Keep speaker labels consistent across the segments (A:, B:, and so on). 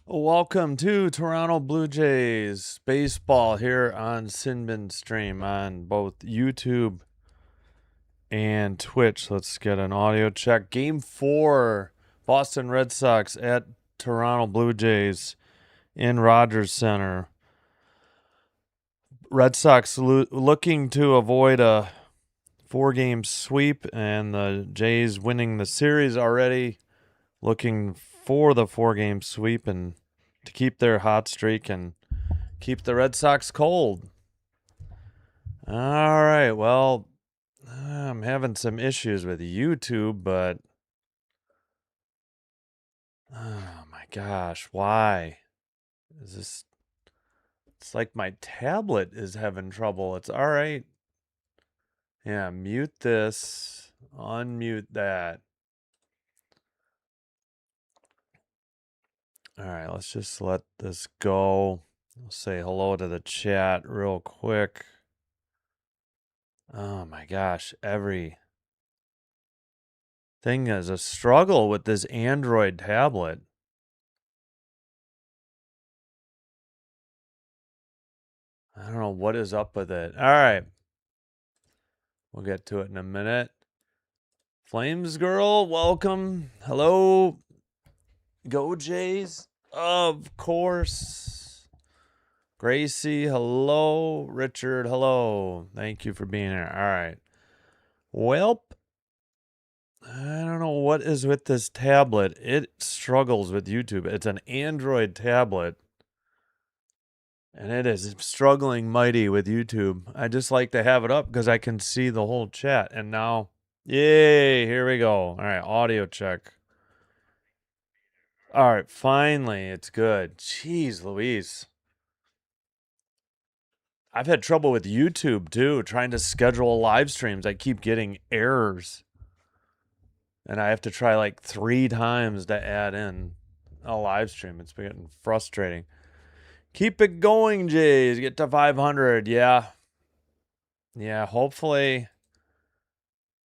A: Welcome to Toronto Blue Jays baseball here on Sinbin Stream on both YouTube and Twitch. Let's get an audio check. Game 4, Boston Red Sox at Toronto Blue Jays in Rogers Center. Red Sox looking to avoid a 4-game sweep, and the Jays winning the series already, looking for the 4-game sweep and to keep their hot streak and keep the Red Sox cold. All right, well, I'm having some issues with YouTube, but oh my gosh, why? Is this? It's like my tablet is having trouble. It's all right. Yeah, mute this, unmute that. All right, let's just let this go. I'll say hello to the chat real quick. Oh my gosh, every thing is a struggle with this Android tablet. I don't know what is up with it. All right. We'll get to it in a minute. Flames Girl, welcome. Hello. Go Jays. Of course. Gracie, hello. Richard, hello. Thank you for being here. All right. Welp. I don't know what is with this tablet. It struggles with YouTube. It's an Android tablet. And it is struggling mighty with YouTube. I just like to have it up because I can see the whole chat. And now, yay, here we go. All right, audio check. All right, finally, it's good. Jeez Louise. I've had trouble with YouTube too, trying to schedule live streams. I keep getting errors. And I have to try like 3 times to add in a live stream. It's been getting frustrating. Keep it going, Jays. Get to 500. Yeah. Yeah, hopefully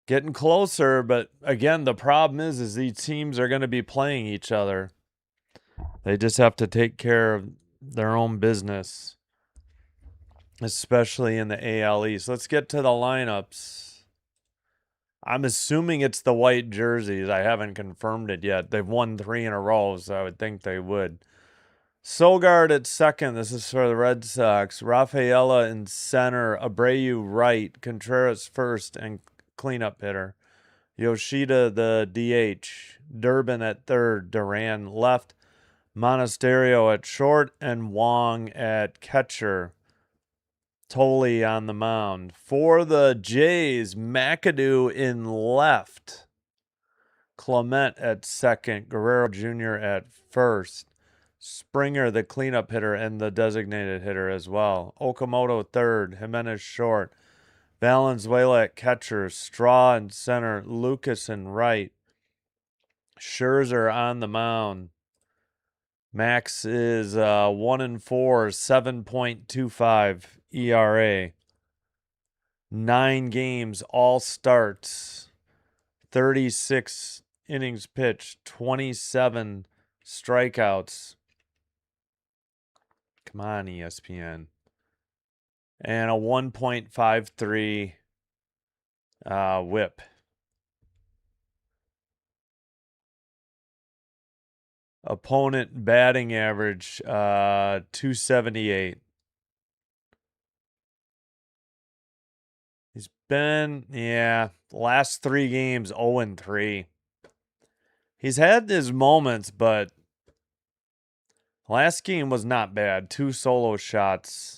A: getting closer, but again, the problem is these teams are going to be playing each other. They just have to take care of their own business, especially in the AL East. Let's get to the lineups. I'm assuming it's the white jerseys. I haven't confirmed it yet. They've won 3 in a row, so I would think they would. Sogard at second. This is for the Red Sox. Rafaela in center. Abreu right. Contreras first and cleanup hitter. Yoshida the DH. Durbin at third. Duran left. Monasterio at short. And Wong at catcher. Tolley on the mound. For the Jays, McAdoo in left. Clement at second. Guerrero Jr. at first. Springer, the cleanup hitter, and the designated hitter as well. Okamoto third. Jimenez short. Valenzuela at catcher. Straw in center. Lucas in right. Scherzer on the mound. Max is 1-4, 7.25 ERA. 9 games, all starts. 36 innings pitched. 27 strikeouts. Come on, ESPN. And a 1.53 whip. Opponent batting average 278. He's been, last 3 games 0-3. He's had his moments, but last game was not bad. 2 solo shots.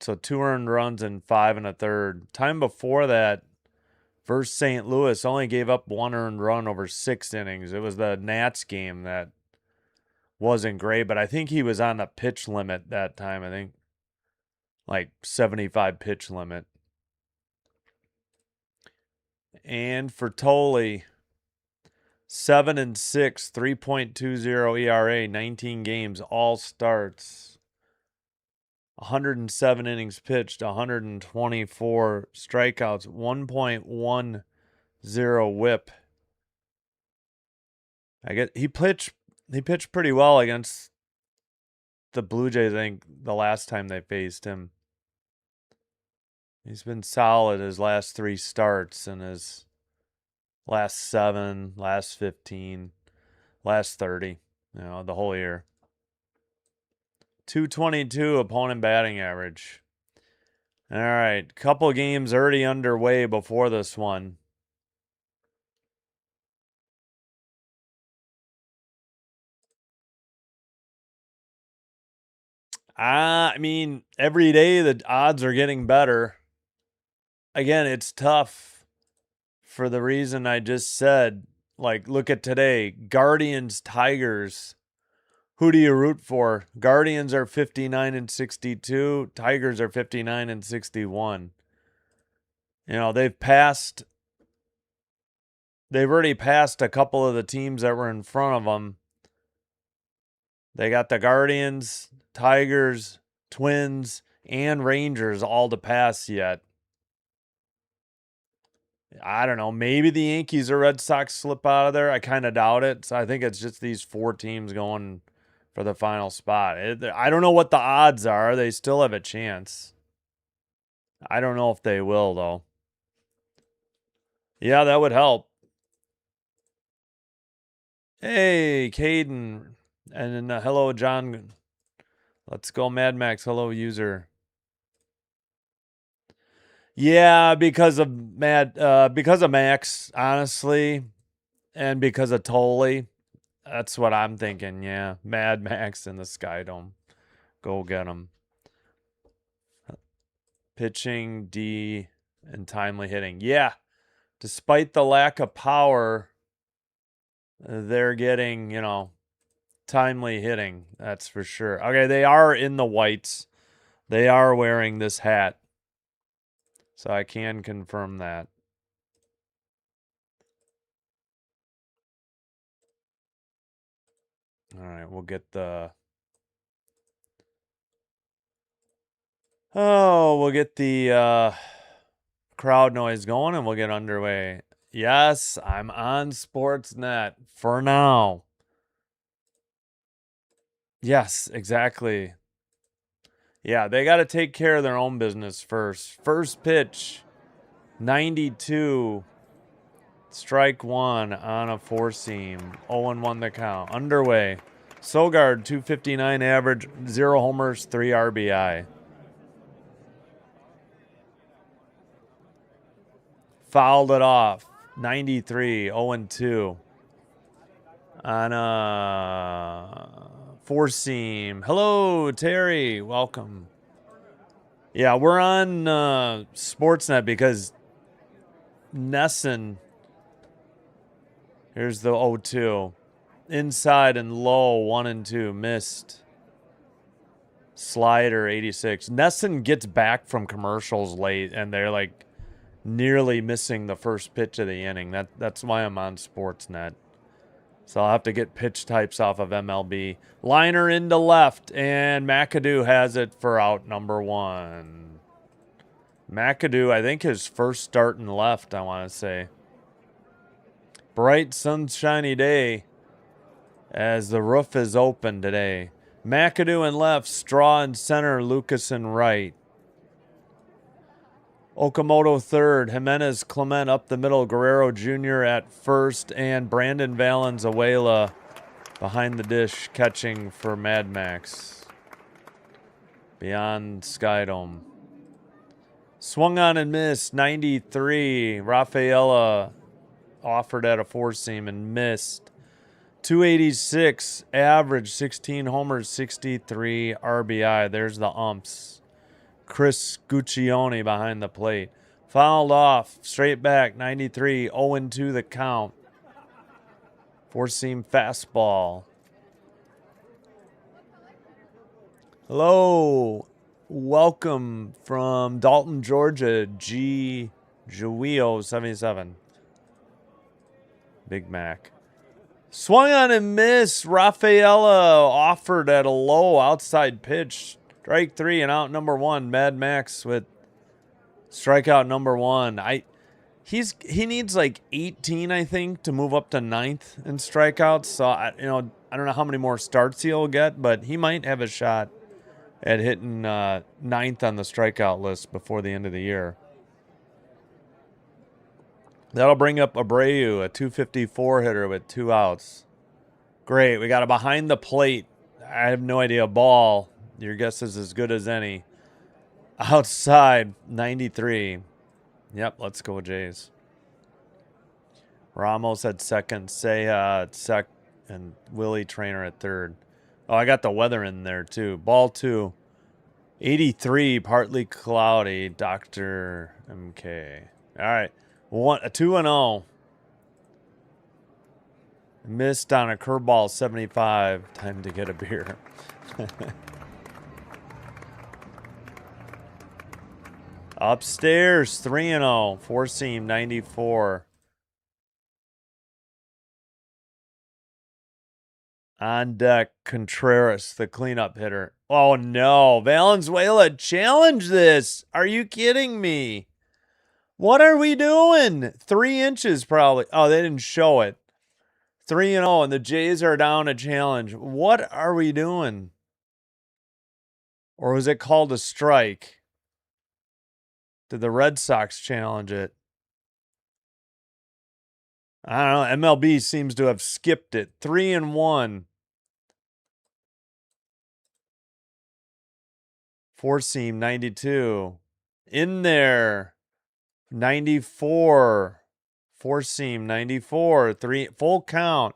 A: So 2 earned runs and 5 1/3. Time before that, versus St. Louis, only gave up 1 earned run over 6 innings. It was the Nats game that wasn't great, but I think he was on the pitch limit that time. I think like 75 pitch limit. And for Tolley, 7-6, 3.20 ERA, 19 games, all starts. 107 innings pitched, 124 strikeouts, 1.10 whip. He pitched pretty well against the Blue Jays, I think, the last time they faced him. He's been solid his last 3 starts and his last 7, last 15, last 30, the whole year. 222 opponent batting average. All right, couple games already underway before this one. I mean, every day the odds are getting better. Again, it's tough for the reason I just said. Like, look at today, Guardians, Tigers. Who do you root for? Guardians are 59 and 62. Tigers are 59 and 61. They've already passed a couple of the teams that were in front of them. They got the Guardians, Tigers, Twins, and Rangers all to pass yet. I don't know. Maybe the Yankees or Red Sox slip out of there. I kind of doubt it. So I think it's just these 4 teams going for the final spot. I don't know what the odds are. They still have a chance. I don't know if they will, though. Yeah, that would help. Hey, Caden. And then hello, John. Let's go, Mad Max. Hello, user. Yeah, because of Max, honestly, and because of Tolley. That's what I'm thinking. Yeah, Mad Max in the Sky Dome. Go get him. Pitching, D, and timely hitting. Yeah, despite the lack of power, they're getting, timely hitting. That's for sure. Okay, they are in the whites. They are wearing this hat. So I can confirm that. All right, we'll get the... we'll get the crowd noise going and we'll get underway. Yes, I'm on Sportsnet for now. Yes, exactly. Yeah, they got to take care of their own business first. First pitch, 92, strike 1 on a 4-seam. 0-1 the count. Underway. Sogard, 259 average, 0 homers, 3 RBI. Fouled it off. 93, 0-2. On a 4-seam. Hello, Terry. Welcome. Yeah, we're on Sportsnet because Nesson. Here's the 0-2. Inside and low, 1 and 2. Missed. Slider, 86. Nesson gets back from commercials late, and they're like nearly missing the first pitch of the inning. That's why I'm on Sportsnet. So I'll have to get pitch types off of MLB. Liner into left, and McAdoo has it for out number 1. McAdoo, I think his first start in left, I want to say. Bright, sunshiny day as the roof is open today. McAdoo in left, Straw in center, Lucas in right. Okamoto third, Jimenez Clement up the middle, Guerrero Jr. at first, and Brandon Valenzuela behind the dish catching for Mad Max. Beyond Skydome. Swung on and missed, 93. Rafaela offered at a 4-seam and missed. 286 average, 16 homers, 63 RBI. There's the umps. Chris Guccione behind the plate. Fouled off, straight back, 93, 0-2 the count. 4-seam fastball. Hello, welcome from Dalton, Georgia, G. Juio 77. Big Mac. Swung on and missed. Rafaela offered at a low outside pitch. Strike 3 and out number 1. Mad Max with strikeout number 1. He needs like 18, I think, to move up to 9th in strikeouts. So I don't know how many more starts he'll get, but he might have a shot at hitting 9th on the strikeout list before the end of the year. That'll bring up Abreu, a 254 hitter with 2 outs. Great. We got a behind the plate. I have no idea. Ball. Your guess is as good as any. Outside, 93. Yep, let's go Jays. Ramos at second, Seja at sec, and Willie Trainer at third. Oh, I got the weather in there too. Ball 2. 83, partly cloudy, Dr. MK. All right. 2-0. Missed on a curveball, 75. Time to get a beer. Upstairs, 3-0. 4-seam, 94. On deck, Contreras, the cleanup hitter. Oh, no. Valenzuela, challenge this. Are you kidding me? What are we doing? 3 inches, probably. Oh, they didn't show it. 3-0, and the Jays are down a challenge. What are we doing? Or was it called a strike? Did the Red Sox challenge it? I don't know. MLB seems to have skipped it. 3-1. 4-seam, 92. In there. 94. 4-seam, 94. 3 full count.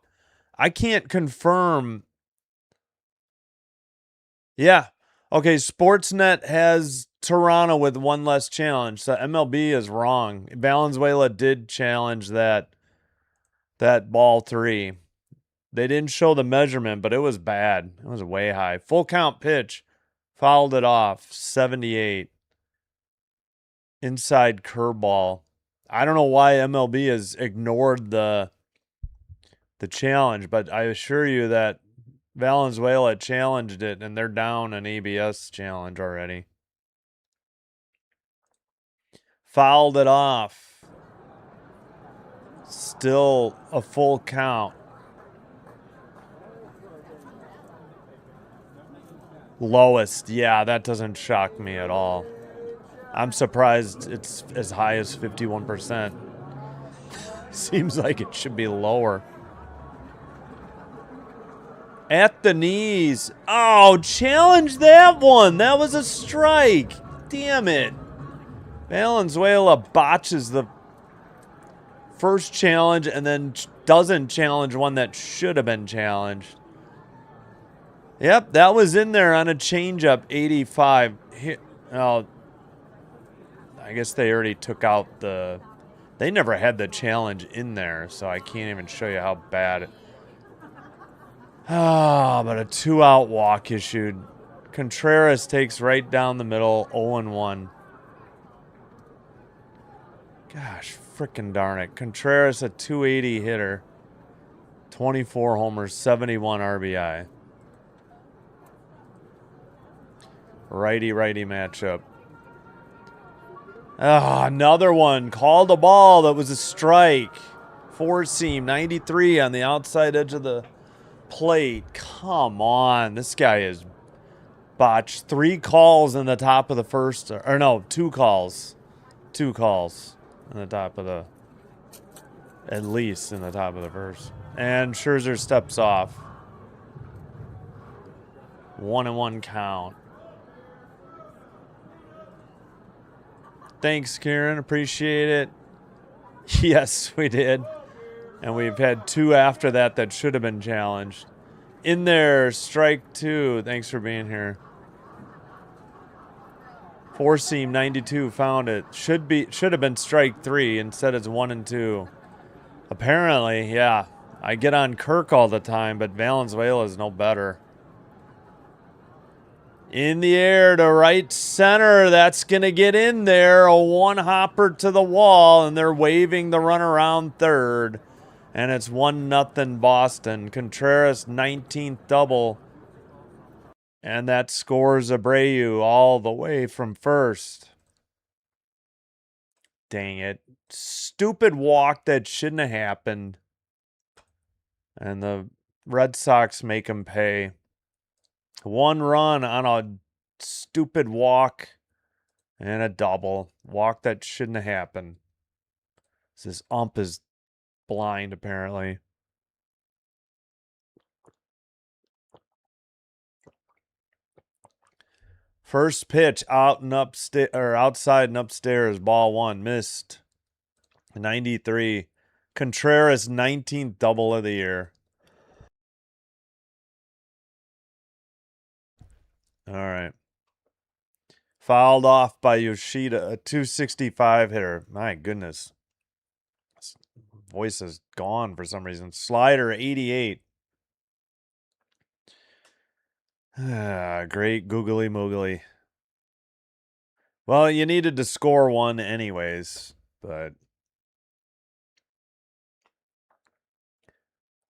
A: I can't confirm. Yeah. Okay, Sportsnet has Toronto with 1 less challenge. So MLB is wrong. Valenzuela did challenge that ball 3. They didn't show the measurement, but it was bad. It was way high. Full count pitch. Fouled it off. 78. Inside curveball. I don't know why MLB has ignored the challenge, but I assure you that Valenzuela challenged it, and they're down an ABS challenge already. Fouled it off. Still a full count. Lowest. Yeah, that doesn't shock me at all. I'm surprised it's as high as 51%. Seems like it should be lower. At the knees. Oh, challenge that one. That was a strike. Damn it. Valenzuela botches the first challenge and then doesn't challenge one that should have been challenged. Yep, that was in there on a changeup, 85. Oh, I guess they already took out the... They never had the challenge in there, so I can't even show you how bad... Ah, but a 2-out walk issued. Contreras takes right down the middle, 0-1. Gosh, frickin' darn it. Contreras, a 280 hitter. 24 homers, 71 RBI. Righty-righty matchup. Ah, another one. Called a ball that was a strike. 4-seam, 93 on the outside edge of the plate. Come on. This guy is botched. 3 calls in the top of the first. Or no, 2 calls. 2 calls in the top of the... At least in the top of the first. And Scherzer steps off. 1-1 count. Thanks, Kieran. Appreciate it. Yes, we did. And we've had 2 after that should have been challenged. In there, strike 2. Thanks for being here. 4-seam, 92. Found it. Should have been strike 3. Instead, it's 1-2. Apparently, yeah. I get on Kirk all the time, but Valenzuela is no better. In the air to right center. That's going to get in there. A 1-hopper to the wall, and they're waving the run around third. And it's 1-0 Boston. Contreras, 19th double. And that scores Abreu all the way from first. Dang it. Stupid walk that shouldn't have happened. And the Red Sox make him pay. 1 run on a stupid walk and a double. Walk that shouldn't have happened. This ump is blind, apparently. First pitch out and outside and upstairs. Ball 1 missed. 93. Contreras 19th double of the year. All right. Fouled off by Yoshida, a 265 hitter. My goodness. His voice is gone for some reason. Slider 88. Great googly moogly. Well, you needed to score 1 anyways, but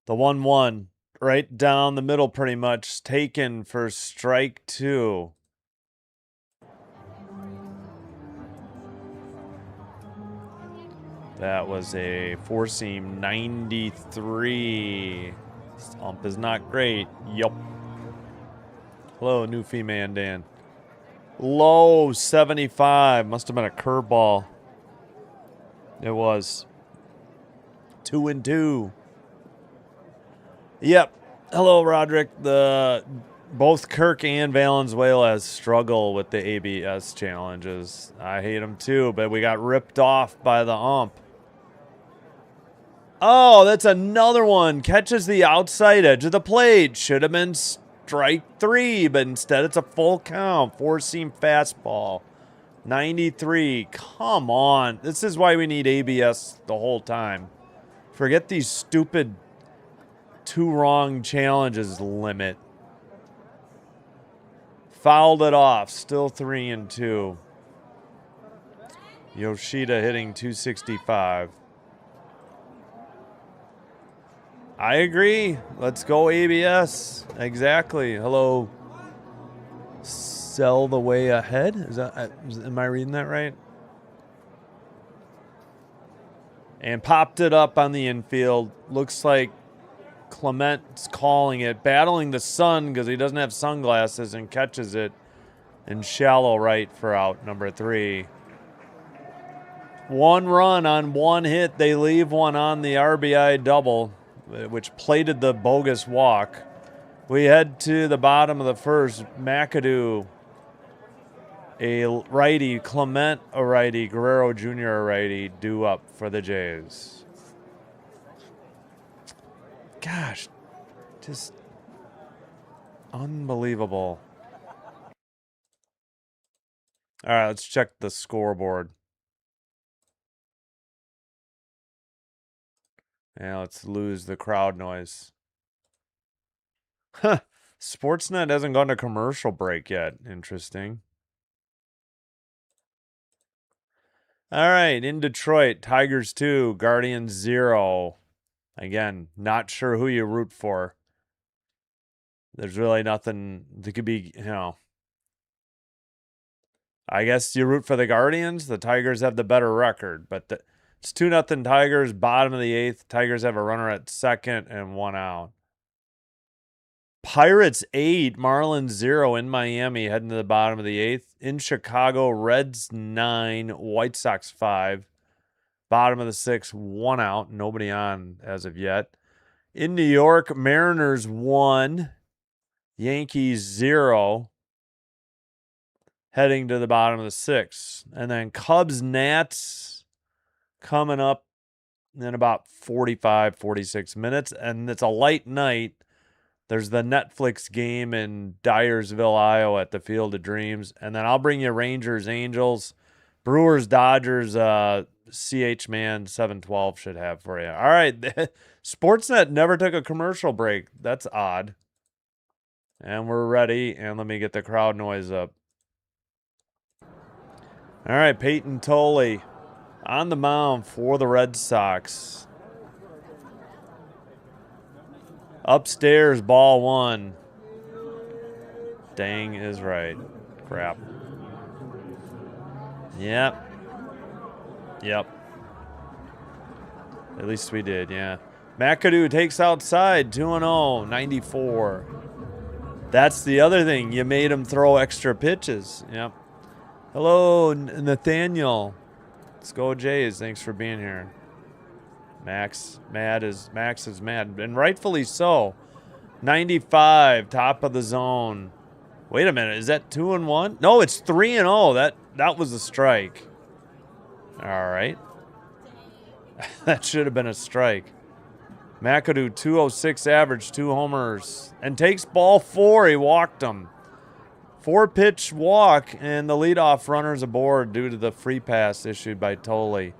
A: the 1-1 right down the middle pretty much taken for strike 2. That was a 4-seam 93. This ump is not great. Yup. Hello, Newfie Man Dan. Low 75. Must have been a curveball. It was. 2-2. Yep. Hello, Roderick. Both Kirk and Valenzuela struggle with the ABS challenges. I hate them too, but we got ripped off by the ump. Oh, that's another one. Catches the outside edge of the plate. Should have been strike 3, but instead it's a full count. 4-seam fastball. 93. Come on. This is why we need ABS the whole time. Forget these stupid 2 wrong challenges limit. Fouled it off. Still 3-2. Yoshida hitting 265. I agree. Let's go ABS. Exactly. Hello. Sell the way ahead. Am I reading that right? And popped it up on the infield. Looks like Clement's calling it. Battling the sun because he doesn't have sunglasses and catches it in shallow right for out number 3. 1 run on 1 hit. They leave 1 on the RBI double, which plated the bogus walk. We head to the bottom of the first. McAdoo, a righty. Clement, a righty. Guerrero Jr., a righty. Due up for the Jays. Gosh, just unbelievable. All right, let's check the scoreboard. Yeah, let's lose the crowd noise. Huh. Sportsnet hasn't gone to commercial break yet. Interesting. All right, in Detroit, Tigers 2, Guardians 0. Again, not sure who you root for. There's really nothing that could be, I guess you root for the Guardians. The Tigers have the better record, but it's 2-0 Tigers, bottom of the 8th. Tigers have a runner at second and 1 out. Pirates 8, Marlins 0 in Miami, heading to the bottom of the 8th. In Chicago, Reds 9, White Sox 5. Bottom of the 6th, 1 out. Nobody on as of yet. In New York, Mariners 1, Yankees 0. Heading to the bottom of the 6th. And then Cubs, Nats coming up in about 45, 46 minutes. And it's a light night. There's the Netflix game in Dyersville, Iowa at the Field of Dreams. And then I'll bring you Rangers, Angels, Brewers, Dodgers, CH Man 712 should have for you. All right. Sportsnet never took a commercial break. That's odd. And we're ready. And let me get the crowd noise up. All right. Peyton Tolley on the mound for the Red Sox. Upstairs, ball 1. Dang is right. Crap. Yep. At least we did, yeah. McAdoo takes outside, 2-0, 94. That's the other thing. You made him throw extra pitches. Yep. Hello, Nathaniel. Let's go Jays. Thanks for being here. Max is mad, and rightfully so. 95, top of the zone. Wait a minute, is that 2-1? No, it's 3-0. That was a strike. All right. That should have been a strike. McAdoo, 206 average, 2 homers, and takes ball 4. He walked him. 4-pitch walk, and the leadoff runner's aboard due to the free pass issued by Tolley.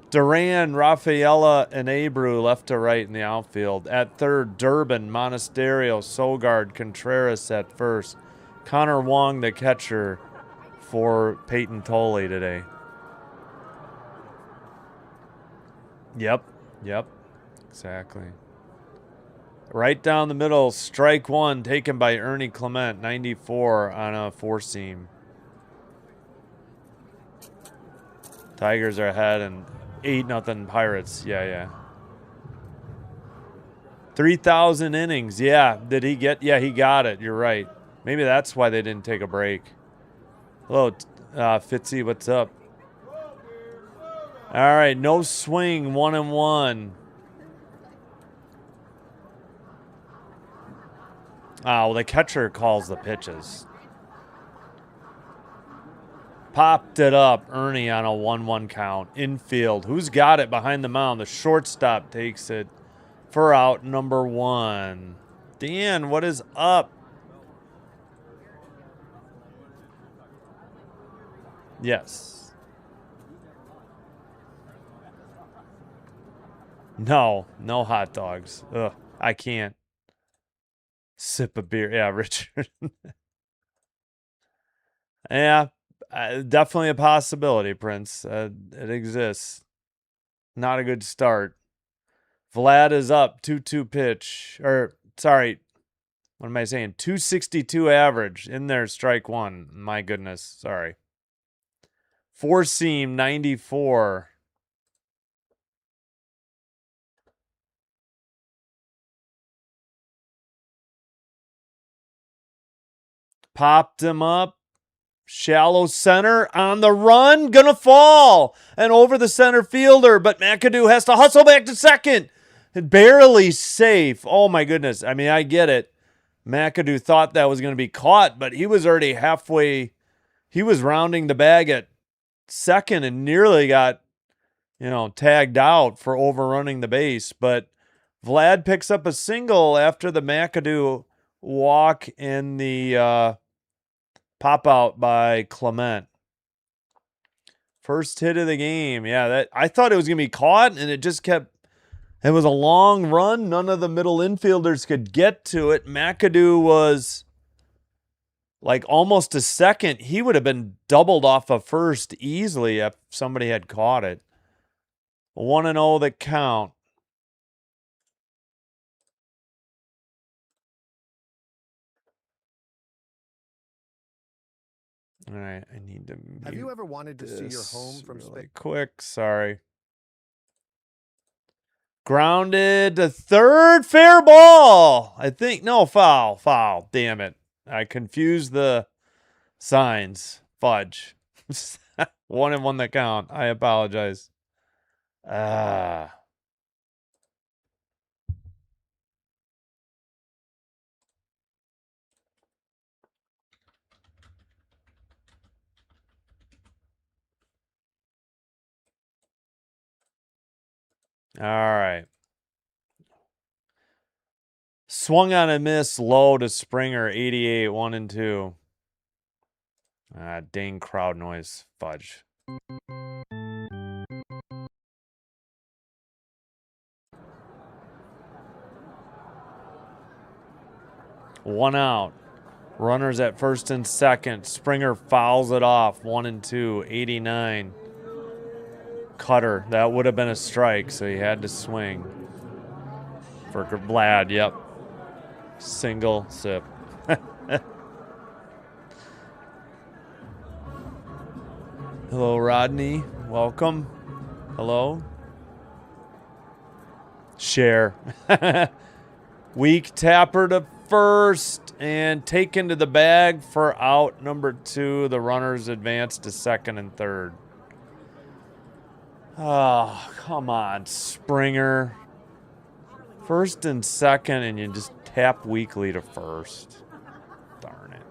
A: Duran, Rafaela, and Abreu left to right in the outfield. At third, Durbin, Monasterio, Sogard, Contreras at first. Connor Wong, the catcher for Peyton Tolley today. Yep, exactly. Right down the middle, strike 1 taken by Ernie Clement, 94 on a 4-seam. Tigers are ahead and 8-0 Pirates. Yeah. 3,000 innings. Yeah, did he get? Yeah, he got it. You're right. Maybe that's why they didn't take a break. Hello, Fitzy. What's up? All right, no swing, 1-1. Oh, the catcher calls the pitches. Popped it up, Ernie on a 1-1 count. Infield, who's got it behind the mound? The shortstop takes it for out number 1. Dan, what is up? Yes. No hot dogs. Ugh, I can't. Sip a beer. Yeah, Richard. Yeah, definitely a possibility, Prince. It exists. Not a good start. Vlad is up, 2-2 pitch. Or, sorry, what am I saying? 262 average in there, strike 1. My goodness, sorry. 4-seam, 94. Popped him up. Shallow center on the run. Gonna fall. And over the center fielder. But McAdoo has to hustle back to second. Barely safe. Oh, my goodness. I mean, I get it. McAdoo thought that was going to be caught, but he was already halfway. He was rounding the bag at second and nearly got, tagged out for overrunning the base. But Vlad picks up a single after the McAdoo walk in the pop out by Clement. First hit of the game. Yeah, that I thought it was going to be caught, and it just kept. It was a long run. None of the middle infielders could get to it. McAdoo was like almost a second. He would have been doubled off of first easily if somebody had caught it. 1-0 the count. All right, I need to.
B: Have you ever wanted to see your home from
A: really quick? Sorry. Grounded to third, fair ball. I think no foul. Damn it! I confused the signs. Fudge. 1-1 the count. I apologize. All right. Swung on a miss, low to Springer, 88, 1-2. Dang crowd noise. Fudge. One out. Runners at first and second. Springer fouls it off. 1-2, 89. Cutter. That would have been a strike, so he had to swing. For Vlad, yep. Single sip. Hello, Rodney. Welcome. Hello. Share. Weak tapper to first and taken to the bag for out number 2. The runners advance to second and third. Oh, come on, Springer. First and second, and you just tap weakly to first. Darn it.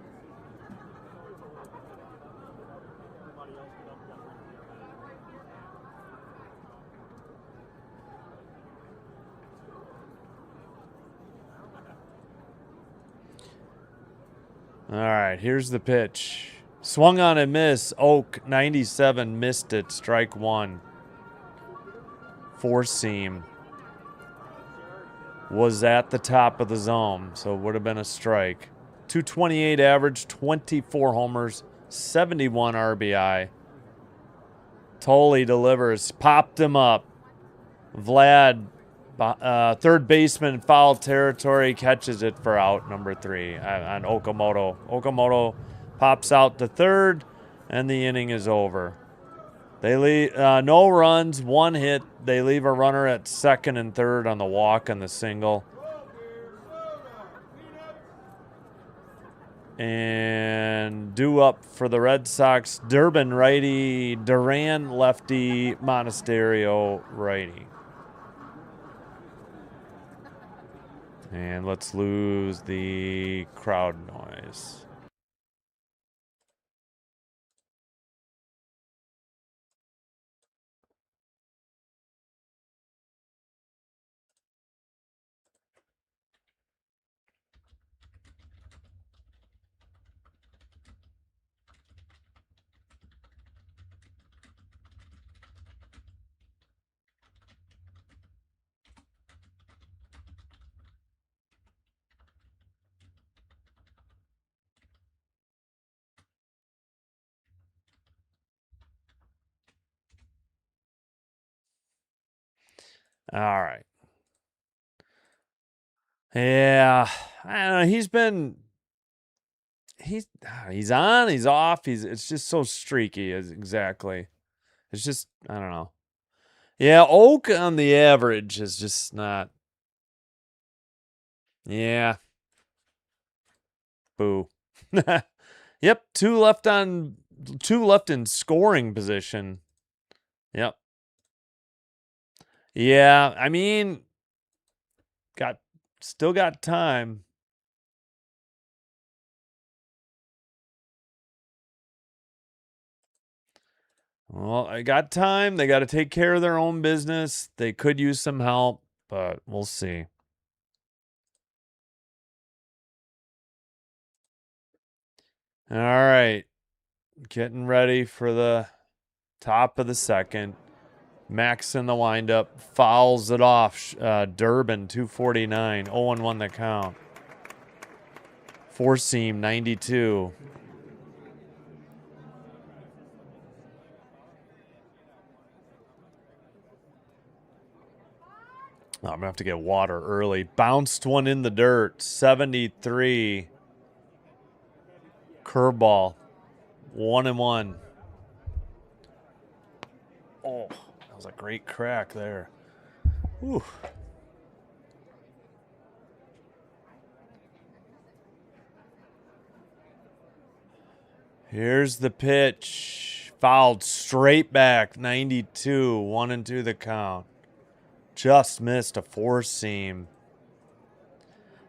A: All right, here's the pitch. Swung on and miss. Oak, 97, missed it. Strike 1. Four seam. Was at the top of the zone, so it would have been a strike. 228 average, 24 homers, 71 RBI. Tolley delivers, popped him up. Vlad, third baseman, foul territory, catches it for out number 3 on Okamoto. Okamoto pops out to third, and the inning is over. They leave no runs, 1 hit. They leave a runner at second and third on the walk and the single. And due up for the Red Sox, Durbin righty, Duran lefty, Monasterio righty. And let's lose the crowd noise. All right. Yeah, I don't know. He's on, he's off. It's just so streaky. Exactly. It's just, I don't know. Yeah, Oak on the average is just not. Yeah. Boo. Yep, two left in scoring position. Yep. Yeah, I mean, still got time. Well, I got time. They got to take care of their own business. They could use some help, but we'll see. All right. Getting ready for the top of the second. Max in the windup. Fouls it off. Durbin, 249. 0-1 the count. Four seam, 92. Oh, I'm going to have to get water early. Bounced one in the dirt. 73. Curveball. 1-1. Oh, that was a great crack there. Whew. Here's the pitch. Fouled straight back. 92. 1-2 the count. Just missed a four seam.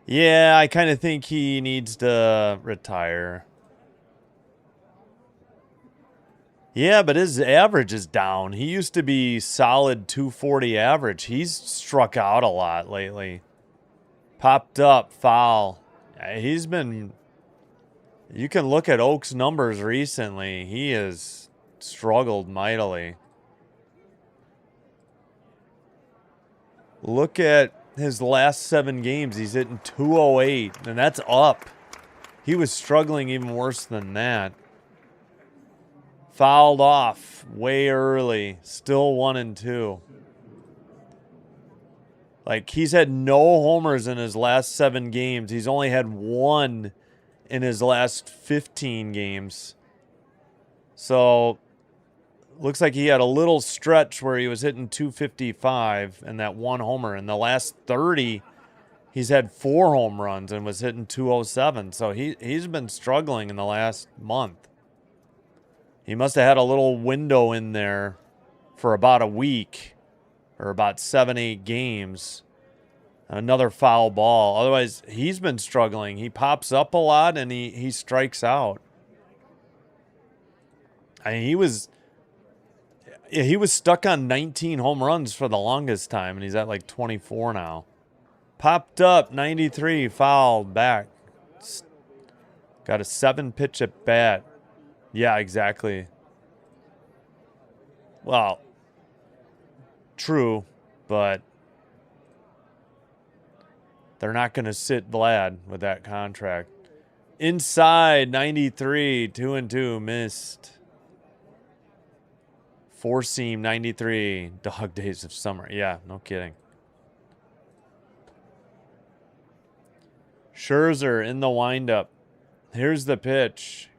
A: Yeah, I kind of think he needs to retire. Yeah, but his average is down. He used to be solid 240 average. He's struck out a lot lately. Popped up, foul. He's been... You can look at Oak's numbers recently. He has struggled mightily. Look at his last 7 games. He's hitting 208, and that's up. He was struggling even worse than that. Fouled off way early. Still 1-2. Like, he's had no homers in his last 7 games. He's only had 1 in his last 15 games. So, looks like he had a little stretch where he was hitting 255 and that one homer. In the last 30, he's had 4 home runs and was hitting 207. So he's been struggling in the last month. He must have had a little window in there for about a week or about 7-8 games. Another foul ball. Otherwise, he's been struggling. He pops up a lot and he strikes out. I mean, he was stuck on 19 home runs for the longest time, and he's at like 24 now. Popped up, 93, fouled back. Got a 7-pitch at bat. Yeah, exactly. Well, true, but they're not going to sit Vlad with that contract. Inside, 93, 2-2, missed. 4-seam, 93, dog days of summer. Yeah, no kidding. Scherzer in the windup. Here's the pitch.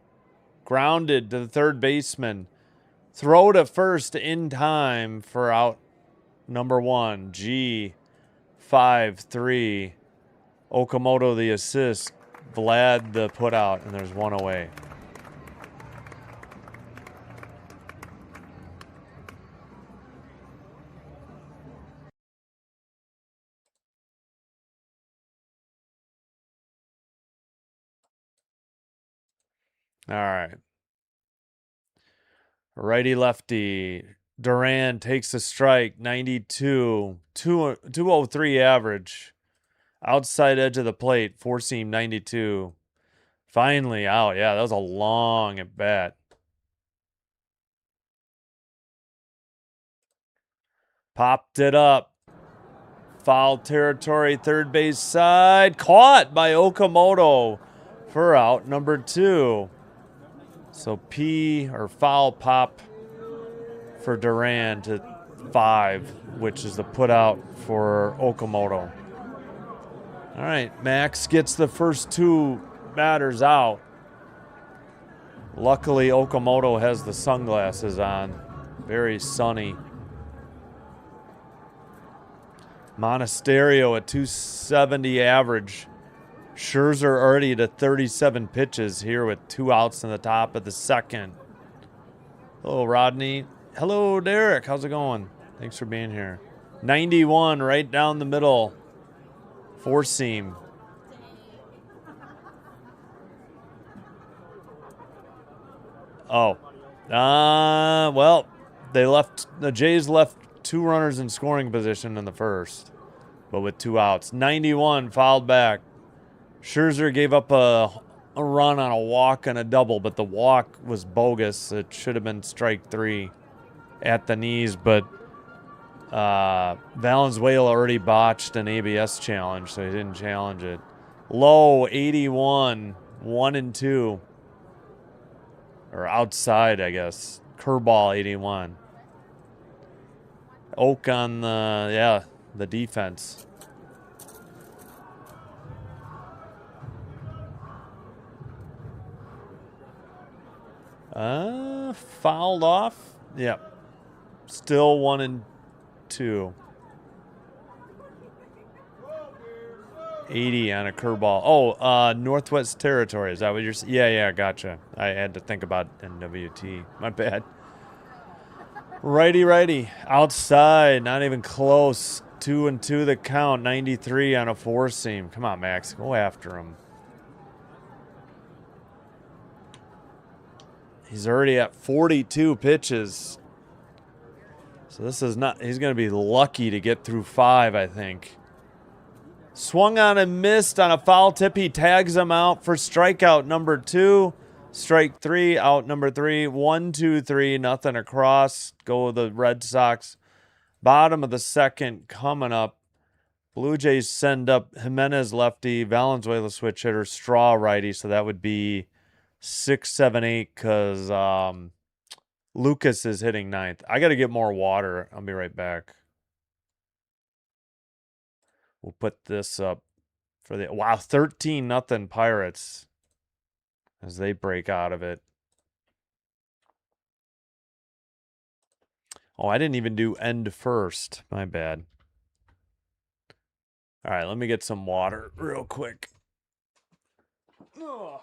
A: Grounded to the third baseman. Throw to first in time for out number 1. G5-3. Okamoto the assist. Vlad the put out, and there's one away. All right. Righty lefty. Duran takes a strike. 92. 203 average. Outside edge of the plate. 4-seam 92. Finally out. Yeah, that was a long at bat. Popped it up. Foul territory, third base side. Caught by Okamoto for out number 2. So P or foul pop for Duran to 5, which is the put out for Okamoto. All right, Max gets the first 2 batters out. Luckily, Okamoto has the sunglasses on. Very sunny. Monasterio at 270 average. Scherzer already to 37 pitches here with 2 outs in the top of the second. Hello, Rodney. Hello, Derek. How's it going? Thanks for being here. 91 right down the middle. 4-seam. Oh. Well, the Jays left 2 runners in scoring position in the first, but with 2 outs. 91 fouled back. Scherzer gave up a run on a walk and a double, but the walk was bogus. It should have been strike 3 at the knees, but Valenzuela already botched an ABS challenge, so he didn't challenge it. Low, 81, 1-2. Or outside, I guess. Curveball, 81. Oak on the defense. Fouled off. Yep. Still 1-2. 80 on a curveball. Oh, Northwest Territory. Is that what you're saying? Yeah, gotcha. I had to think about NWT. My bad. Righty. Outside. Not even close. 2-2 the count. 93 on a 4-seam. Come on, Max. Go after him. He's already at 42 pitches. So this is not... He's going to be lucky to get through 5, I think. Swung on and missed on a foul tip. He tags him out for strikeout number 2. Strike 3, out number 3. 1-2-3, nothing across. Go the Red Sox. Bottom of the second coming up. Blue Jays send up Jimenez lefty, Valenzuela switch hitter, Straw righty. So that would be 6, 7, 8 because Lucas is hitting 9th. I got to get more water. I'll be right back. We'll put this up for the... Wow, 13-0 Pirates as they break out of it. Oh, I didn't even do end first. My bad. All right, let me get some water real quick. Ugh.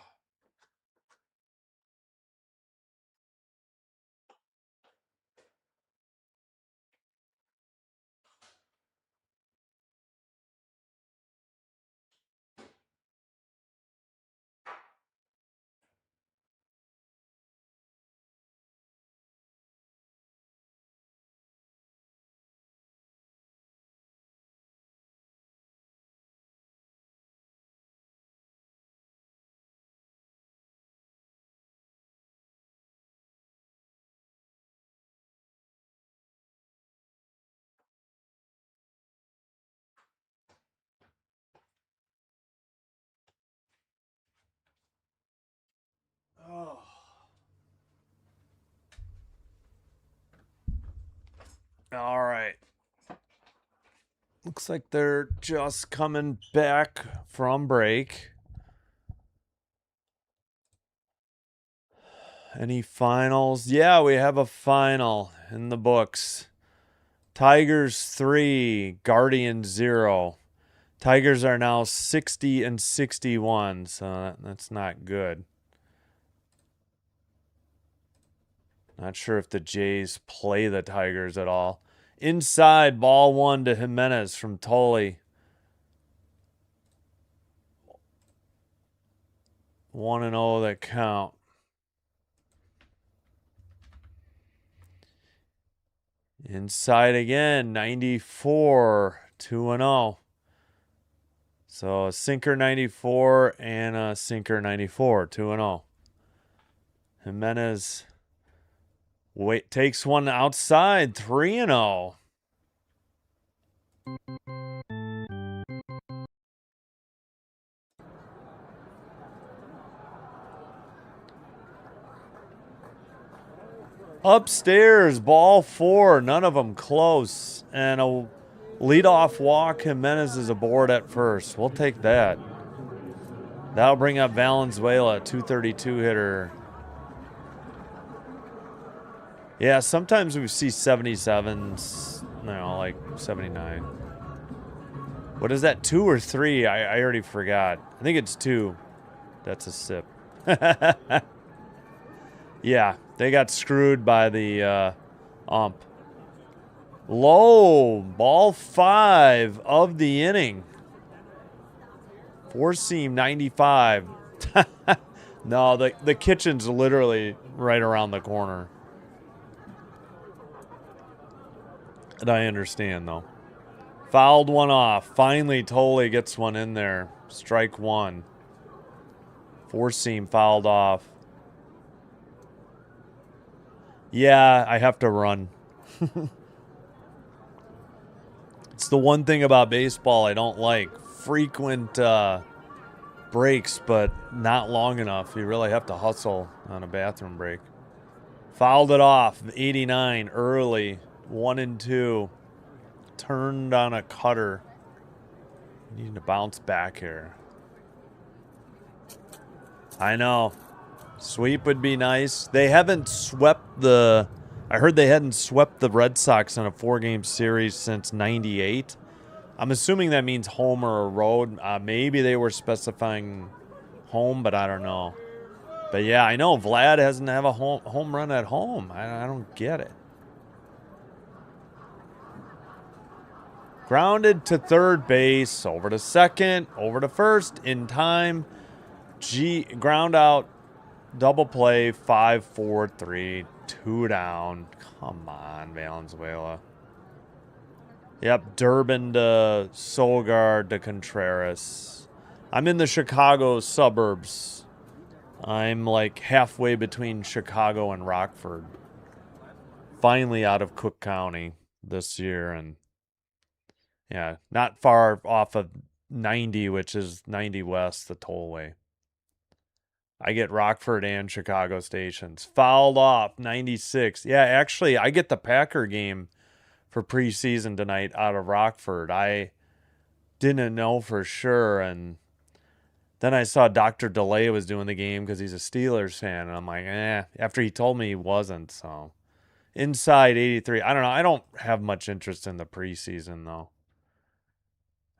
A: Oh. All right. Looks like they're just coming back from break. Any finals? Yeah, we have a final in the books. Tigers 3, Guardians 0. Tigers are now 60 and 61, so that's not good. Not sure if the Jays play the Tigers at all. Inside, ball 1 to Jimenez from Tolley. 1-0 that count. Inside again, 94, 2-0. So a sinker 94 and a sinker 94, 2-0. Jimenez takes one outside, 3-0. Upstairs, ball 4, none of them close. And a leadoff walk, Jimenez is aboard at first. We'll take that. That'll bring up Valenzuela, 232 hitter. Yeah, sometimes we see 77s, like 79. What is that, 2 or 3? I already forgot. I think it's 2. That's a sip. Yeah, they got screwed by the ump. Low, ball 5 of the inning. 4-seam 95. No, the kitchen's literally right around the corner. And I understand, though. Fouled one off. Finally, Tolley gets one in there. Strike 1. 4-seam fouled off. Yeah, I have to run. It's the one thing about baseball I don't like. Frequent breaks, but not long enough. You really have to hustle on a bathroom break. Fouled it off. 89 early. 1-2. Turned on a cutter. Needing to bounce back here. I know. Sweep would be nice. They haven't swept the... I heard they hadn't swept the Red Sox in a 4-game series since 98. I'm assuming that means home or a road. Maybe they were specifying home, but I don't know. But yeah, I know Vlad hasn't have a home run at home. I don't get it. Grounded to third base, over to second, over to first, in time. Ground out, double play, 5-4-3, 2 down. Come on, Valenzuela. Yep, Durbin to Solgaard to Contreras. I'm in the Chicago suburbs. I'm like halfway between Chicago and Rockford. Finally out of Cook County this year, and yeah, not far off of 90, which is 90 West, the tollway. I get Rockford and Chicago stations. Fouled off, 96. Yeah, actually, I get the Packer game for preseason tonight out of Rockford. I didn't know for sure, and then I saw Dr. DeLay was doing the game because he's a Steelers fan, and I'm like, after he told me he wasn't, so Inside 83. I don't know. I don't have much interest in the preseason, though.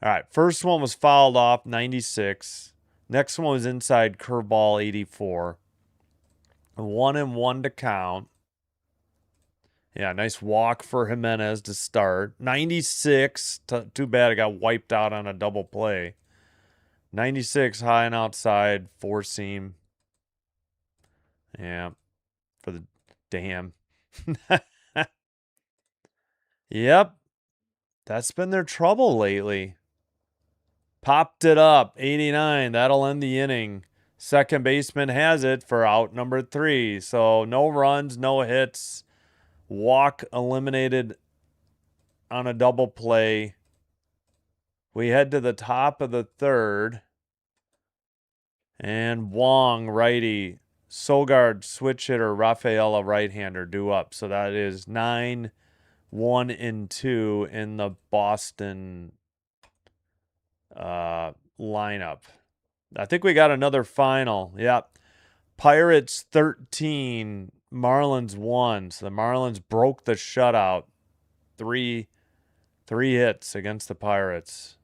A: All right. First one was fouled off, 96. Next one was inside curveball, 84. 1-1 to count. Yeah, nice walk for Jimenez to start. 96. Too bad it got wiped out on a double play. 96 high and outside, four seam. Yeah, for the damn. Yep, that's been their trouble lately. Popped it up, 89. That'll end the inning. Second baseman has it for out number 3. So no runs, no hits. Walk eliminated on a double play. We head to the top of the third. And Wong, righty. Sogard, switch hitter. Rafaela, right-hander, due up. So that is 9, 1, and 2 in the Boston lineup. I think we got another final. Yep. Pirates 13, Marlins 1. So the Marlins broke the shutout. Three hits against the Pirates.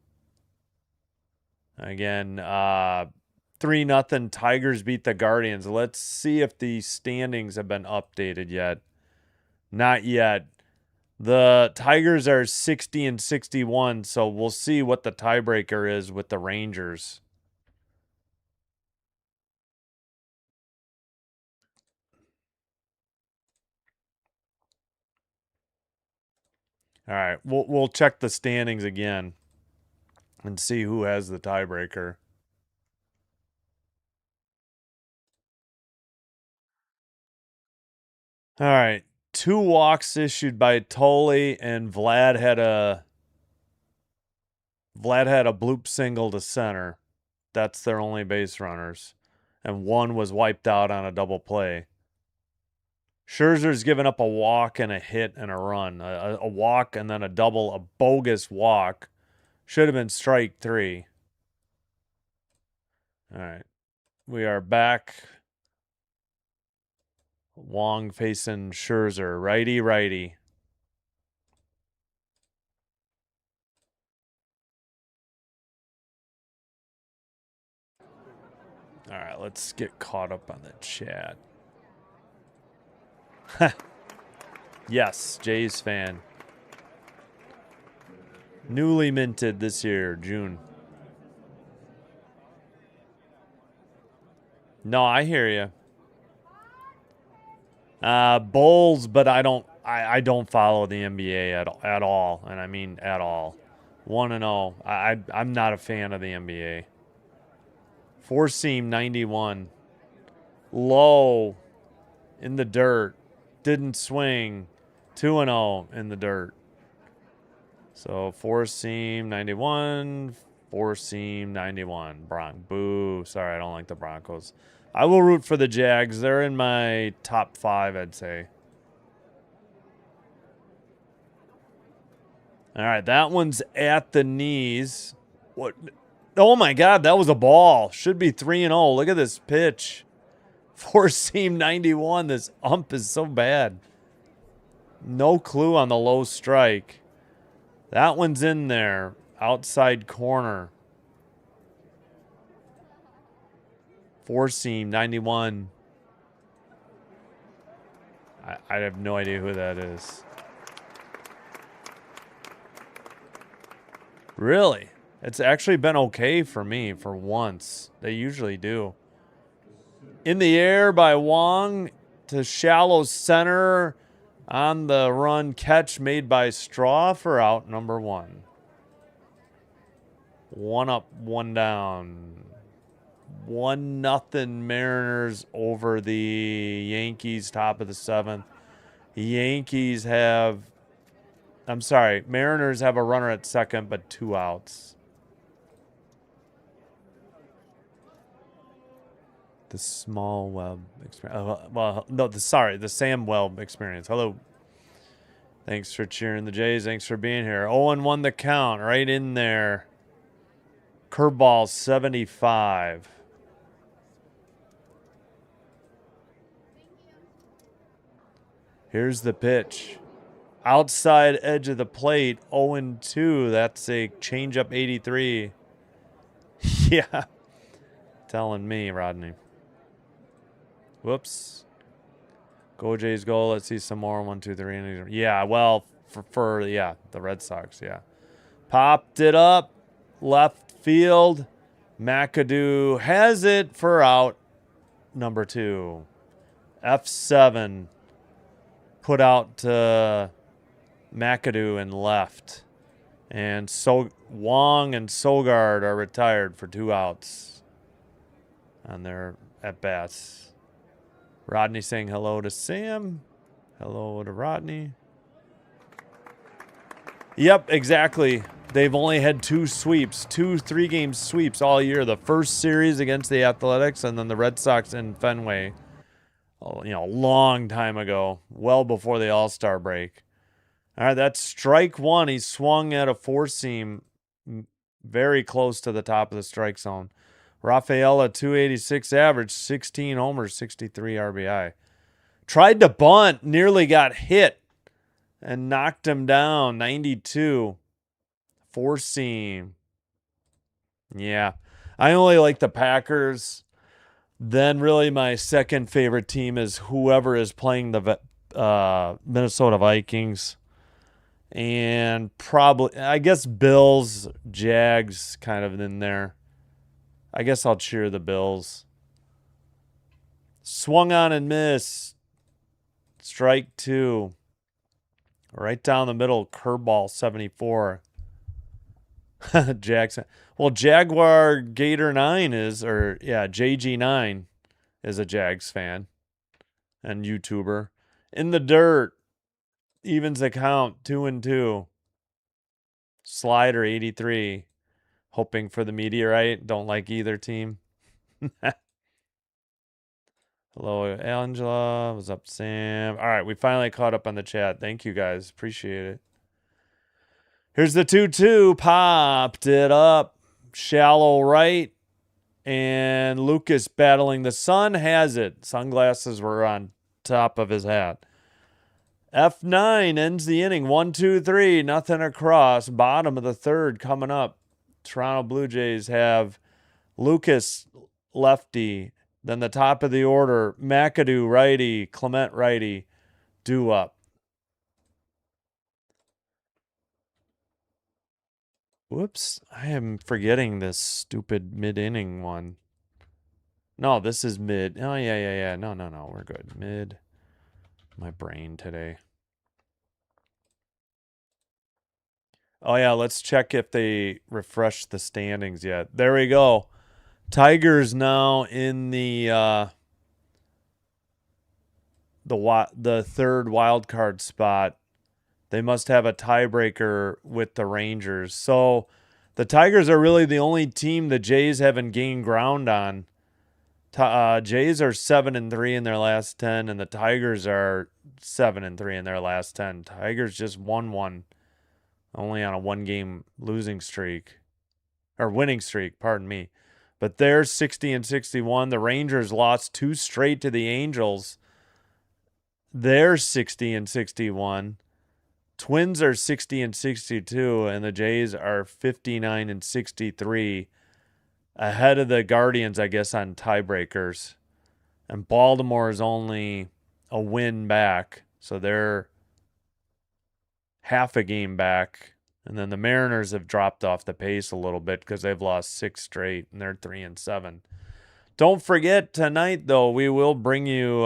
A: Again, 3-0 Tigers beat the Guardians. Let's see if the standings have been updated yet. Not yet. The Tigers are 60 and 61, so we'll see what the tiebreaker is with the Rangers. All right, we'll check the standings again and see who has the tiebreaker. All right, 2 walks issued by Tolley, and Vlad had a bloop single to center. That's their only base runners, and 1 was wiped out on a double play. Scherzer's given up a walk and a hit and a run. A walk and then a double, a bogus walk. Should have been strike 3. All right. We are back. Wong facing Scherzer. Righty. All right, let's get caught up on the chat. Yes, Jays fan. Newly minted this year, June. No, I hear you. Bulls, but I don't follow the NBA at all, and I mean at all. 1-0. I'm not a fan of the NBA. 4-seam 91. Low in the dirt. Didn't swing. 2-0 in the dirt. So 4-seam 91. 4-seam 91. Boo. Sorry, I don't like the Broncos. I will root for the Jags. They're in my top 5, I'd say. All right, that one's at the knees. What? Oh my God, that was a ball. Should be 3-0. Look at this pitch. 4-seam 91. This ump is so bad. No clue on the low strike. That one's in there. Outside corner. 4-seam 91. I have no idea who that is. Really? It's actually been okay for me for once. They usually do. In the air by Wong to shallow center on the run. Catch made by Straw for out number 1. 1 up, 1 down. 1-0 Mariners over the Yankees, top of the 7th. Mariners have a runner at second, but 2 outs. The small web experience. The Sam Webb experience. Hello. Thanks for cheering the Jays. Thanks for being here. 0-1 the count, right in there. Curveball 75. Here's the pitch. Outside edge of the plate, 0-2. That's a changeup 83. Yeah. Telling me, Rodney. Whoops. Go Jays go. Let's see some more. 1, 2, 3. Yeah, well, for the Red Sox, yeah. Popped it up. Left field. McAdoo has it for out number 2. F7. Put out to McAdoo and left. And so Wong and Sogard are retired for 2 outs on their at-bats. Rodney saying hello to Sam. Hello to Rodney. Yep, exactly. They've only had 2 sweeps, 2 3-game sweeps all year. The first series against the Athletics and then the Red Sox in Fenway. Oh, a long time ago, well before the All-Star break. All right, that's strike 1. He swung at a 4-seam very close to the top of the strike zone. Rafaela, 286 average, 16 homers, 63 RBI. Tried to bunt, nearly got hit and knocked him down, 92. 4-seam. Yeah. I only like the Packers. Then really my second favorite team is whoever is playing the Minnesota Vikings. And probably, I guess Bills, Jags kind of in there. I guess I'll cheer the Bills. Swung on and missed. Strike 2. Right down the middle, curveball 74. Jackson. Well, Jaguar Gator 9 is, or yeah, JG9 is a Jags fan and YouTuber. In the dirt, evens the count, 2-2. Slider 83. Hoping for the meteorite. Don't like either team. Hello, Angela. What's up, Sam? All right, we finally caught up on the chat. Thank you, guys. Appreciate it. Here's the 2-2. Popped it up. Shallow right. And Lucas battling the sun has it. Sunglasses were on top of his hat. F9 ends the inning. 1, 2, 3. Nothing across. Bottom of the third coming up. Toronto Blue Jays have Lucas lefty. Then the top of the order, McAdoo righty, Clement righty, due up. Whoops, I am forgetting this stupid mid-inning one. No, this is mid. Oh, yeah. No, we're good. Mid. My brain today. Oh, yeah, let's check if they refreshed the standings yet. There we go. Tigers now in the third wild card spot. They must have a tiebreaker with the Rangers. So the Tigers are really the only team the Jays haven't gained ground on. Jays are 7-3 in their last 10, and the Tigers are 7-3 in their last 10. Tigers just won one, only on a 1-game losing streak, or winning streak, pardon me. But they're 60-61. The Rangers lost 2 straight to the Angels. They're 60-61. Twins are 60-62, and the Jays are 59-63. Ahead of the Guardians, I guess, on tiebreakers. And Baltimore is only a win back, so they're half a game back. And then the Mariners have dropped off the pace a little bit because they've lost 6 straight, and they're 3-7. Don't forget, tonight, though, we will bring you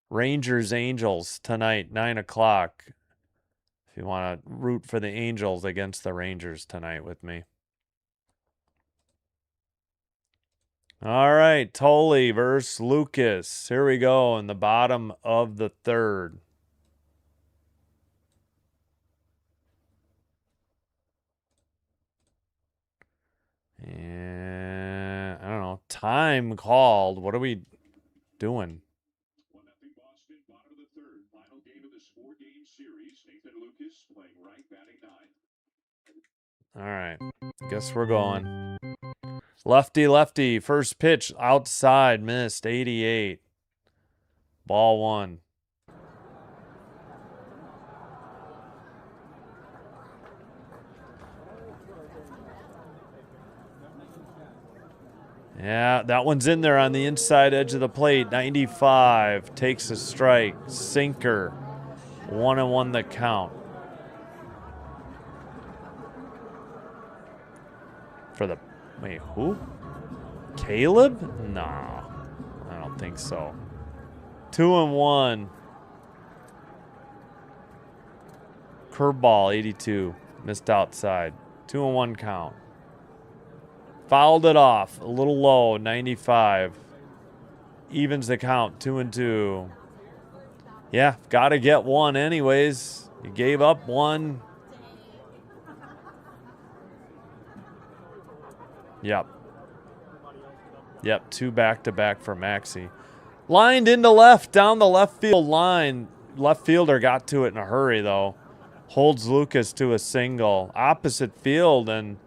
A: Rangers Angels tonight, 9 o'clock. If you want to root for the Angels against the Rangers tonight with me. All right, Tolley versus Lucas. Here we go in the bottom of the third. And I don't know. Time called. What are we doing?
C: 1-0 Boston, bottom of the third. Final game of this 4-game series. Nathan Lucas playing right, batting 9.
A: All right. Guess we're going. Lefty. First pitch outside. Missed. 88. Ball 1. Yeah, that one's in there on the inside edge of the plate. 95. Takes a strike. Sinker. 1-1 the count. For the... Wait, who? Caleb? No. I don't think so. 2-1. Curveball, 82. Missed outside. 2-1 count. Fouled it off. A little low, 95. Evens the count, 2-2. Yeah, got to get one anyways. You gave up one. Yep. Yep, 2 back-to-back for Maxey. Lined into left, down the left field line. Left fielder got to it in a hurry, though. Holds Lucas to a single. Opposite field, and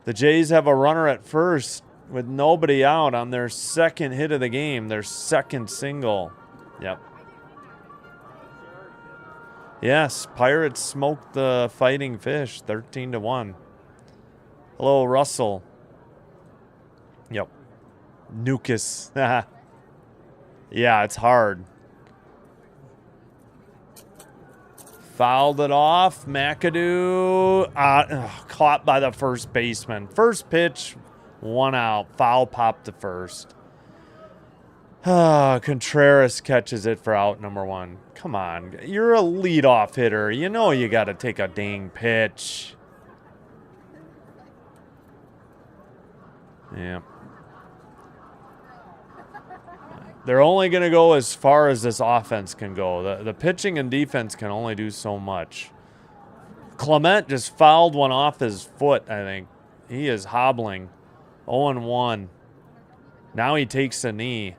A: the Jays have a runner at first with nobody out on their second hit of the game, their second single. Yep. Yes, Pirates smoked the Fighting Fish, 13-1. Hello, Russell. Yep. Nukas. Yeah, it's hard. Fouled it off. McAdoo caught by the first baseman. First pitch, 1 out. Foul popped to first. Contreras catches it for out number 1. Come on. You're a leadoff hitter. You know you got to take a dang pitch. Yeah. They're only going to go as far as this offense can go. The pitching and defense can only do so much. Clement just fouled one off his foot, I think. He is hobbling. 0-1. Now he takes a knee.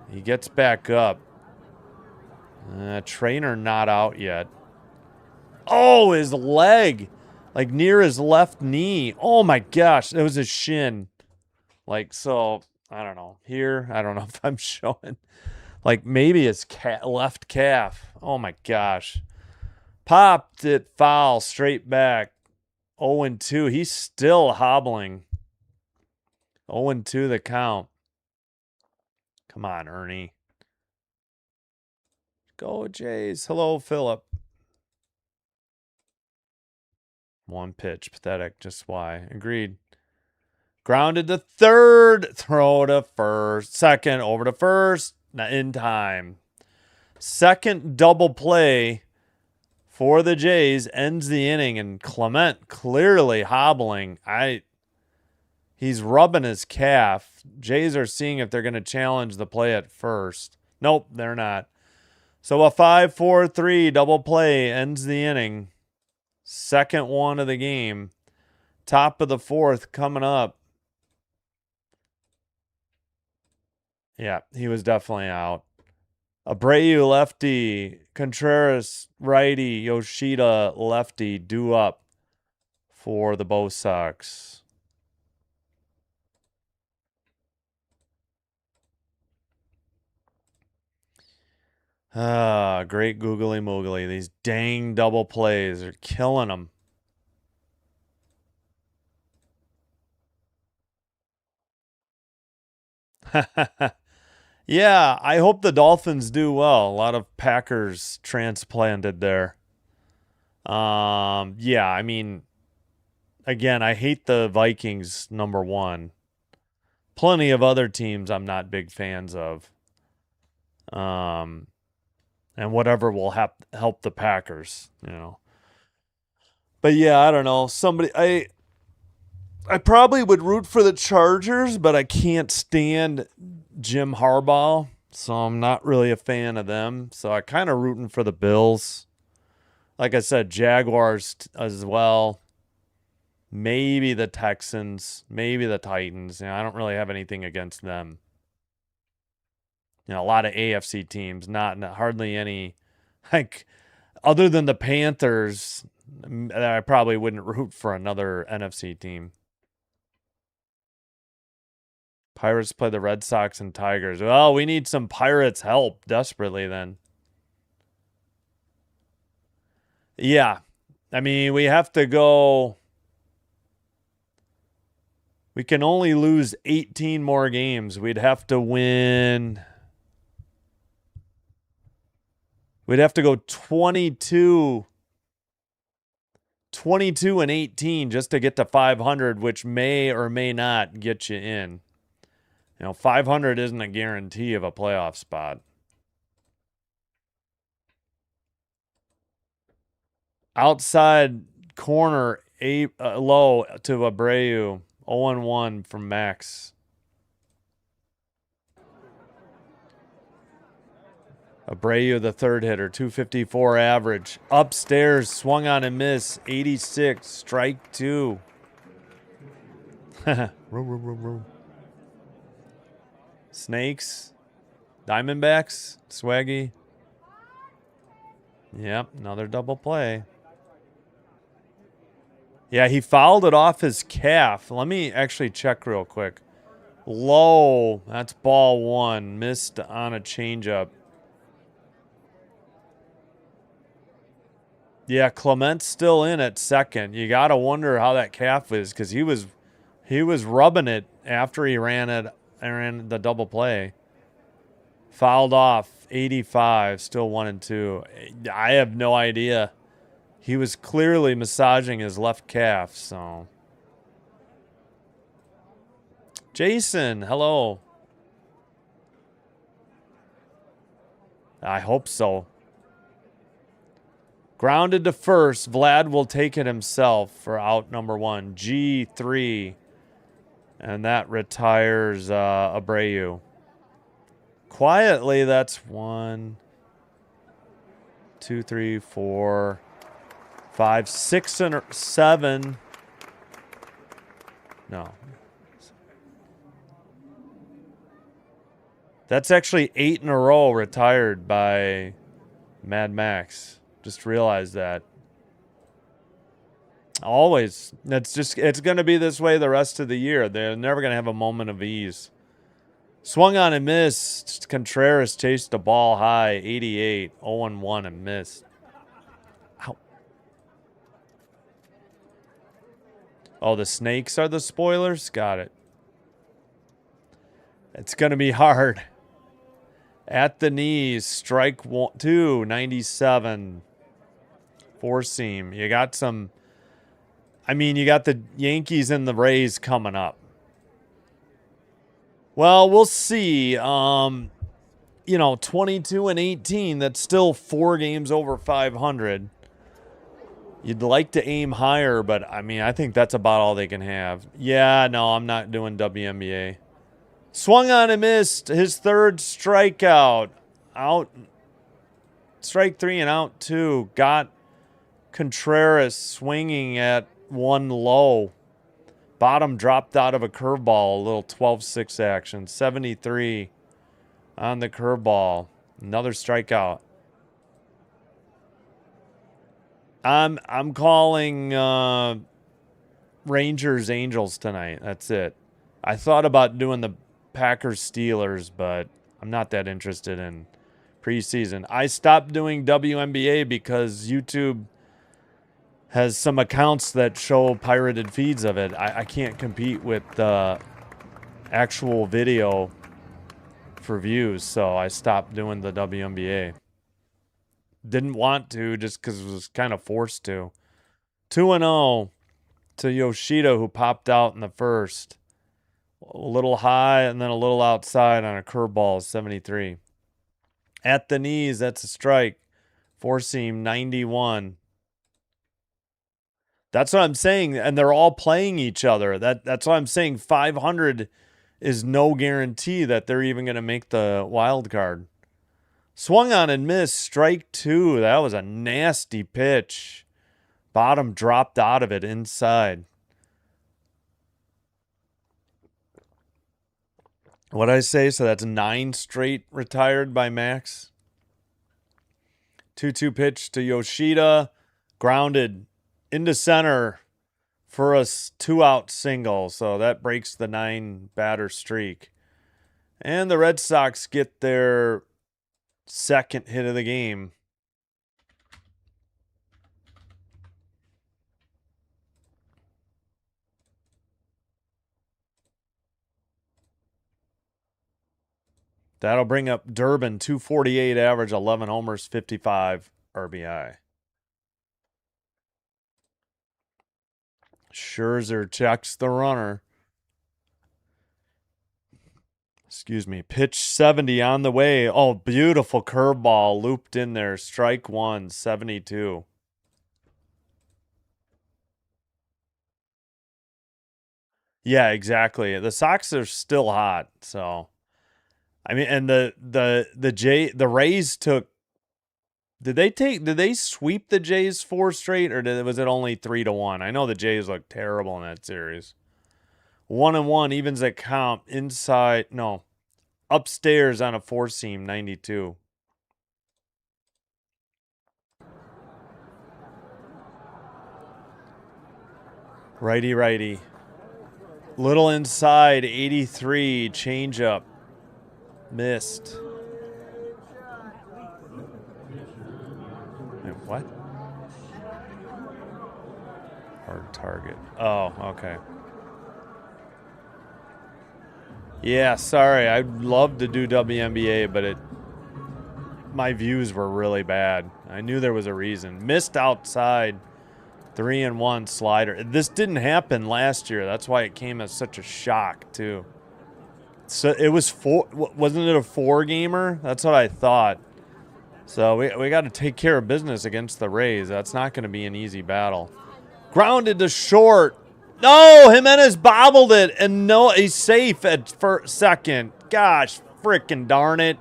A: He gets back up. Trainer not out yet. Oh, his leg. Like near his left knee. Oh my gosh. It was his shin. Like, so... I don't know. Here, I don't know if I'm showing. Like maybe his left calf. Oh my gosh. Popped it foul straight back. 0-2. He's still hobbling. 0-2 the count. Come on, Ernie. Go Jays. Hello, Philip. 1 pitch. Pathetic. Just why. Agreed. Grounded to third, throw to first, second, over to first, in time. Second double play for the Jays ends the inning, and Clement clearly hobbling. He's rubbing his calf. Jays are seeing if they're going to challenge the play at first. Nope, they're not. So a 5-4-3 double play ends the inning. Second one of the game. Top of the 4th coming up. Yeah, he was definitely out. Abreu lefty, Contreras righty, Yoshida lefty, due up for the Bo Sox. Great googly moogly. These dang double plays are killing them. Yeah, I hope the Dolphins do well. A lot of Packers transplanted there. Yeah, I mean, again, I hate the Vikings, number 1. Plenty of other teams I'm not big fans of. And whatever will help the Packers, you know. But yeah, I don't know. I probably would root for the Chargers, but I can't stand Jim Harbaugh, so I'm not really a fan of them. So I kind of rooting for the Bills. Like I said, Jaguars as well. Maybe the Texans, maybe the Titans. You know, I don't really have anything against them. You know, a lot of AFC teams, not hardly any, like, other than the Panthers, I probably wouldn't root for another NFC team. Pirates play the Red Sox and Tigers. Well, we need some Pirates help desperately then. Yeah. I mean, we have to go. We can only lose 18 more games. We'd have to win. We'd have to go 22 and 18 just to get to 500, which may or may not get you in. 500 isn't a guarantee of a playoff spot. Outside corner, low to Abreu. 0-1 from Max. Abreu, the third hitter, 254 average. Upstairs, swung on and miss, 86, strike 2. Snakes, Diamondbacks, Swaggy. Yep, another double play. Yeah, he fouled it off his calf. Let me actually check real quick. Low, that's ball 1. Missed on a changeup. Yeah, Clement's still in at second. You got to wonder how that calf is because he was rubbing it after he ran the double play. Fouled off, 85, still 1-2. I have no idea. He was clearly massaging his left calf, so. Jason, hello. I hope so. Grounded to first. Vlad will take it himself for out number 1. G3. And that retires Abreu. Quietly, that's 1, 2, 3, 4, 5, 6, and 7. No. That's actually 8 in a row retired by Mad Max. Just realized that. Always. It's going to be this way the rest of the year. They're never going to have a moment of ease. Swung on and missed. Contreras chased the ball high. 88. 0-1 and missed. Ow. Oh, the snakes are the spoilers? Got it. It's going to be hard. At the knees. Strike 2. 97. Four seam. You got some. I mean, you got the Yankees and the Rays coming up. Well, we'll see. 22 and 18. That's still 4 games over 500. You'd like to aim higher, but I mean, I think that's about all they can have. Yeah, no, I'm not doing WNBA. Swung on and missed. His third strikeout. Out. Strike 3 and out 2. Got Contreras swinging at 1 low. Bottom dropped out of a curveball. A little 12-6 action. 73 on the curveball. Another strikeout. I'm calling Rangers Angels tonight. That's it. I thought about doing the Packers Steelers, but I'm not that interested in preseason. I stopped doing WNBA because YouTube has some accounts that show pirated feeds of it. I can't compete with the actual video for views, so I stopped doing the WNBA. Didn't want to just because it was kind of forced to. 2-0 to Yoshida, who popped out in the first. A little high and then a little outside on a curveball, 73. At the knees, that's a strike. Four seam, 91. That's what I'm saying, and they're all playing each other. That's what I'm saying. 500 is no guarantee that they're even going to make the wild card. Swung on and missed, strike 2. That was a nasty pitch. Bottom dropped out of it inside. What'd I say? So that's 9 straight retired by Max. 2-2 pitch to Yoshida. Grounded into center for a 2-out single, so that breaks the 9-batter streak. And the Red Sox get their second hit of the game. That'll bring up Durbin, 248 average, 11 homers, 55 RBI. Scherzer checks the runner. Excuse me. Pitch 70 on the way. Oh, beautiful curveball looped in there. Strike one, 72. Yeah, exactly. The Sox are still hot, so I mean, and the Rays took. Did they sweep the Jays 4 straight, or was it only 3-1? I know the Jays looked terrible in that series. 1-1 evens at count inside. No, upstairs on a 4-seam, 92. Righty. Little inside, 83, changeup. Missed. Wait, what? Hard target. Oh, okay. Yeah, sorry. I'd love to do WNBA, but my views were really bad. I knew there was a reason. Missed outside. 3-1 slider. This didn't happen last year. That's why it came as such a shock, too. So it was wasn't it a 4-gamer? That's what I thought. So we got to take care of business against the Rays. That's not going to be an easy battle. Grounded to short. No, Jimenez bobbled it, and no, he's safe at second. Gosh, frickin' darn it.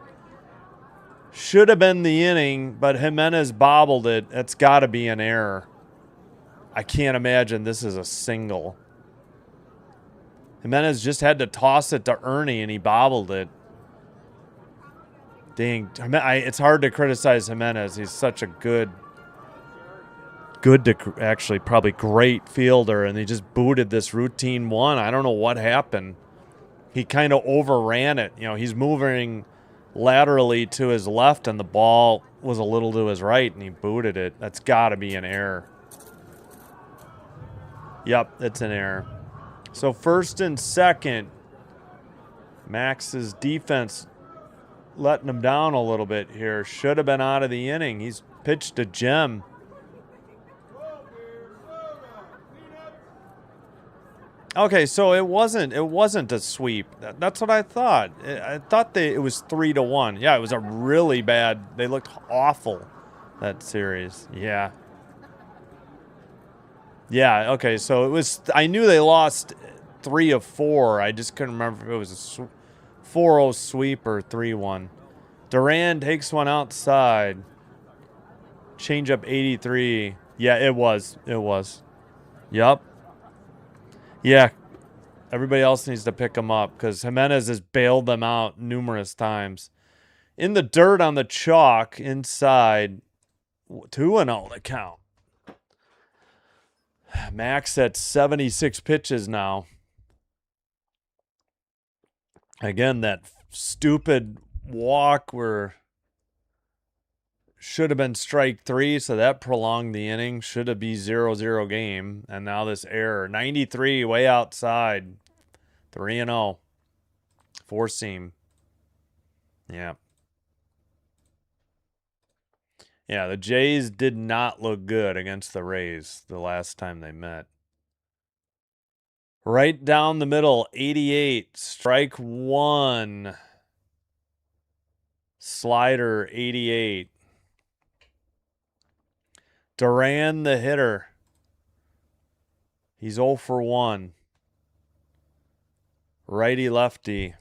A: Should have been the inning, but Jimenez bobbled it. That's got to be an error. I can't imagine this is a single. Jimenez just had to toss it to Ernie, and he bobbled it. Dang, it's hard to criticize Jimenez. He's such a good to actually probably great fielder, and he just booted this routine one. I don't know what happened. He kind of overran it. You know, he's moving laterally to his left, and the ball was a little to his right, and he booted it. That's got to be an error. Yep, it's an error. So first and second, Max's defense letting him down a little bit here. Should have been out of the inning. He's pitched a gem. Okay, so it wasn't a sweep. That's what I thought. I thought it was 3-1. Yeah, it was a really bad. They looked awful, that series. Yeah. Yeah, okay, so it was, I knew they lost 3 of 4. I just couldn't remember if it was a 4-0 sweep or 3-1. Duran takes one outside. Changeup 83. Yeah, it was. Yep. Yeah, everybody else needs to pick him up because Jimenez has bailed them out numerous times. In the dirt on the chalk inside, 2-0 the count. Max at 76 pitches now. Again, that stupid walk where should have been strike 3, so that prolonged the inning. Should have been 0-0 game. And now this error. 93 way outside. 3-0. 4-seam. Yeah. Yeah, the Jays did not look good against the Rays the last time they met. Right down the middle, 88. Strike 1. Slider, 88. Duran, the hitter. He's 0 for 1. Righty-lefty.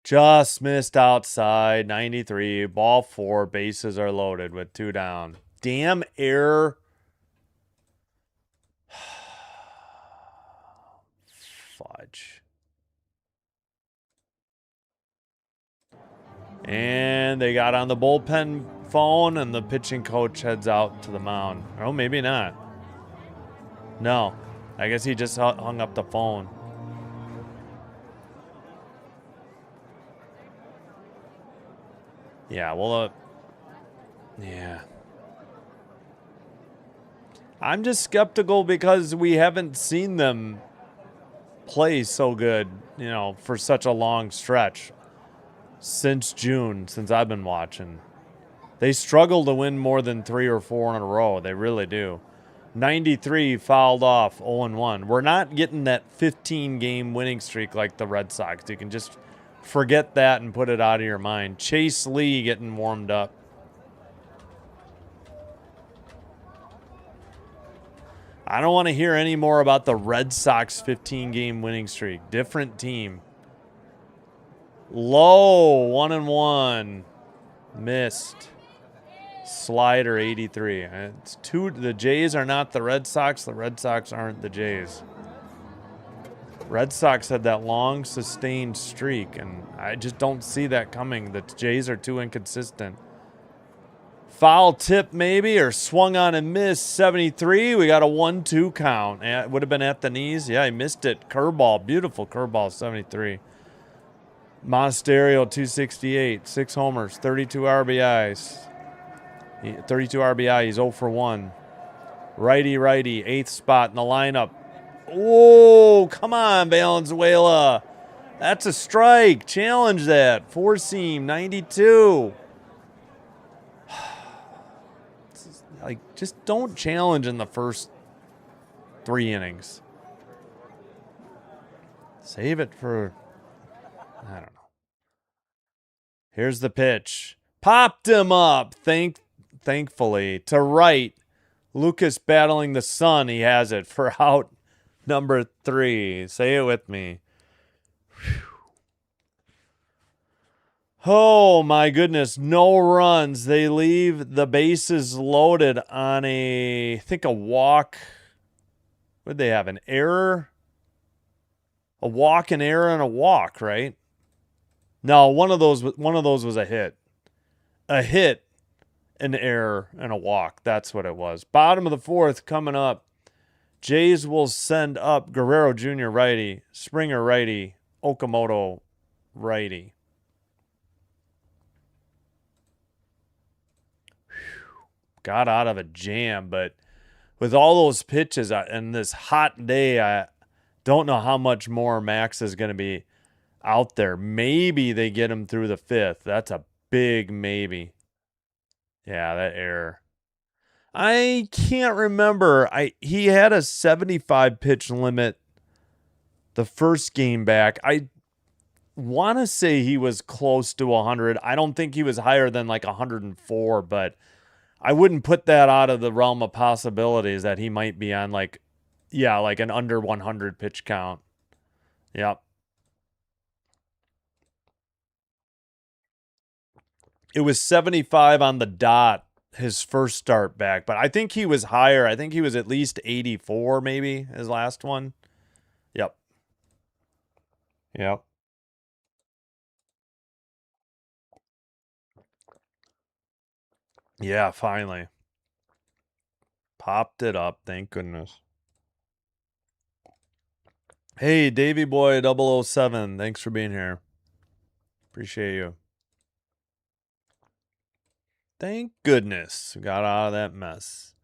A: Just missed outside, 93. Ball 4. Bases are loaded with 2 down. Damn error. Fudge. And they got on the bullpen phone, and the pitching coach heads out to the mound. Oh, maybe not. No. I guess he just hung up the phone. Yeah, well, yeah. I'm just skeptical because we haven't seen them play so good, you know, for such a long stretch. Since June, since I've been watching. They struggle to win more than 3 or 4 in a row. They really do. 93 fouled off 0-1. We're not getting that 15-game winning streak like the Red Sox. You can just forget that and put it out of your mind. Chase Lee getting warmed up. I don't want to hear any more about the Red Sox 15-game winning streak. Different team. Low 1-1. Missed. Slider 83. It's two. The Jays are not the Red Sox. The Red Sox aren't the Jays. Red Sox had that long sustained streak, and I just don't see that coming. The Jays are too inconsistent. Foul tip maybe, or swung on and missed. 73. We got a 1-2 count. It would have been at the knees. Yeah, he missed it. Curveball. Beautiful curveball. 73. Monasterio 268. 6 homers. 32 RBIs. 32 RBI. He's 0 for 1. Righty, 8th spot in the lineup. Oh, come on, Valenzuela. That's a strike. Challenge that. 4-seam, 92. Like, just don't challenge in the first 3 innings. Save it for, I don't know. Here's the pitch. Popped him up. Thankfully, to right. Lucas battling the sun. He has it for out number 3. Say it with me. Whew. Oh, my goodness. No runs. They leave the bases loaded on I think a walk. What did they have? An error? A walk, an error, and a walk, right? No, one of those was a hit. A hit, an error, and a walk. That's what it was. Bottom of the 4th coming up. Jays will send up Guerrero Jr. righty, Springer righty, Okamoto righty. Got out of a jam, but with all those pitches and this hot day, I don't know how much more Max is going to be out there. Maybe they get him through the 5th. That's a big maybe. Yeah, that error. I can't remember. He had a 75 pitch limit the first game back. I want to say he was close to 100. I don't think he was higher than like 104, but I wouldn't put that out of the realm of possibilities that he might be on like an under 100 pitch count. Yep. It was 75 on the dot his first start back, but I think he was higher. I think he was at least 84 maybe his last one. Yep. Yep. Yeah, finally. Popped it up, thank goodness. Hey, Davy Boy 007, thanks for being here. Appreciate you. Thank goodness we got out of that mess.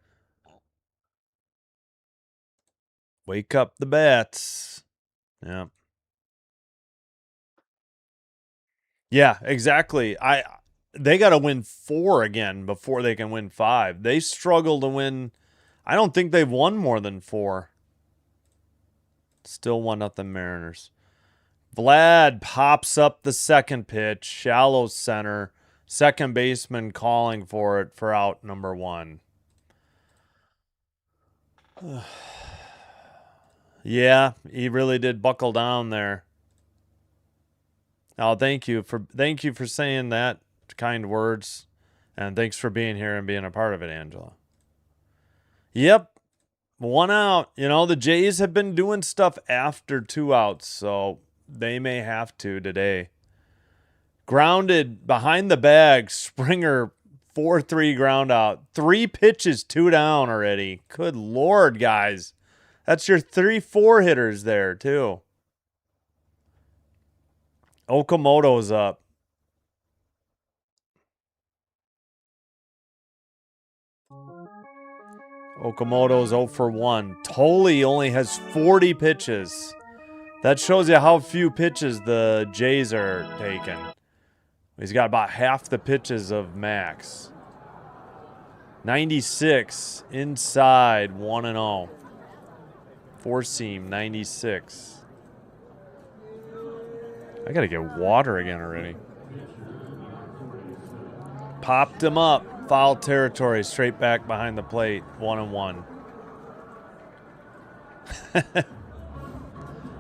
A: Wake up the bats. Yeah. Yeah, exactly. They got to win 4 again before they can win 5. They struggle to win. I don't think they've won more than 4. Still 1-0 Mariners. Vlad pops up the second pitch, shallow center. Second baseman calling for it for out number 1. Yeah, he really did buckle down there. Oh, thank you for saying that. Kind words. And thanks for being here and being a part of it, Angela. Yep. 1 out. You know, the Jays have been doing stuff after 2 outs, so they may have to today. Grounded behind the bag, Springer 4-3 ground out. 3 pitches, 2 down already. Good Lord, guys. That's your 3-4 hitters there, too. Okamoto's up. Okamoto's 0 for 1. Tolley only has 40 pitches. That shows you how few pitches the Jays are taking. He's got about half the pitches of Max. 96 inside 1-0. Four seam 96. I gotta get water again already. Popped him up. Foul territory, straight back behind the plate. 1-1.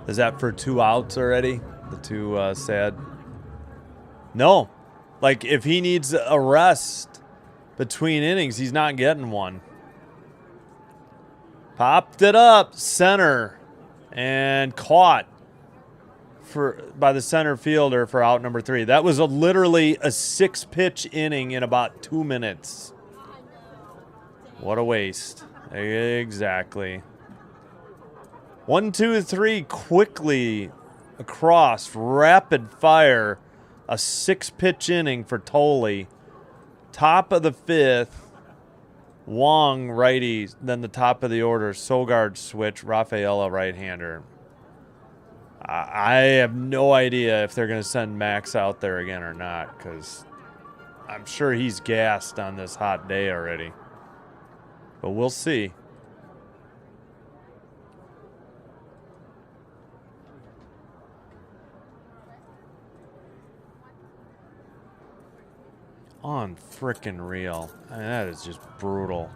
A: Is that for 2 outs already? The two sad. No. Like, if he needs a rest between innings, he's not getting one. Popped it up. Center. And caught by the center fielder for out number 3. That was literally a 6-pitch inning in about 2 minutes. What a waste. Exactly. 1, 2, 3, quickly across, rapid fire, a 6-pitch inning for Tolley. Top of the 5th, Wong righty, then the top of the order, Sogard switch, Rafaela right-hander. I have no idea if they're going to send Max out there again or not, because I'm sure he's gassed on this hot day already. But we'll see. Unfrickin' real. I mean, that is just brutal.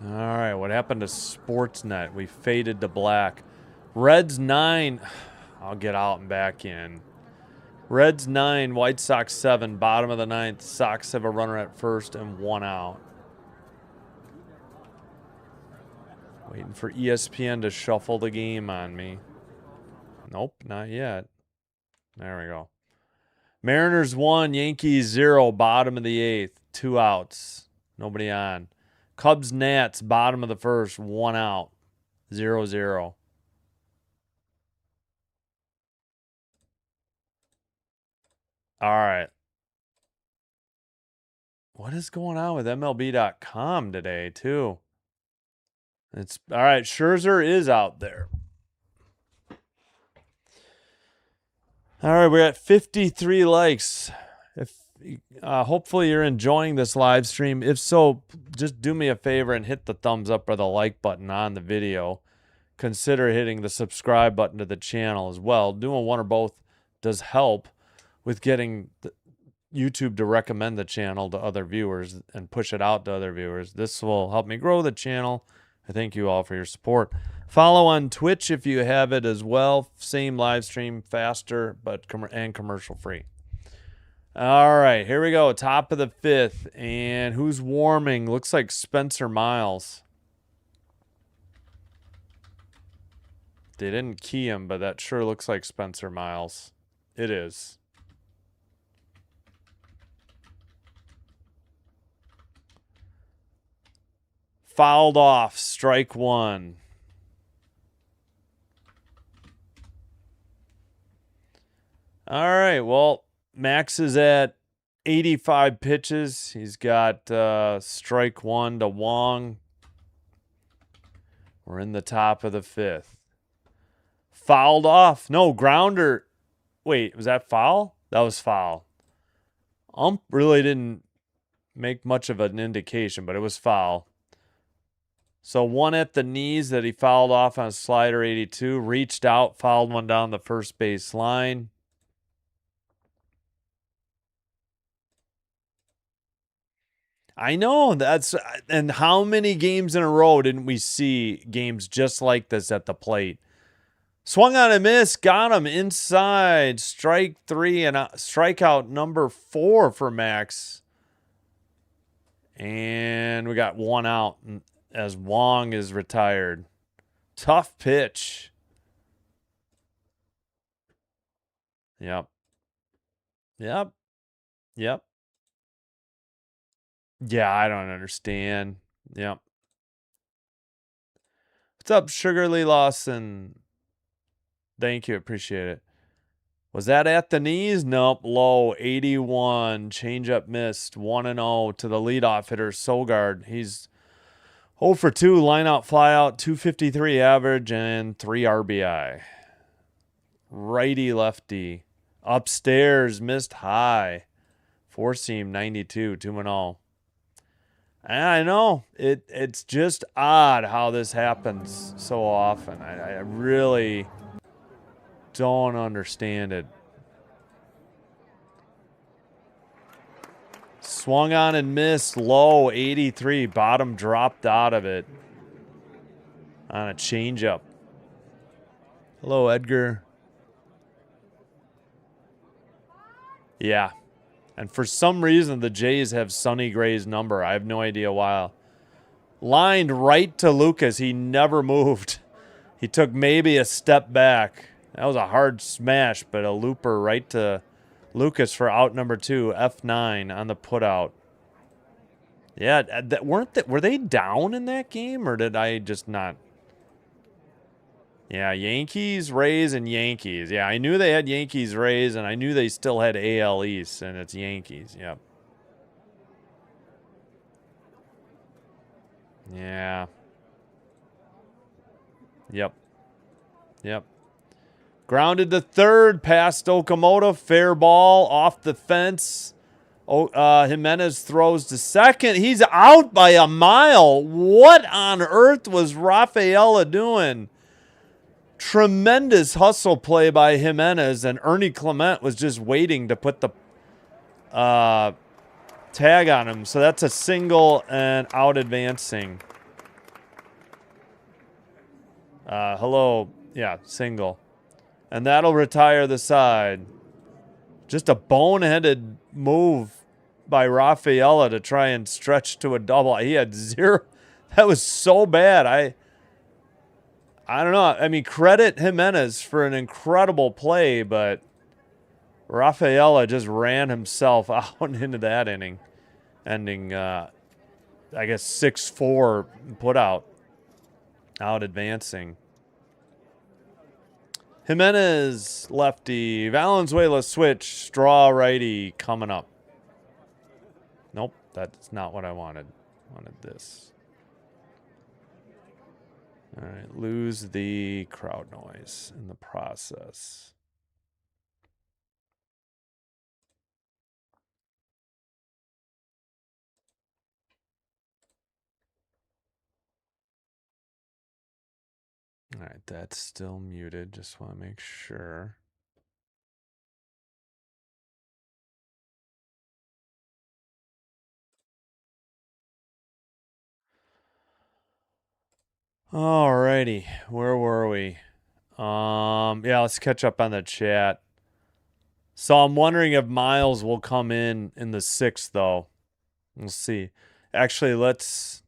A: All right, what happened to Sportsnet? We faded to black. Reds 9. I'll get out and back in. Reds 9, White Sox 7, bottom of the 9th. Sox have a runner at first and 1 out. Waiting for ESPN to shuffle the game on me. Nope, not yet. There we go. Mariners 1, Yankees 0, bottom of the 8th. 2 outs. Nobody on. Cubs Nats, bottom of the 1st, 1 out. 0-0. All right. What is going on with MLB.com today, too? It's all right. Scherzer is out there. All right, we're at 53 likes. If hopefully you're enjoying this live stream. If so, just do me a favor and hit the thumbs up or the like button on the video. Consider hitting the subscribe button to the channel as well. Doing one or both does help with getting YouTube to recommend the channel to other viewers and push it out to other viewers. This will help me grow the channel. I thank you all for your support. Follow on Twitch if you have it as well. Same live stream, faster, but commercial free. All right, here we go. Top of the 5th. And who's warming? Looks like Spencer Miles. They didn't key him, but that sure looks like Spencer Miles. It is. Fouled off. Strike 1. All right, well, Max is at 85 pitches. He's got strike 1 to Wong. We're in the top of the 5th. Fouled off. No, grounder. Wait, was that foul? That was foul. Ump really didn't make much of an indication, but it was foul. So 1 at the knees that he fouled off on slider 82. Reached out, fouled one down the first base line. I know, and how many games in a row didn't we see games just like this at the plate? Swung on a miss, got him inside. Strike 3 and strikeout number 4 for Max. And we got 1 out as Wong is retired. Tough pitch. Yep. Yep. Yep. Yeah, I don't understand. Yep. What's up, Sugarly Lawson? Thank you. Appreciate it. Was that at the knees? Nope. Low. 81. Changeup missed. 1-0 to the leadoff hitter, Sogard. He's 0 for 2. Line out, fly out. 253 average and 3 RBI. Righty lefty. Upstairs. Missed high. Four seam 92. 2-0. I know. It's just odd how this happens so often. I really don't understand it. Swung on and missed. Low, 83. Bottom dropped out of it on a changeup. Hello, Edgar. Yeah. And for some reason, the Jays have Sonny Gray's number. I have no idea why. Lined right to Lucas. He never moved. He took maybe a step back. That was a hard smash, but a looper right to Lucas for out number 2, F9 on the putout. Yeah, were they down in that game, or did I just not? Yeah, Yankees, Rays, and Yankees. Yeah, I knew they had Yankees, Rays, and I knew they still had AL East, and it's Yankees. Yep. Yeah. Yep. Yep. Grounded to third, past Okamoto. Fair ball off the fence. Jimenez throws to second. He's out by a mile. What on earth was Rafaela doing? Tremendous hustle play by Jimenez, and Ernie Clement was just waiting to put the tag on him. So that's a single and out advancing. Hello. Yeah, single. And that'll retire the side. Just a boneheaded move by Rafaela to try and stretch to a double. He had 0. That was so bad. I don't know. I mean, credit Jimenez for an incredible play, but Rafaela just ran himself out into that inning, ending, I guess, 6-4 put out advancing. Jimenez, lefty. Valenzuela switch. Straw righty coming up. Nope, that's not what I wanted. I wanted this. All right, lose the crowd noise in the process. All right, that's still muted. Just want to make sure. All righty, where were we? Yeah, let's catch up on the chat. So I'm wondering if Miles will come in the 6th, though. We'll see. Actually, let's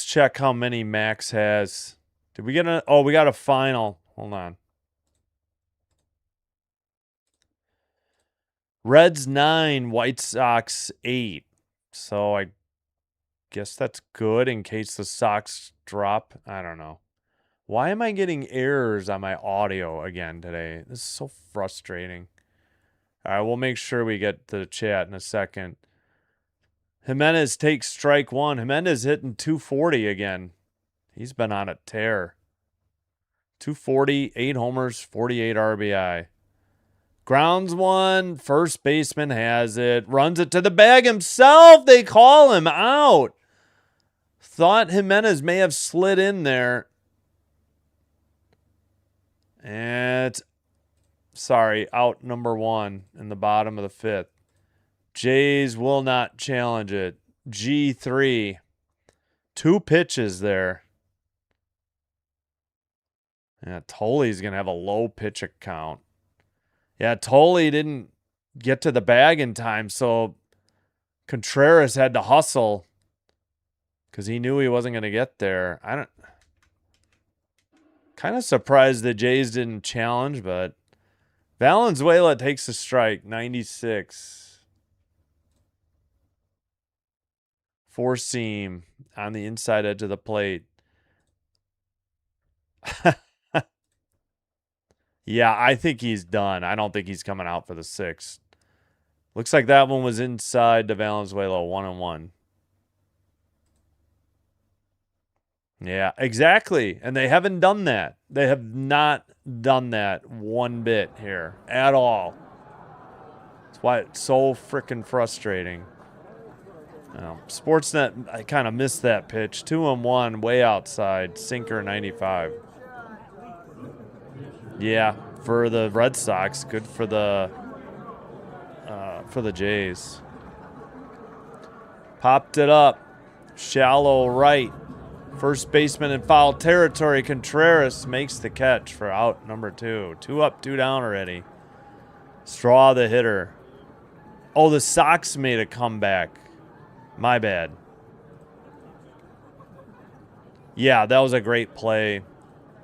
A: check how many Max has. Did we get a? Oh, we got a final. Hold on. Reds 9, White Sox 8. So I guess that's good in case the Sox drop. I don't know. Why am I getting errors on my audio again today? This is so frustrating. All right, we'll make sure we get to the chat in a second. Jimenez takes strike 1. Jimenez hitting 240 again. He's been on a tear. 240, 8 homers, 48 RBI. Grounds 1, first baseman has it. Runs it to the bag himself. They call him out. Thought Jimenez may have slid in there. And out number 1 in the bottom of the 5th. Jays will not challenge it. G3. 2 pitches there. Yeah, Tolley's going to have a low pitch count. Yeah, Tolley didn't get to the bag in time, so Contreras had to hustle because he knew he wasn't going to get there. Kind of surprised the Jays didn't challenge, but Valenzuela takes a strike, 96. Four seam on the inside edge of the plate. Yeah, I think he's done. I don't think he's coming out for the sixth. Looks like that one was inside to Valenzuela, 1-1. Yeah, exactly. And they haven't done that. They have not done that one bit here at all. That's why it's so freaking frustrating. Sportsnet, I kind of missed that pitch. 2-1, way outside, sinker 95. Yeah, for the Red Sox, good for the Jays. Popped it up, shallow right. First baseman in foul territory. Contreras makes the catch for out number 2. 2 up, 2 down already. Straw the hitter. Oh, the Sox made a comeback. My bad. Yeah, that was a great play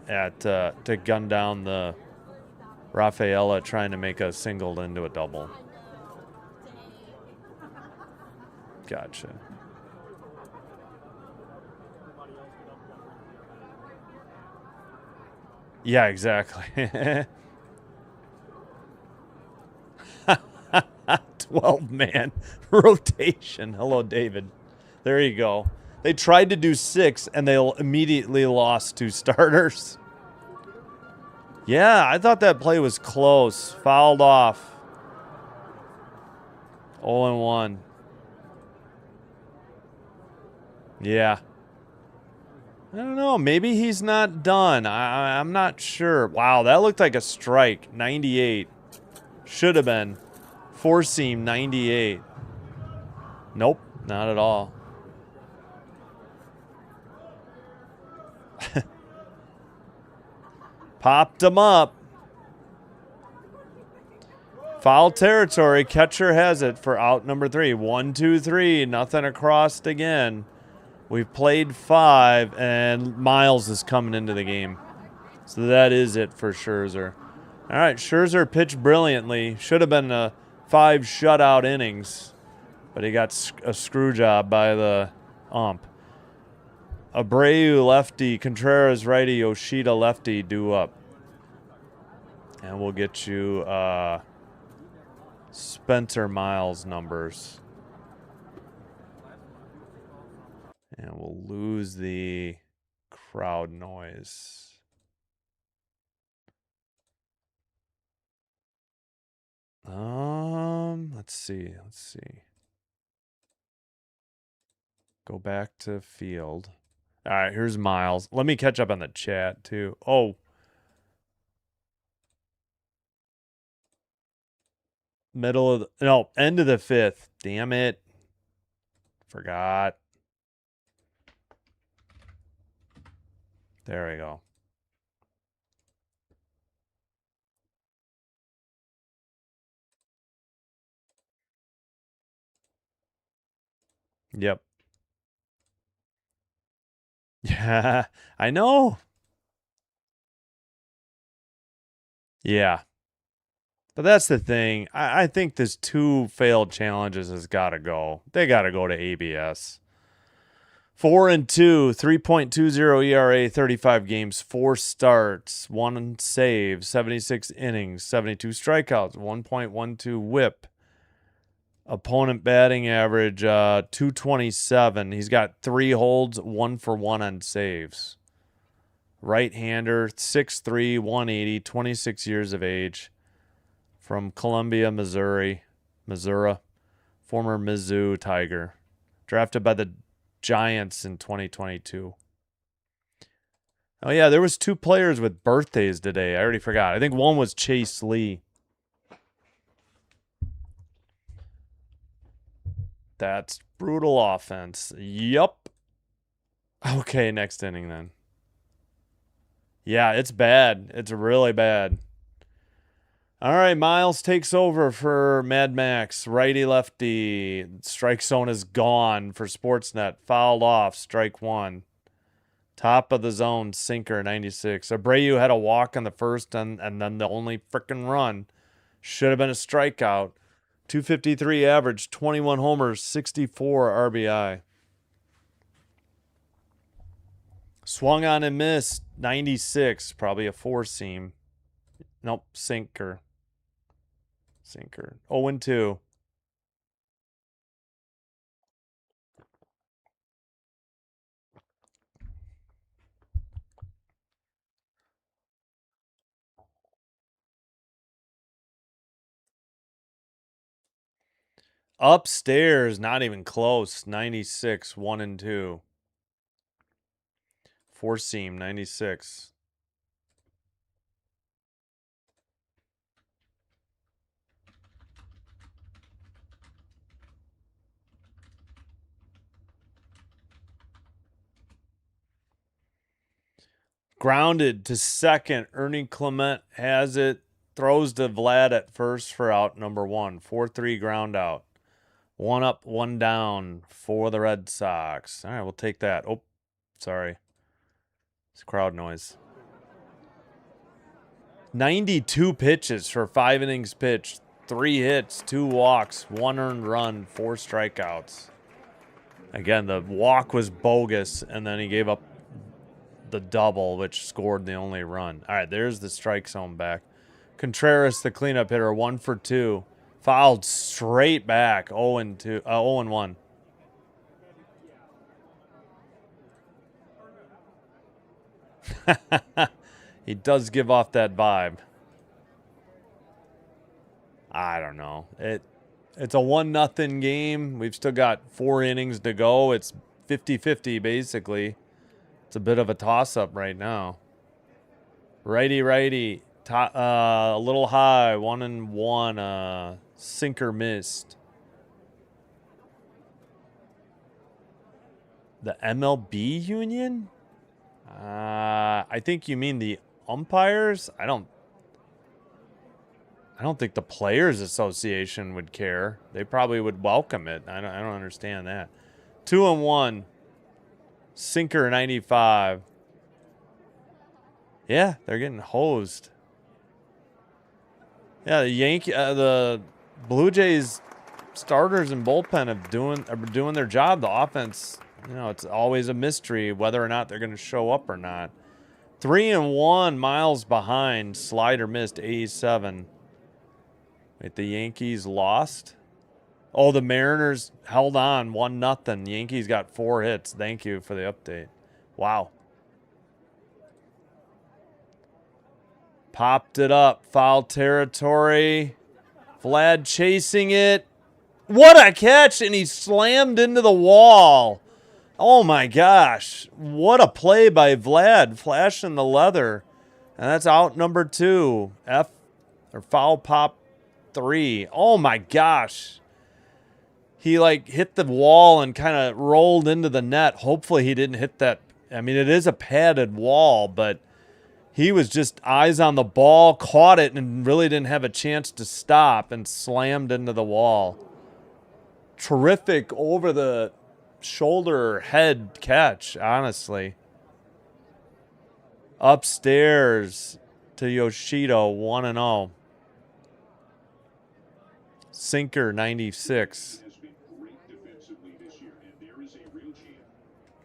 A: to gun down the Rafaela trying to make a single into a double. Gotcha. Yeah, exactly. 12-man rotation. Hello, David. There you go. They tried to do 6, and they immediately lost 2 starters. Yeah, I thought that play was close. Fouled off. 0-1. Yeah. I don't know. Maybe he's not done. I'm not sure. Wow, that looked like a strike. 98. Should have been. Four seam, 98. Nope, not at all. Popped him up. Foul territory. Catcher has it for out number 3. 1, 2, 3. Nothing across again. We've played 5, and Miles is coming into the game. So that is it for Scherzer. All right, Scherzer pitched brilliantly. Should have been a 5 shutout innings, but he got a screw job by the ump. Abreu lefty, Contreras righty, Yoshida lefty due up. And we'll get you Spencer Miles numbers. And we'll lose the crowd noise. Let's see. Go back to field. All right, here's Miles. Let me catch up on the chat too. Oh. End of the 5th. Damn it. Forgot. There we go. Yep. Yeah, I know. Yeah. But that's the thing. I think this 2 failed challenges has got to go. They got to go to ABS. 4-2, 3.20 ERA, 35 games, 4 starts, 1 save, 76 innings, 72 strikeouts, 1.12 WHIP. Opponent batting average 227. He's got 3 holds, 1 for 1 on saves. Right-hander, 6'3", 180, 26 years of age. From Columbia, Missouri. Former Mizzou Tiger. Drafted by the Giants in 2022. Oh, yeah, there was 2 players with birthdays today. I already forgot. I think one was Chase Lee. That's brutal offense. Yup. Okay, next inning then. Yeah, it's bad. It's really bad. All right, Miles takes over for Mad Max. Righty lefty. Strike zone is gone for Sportsnet. Fouled off. Strike one. Top of the zone, sinker, 96. Abreu had a walk in the first and then the only frickin' run. Should have been a strikeout. 253 average, 21 homers, 64 RBI. Swung on and missed, 96. Probably a four seam. Nope, sinker. Sinker. 0-2. Upstairs, not even close. 96, 1-2. Four seam, 96. Grounded to second. Ernie Clement has it. Throws to Vlad at first for out number one. 4-3 ground out. One up, one down for the Red Sox. All right, we'll take that. Oh, sorry. It's crowd noise. 92 pitches for 5 innings pitched. 3 hits, 2 walks, 1 earned run, 4 strikeouts. Again, the walk was bogus, and then he gave up the double, which scored the only run. All right, there's the strike zone back. Contreras, the cleanup hitter, 1 for 2. Fouled straight back, 0-2, 0-1. He does give off that vibe. I don't know. It's a 1-0 game. We've still got 4 innings to go. It's 50-50 basically. It's a bit of a toss-up right now. Righty. A little high. 1-1. Sinker missed. The MLB union? I think you mean the umpires. I don't think the Players Association would care. They probably would welcome it. I don't understand that. 2-1. Sinker 95. Yeah, they're getting hosed. Yeah, the Blue Jays starters and bullpen are doing their job. The offense, it's always a mystery whether or not they're going to show up or not. 3-1, Miles behind. Slider missed, 87. Wait, the Yankees lost? Oh, the Mariners held on, 1-0. Yankees got 4 hits. Thank you for the update. Wow. Popped it up. Foul territory. Vlad chasing it. What a catch! And he slammed into the wall. Oh my gosh. What a play by Vlad. Flashing the leather. And that's out number 2. Foul pop 3. Oh my gosh. He hit the wall and kind of rolled into the net. Hopefully he didn't hit that. I mean, it is a padded wall, but he was just eyes on the ball, caught it, and really didn't have a chance to stop and slammed into the wall. Terrific over the shoulder head catch, honestly. Upstairs to Yoshida, 1-0. Sinker, 96.
C: Has been great defensively this year, and there is a real chance.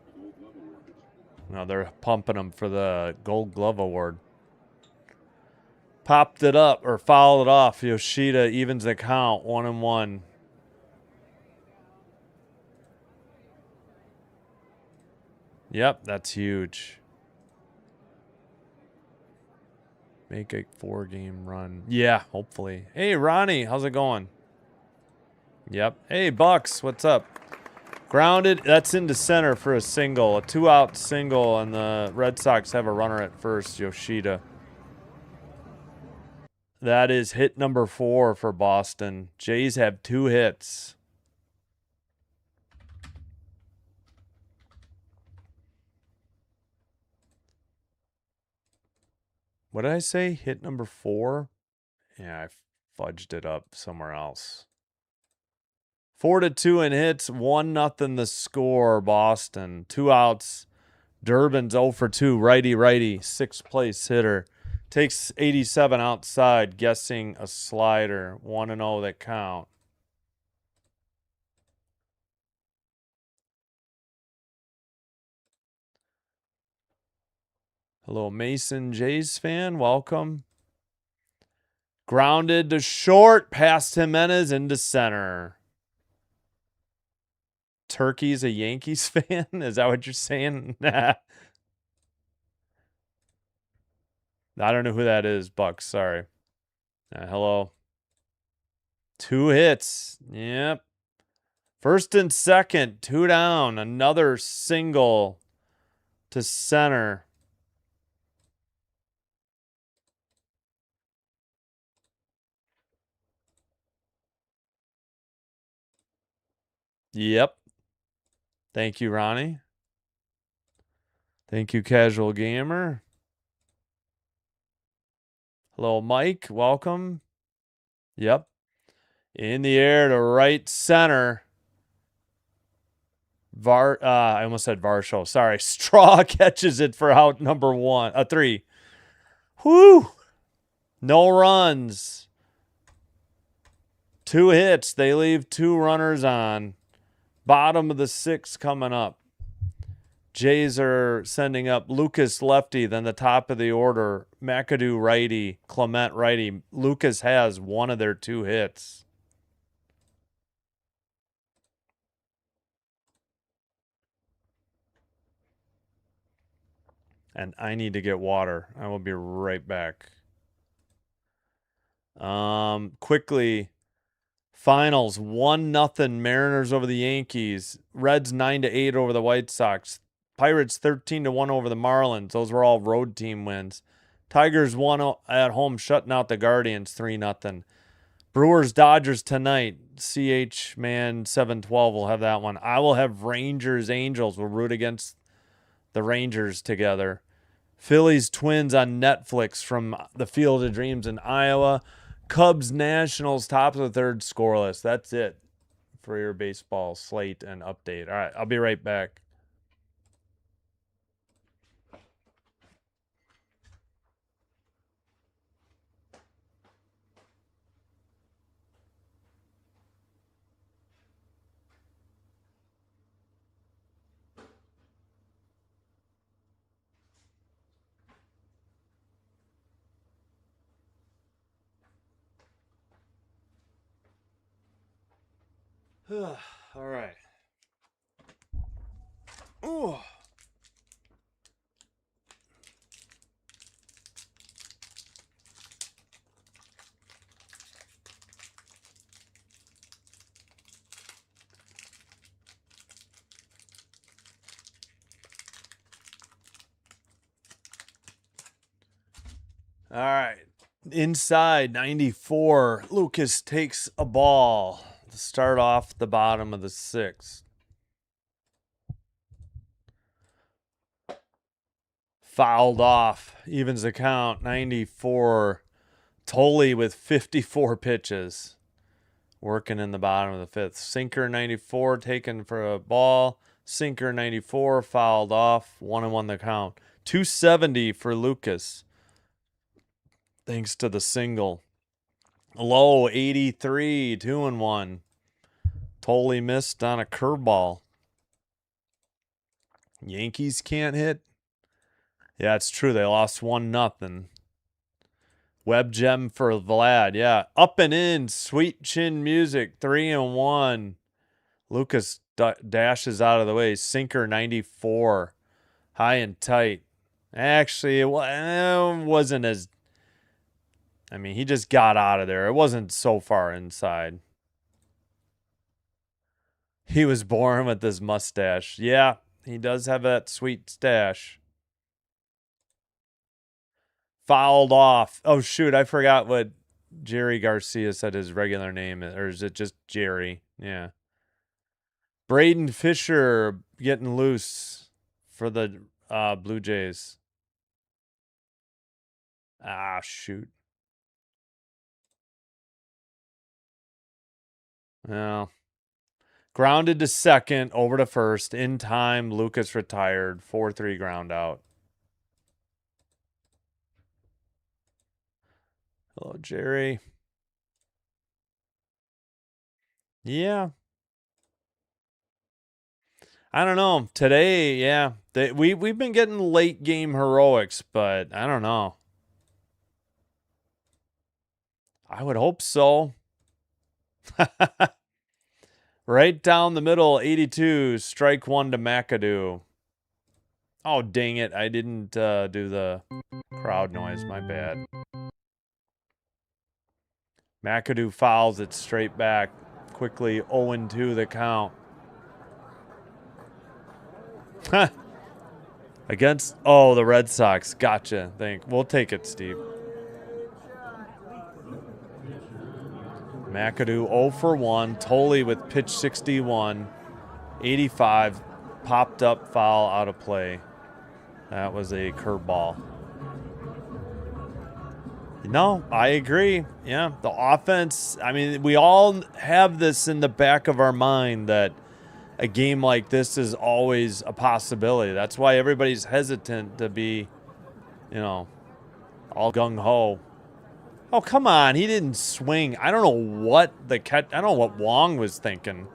C: The Gold Glove Award.
A: No, they're pumping him for the Gold Glove Award. Popped it up or fouled it off. Yoshida evens the count, 1-1. Yep, that's huge. Make a 4-game run. Yeah, hopefully. Hey, Ronnie, how's it going? Yep. Hey, Bucks, what's up? Grounded. That's into center for a single. A 2-out single, and the Red Sox have a runner at first, Yoshida. That is hit number 4 for Boston. Jays have 2 hits. What did I say? Hit number 4? Yeah, I fudged it up somewhere else. 4-2 in hits, 1-0 the score, Boston. 2 outs. Durbin's 0 for 2, righty, 6th place hitter. Takes 87 outside, guessing a slider. 1-0 that count. Hello, Mason Jays fan. Welcome. Grounded to short, past Jimenez into center. Turkey's a Yankees fan? Is that what you're saying? Nah. I don't know who that is, Bucks. Sorry. Hello. 2 hits. Yep. First and second. 2 down. Another single to center. Yep. Thank you, Ronnie. Thank you, Casual Gamer. Hello, Mike. Welcome. Yep. In the air to right center. I almost said Varsho. Sorry. Straw catches it for out number 3. Whoo! No runs. 2 hits. They leave 2 runners on. Bottom of the 6th coming up. Jays are sending up Lucas lefty, then the top of the order, McAdoo righty, Clement righty. Lucas has one of their 2 hits. And I need to get water. I will be right back. Quickly, finals 1-0 Mariners over the Yankees. Reds 9-8 over the White Sox. Pirates 13-1 over the Marlins. Those were all road team wins. Tigers won at home, shutting out the Guardians 3-0. Brewers Dodgers tonight. CH Man 712 will have that one. I will have Rangers Angels. We'll root against the Rangers together. Phillies Twins on Netflix from the Field of Dreams in Iowa. Cubs Nationals top of the 3rd scoreless. That's it for your baseball slate and update. All right, I'll be right back. All right. Ooh. All right. Inside 94, Lucas takes a ball to start off the bottom of the 6th. Fouled off, evens the count, 94. Tolley with 54 pitches, working in the bottom of the 5th. Sinker 94 taken for a ball. Sinker 94 fouled off, 1-1 the count. 270 for Lucas, thanks to the single. Low 83, 2-1. Tolley missed on a curveball. Yankees can't hit. Yeah, it's true. They lost 1-0. Web gem for Vlad. Yeah. Up and in. Sweet chin music. 3-1. Lucas dashes out of the way. Sinker 94. High and tight. Actually, it wasn't as... I mean, he just got out of there. It wasn't so far inside. He was born with this mustache. Yeah, he does have that sweet stash. Fouled off. Oh, shoot. I forgot what Jerry Garcia said his regular name is. Or is it just Jerry? Yeah. Braden Fisher getting loose for the Blue Jays. Ah, shoot. Well, grounded to second, over to first. In time, Lucas retired. 4-3 ground out. Hello, Jerry. Yeah. I don't know. Today, yeah. We've been getting late game heroics, but I don't know. I would hope so. Right down the middle, 82, strike one to McAdoo. Oh, dang it. I didn't do the crowd noise. My bad. McAdoo fouls it straight back. Quickly 0-2 the count. Against, the Red Sox. Gotcha. We'll take it, Steve. McAdoo 0 for 1. Tolley with pitch 61. 85. Popped up foul out of play. That was a curveball. No, I agree. Yeah, the offense, I mean, we all have this in the back of our mind that a game like this is always a possibility. That's why everybody's hesitant to be, all gung-ho. Oh, come on. He didn't swing. I don't know what I don't know what Wong was thinking.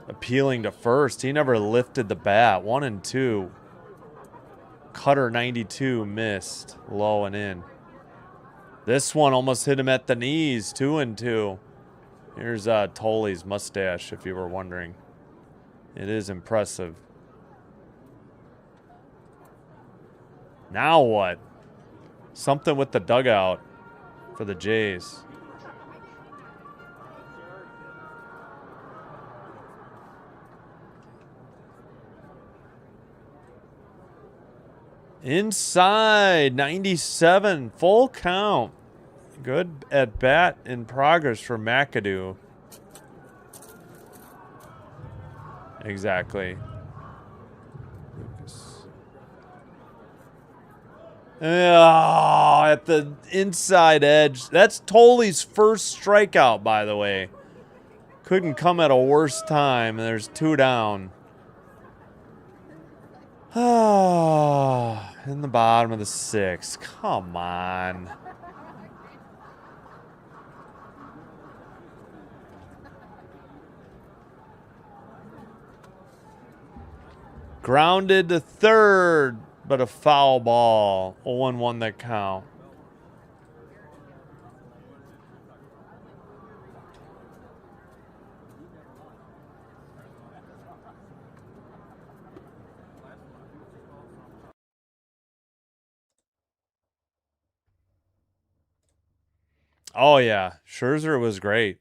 A: Appealing to first. He never lifted the bat. 1-2. Cutter 92 missed. Low and in. This one almost hit him at the knees. 2-2. Here's Tolley's mustache, if you were wondering. It is impressive. Now what? Something with the dugout for the Jays. Inside, 97, full count. Good at bat in progress for McAdoo. Exactly. Lucas. Oh, at the inside edge. That's Tolley's first strikeout, by the way. Couldn't come at a worse time. There's 2 down. In the bottom of the 6th. Come on. Grounded to third, but a foul ball. 0-1 that count. Oh, yeah. Scherzer was great.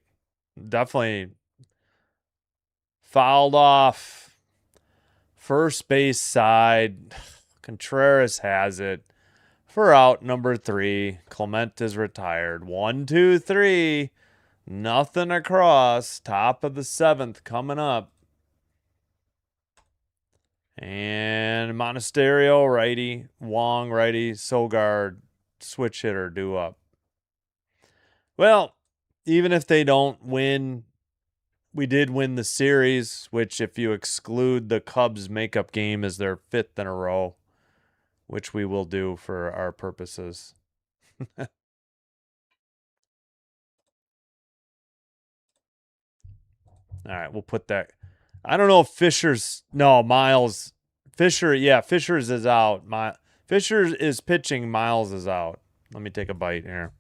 A: Definitely fouled off. First base side. Contreras has it. For out number 3. Clement is retired. 1-2-3. Nothing across. Top of the 7th coming up. And Monasterio, righty. Wong, righty. Sogard, switch hitter, due up. Well, even if they don't win, we did win the series, which if you exclude the Cubs makeup game is their 5th in a row, which we will do for our purposes. All right, we'll put that. I don't know if Miles. Fishers is out. Fishers is pitching, Miles is out. Let me take a bite here.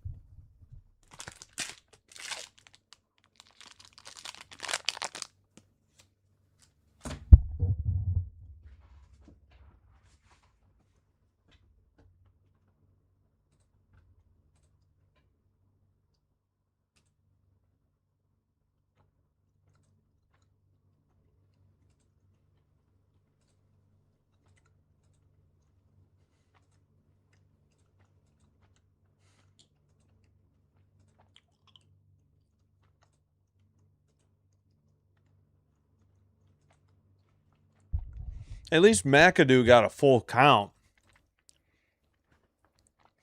A: At least McAdoo got a full count.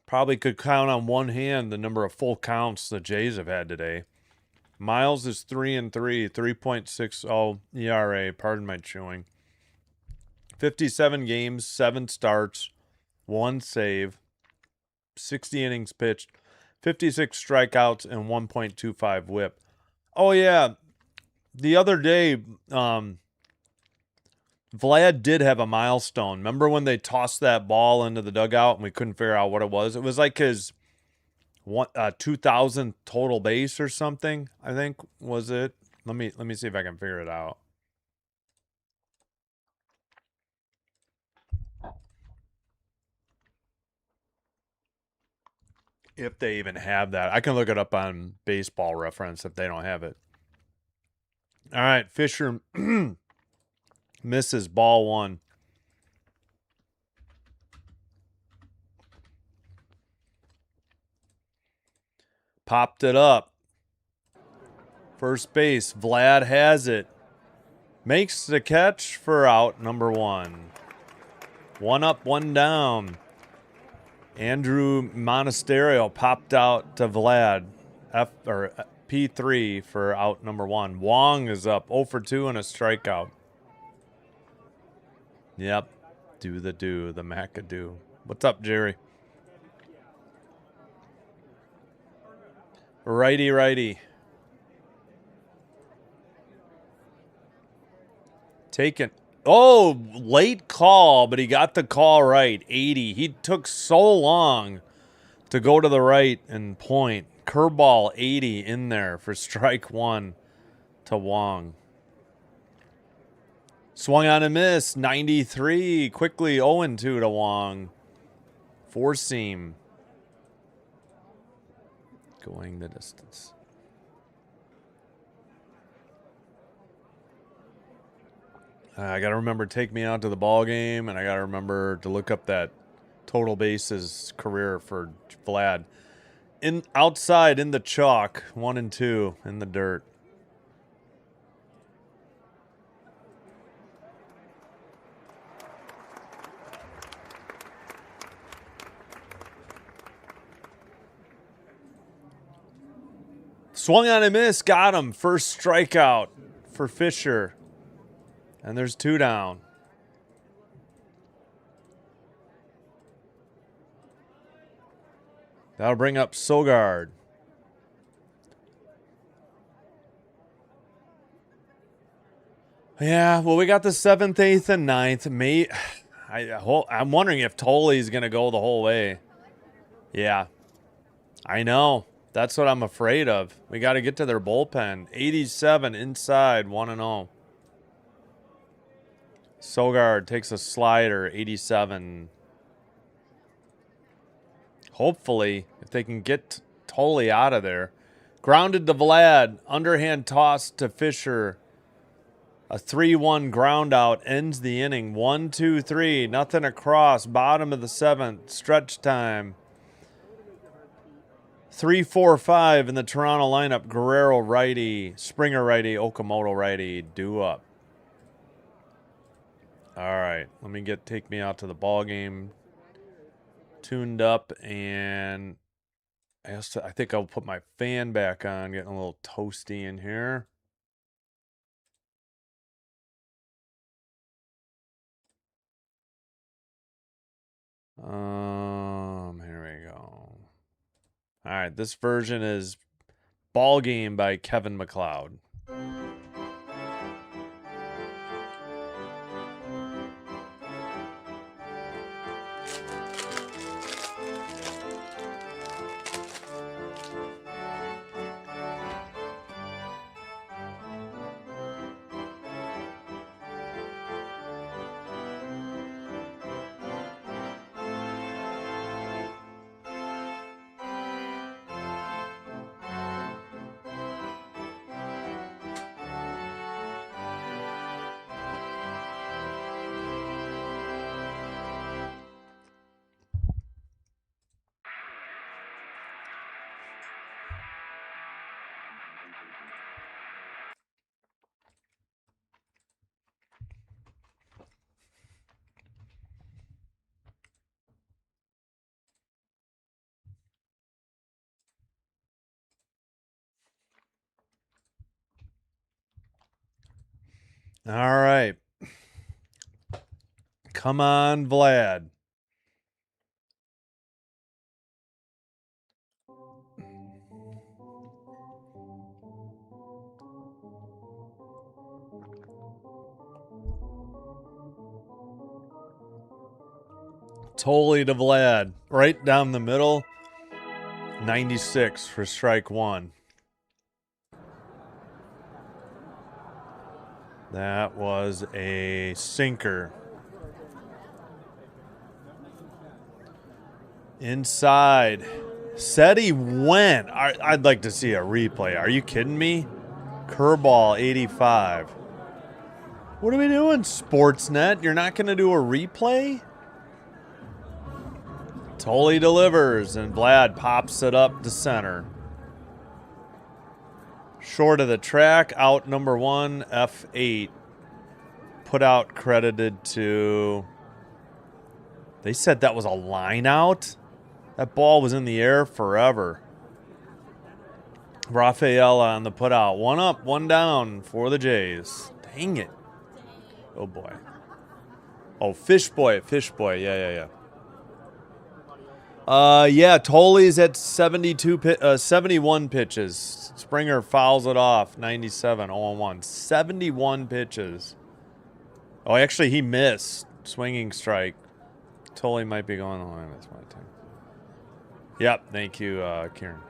A: Probably could count on one hand the number of full counts the Jays have had today. Miles is 3-3, 3.60 ERA. Pardon my chewing. 57 games, 7 starts, 1 save, 60 innings pitched, 56 strikeouts, and 1.25 whip. Oh, yeah. The other day, Vlad did have a milestone. Remember when they tossed that ball into the dugout and we couldn't figure out what it was? It was like his 2,000th total base or something, I think, was it? Let me see if I can figure it out. If they even have that. I can look it up on Baseball Reference if they don't have it. All right, Fisher misses ball 1. Popped it up. First base, Vlad has it. Makes the catch for out number 1. 1 up, 1 down. Andrew Monasterio popped out to Vlad. P3 for out number 1. Wong is up 0 for 2 and a strikeout. Yep. Do the McAdoo. What's up, Jerry? Righty. Taken. Oh, late call, but he got the call right. 80. He took so long to go to the right and point. Curveball 80 in there for strike 1 to Wong. Swung on a miss. 93. Quickly 0-2 to Wong. 4-seam. Going the distance. I got to remember Take Me Out to the Ball Game, and I got to remember to look up that total bases career for Vlad. Outside in the chalk, 1-2 in the dirt. Swung on a miss, got him. First strikeout for Fisher. And there's 2 down. That'll bring up Sogard. Yeah, well, we got the 7th, 8th, and 9th. I'm wondering if Tolley's going to go the whole way. Yeah, I know. That's what I'm afraid of. We got to get to their bullpen. 87 inside, 1-0. Sogard takes a slider, 87. Hopefully, if they can get Tolley out of there. Grounded to Vlad. Underhand toss to Fisher. A 3-1 ground out ends the inning. 1-2-3. Nothing across. Bottom of the 7th. Stretch time. 3-4-5 in the Toronto lineup. Guerrero righty. Springer righty. Okamoto righty. Due up. All right. Let me take me out to the ball game. Tuned up, and I think I'll put my fan back on. Getting a little toasty in here. Here we go. All right, this version is Ball Game by Kevin MacLeod. All right. Come on, Vlad. Totally to Vlad. Right down the middle. 96 for strike one. That was a sinker. Inside. Said he went. I'd like to see a replay. Are you kidding me? Curveball 85. What are we doing, Sportsnet? You're not going to do a replay? Tully delivers, and Vlad pops it up to center. Short of the track, out number one, F8. Put out credited to... They said that was a line out? That ball was in the air forever. Rafaela on the put out. One up, one down for the Jays. Dang it. Oh, boy. Oh, Fish Boy. Yeah. Yeah, Tully's at 71 pitches. Springer fouls it off. 97, 0-1. 71 pitches. Oh, actually, he missed. Swinging strike. Tully might be going the line. That's my team. Yep, thank you, Kieran.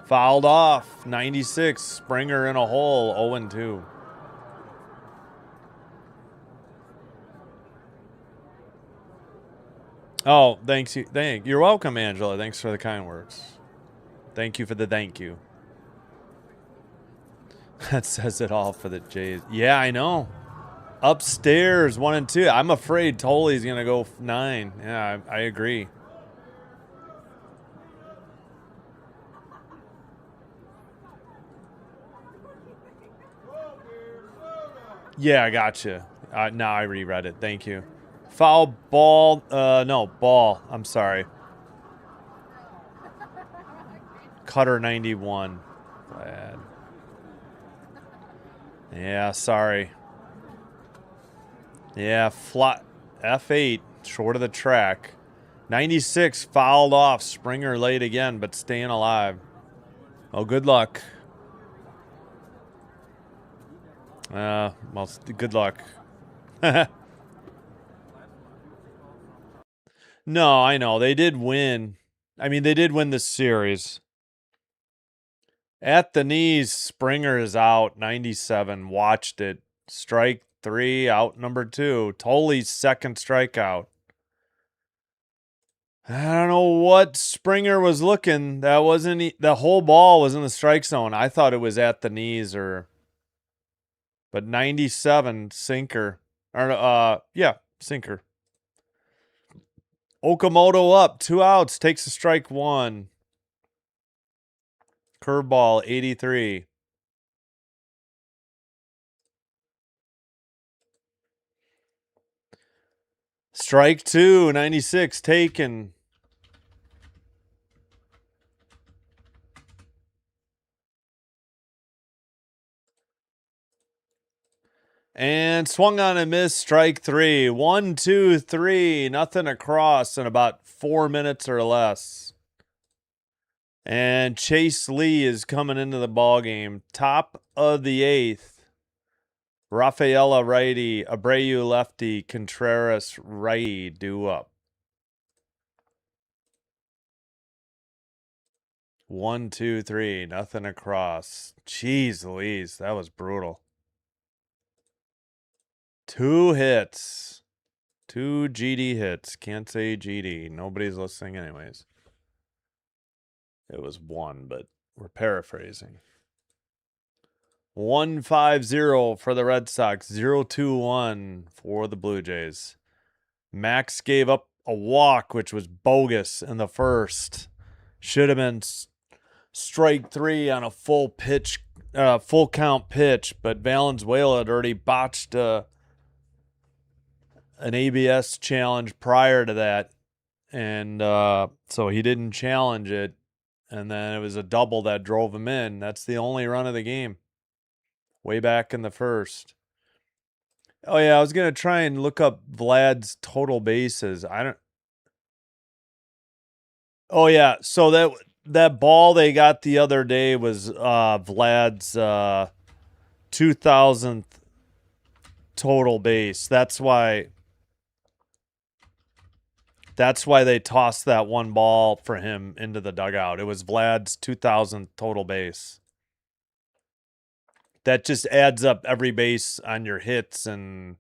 A: Fouled off. 96. Springer in a hole. 0-2. Oh, thanks. You're welcome, Angela. Thanks for the kind words. Thank you for the thank you. That says it all for the Jays. Yeah, I know. Upstairs, 1 and 2. I'm afraid Tully's going to go 9. Yeah, I agree. Yeah, I gotcha. Now I reread it. Thank you. Foul ball. No, ball. I'm sorry. Cutter 91. Glad. Yeah, sorry. Yeah, flat F8, short of the track. 96 fouled off. Springer late again, but staying alive. Oh, good luck. Well, good luck. No, I know. They did win. I mean, they did win the series. At the knees, Springer is out. 97. Watched it. Strike 3, out number 2. Tully's second strikeout. I don't know what Springer was looking. That wasn't... The whole ball was in the strike zone. I thought it was at the knees or... But 97, sinker. Or, yeah, sinker. Okamoto up, 2 outs, takes a strike 1. Curveball, 83. Strike 2, 96, taken. And swung on and missed, strike 3. 1, 2, 3, nothing across in about 4 minutes or less. And Chase Lee is coming into the ball game. Top of the 8th. Rafaela righty, Abreu lefty, Contreras righty, due up. 1, 2, 3, nothing across. Jeez Louise, that was brutal. 2 hits. 2 GD hits. Can't say GD. Nobody's listening anyways. It was 1, but we're paraphrasing. 1-5-0 for the Red Sox. 0-2-1 for the Blue Jays. Max gave up a walk, which was bogus in the first. Should have been strike 3 on a full count pitch, but Valenzuela had already botched an ABS challenge prior to that, and so he didn't challenge it, and then it was a double that drove him in. That's the only run of the game. Way back in the first. Oh yeah, I was gonna try and look up Vlad's total bases. I don't. Oh yeah, so that ball they got the other day was Vlad's 2000th total base. That's why they tossed that one ball for him into the dugout. It was Vlad's 2000th total base. That just adds up every base on your hits and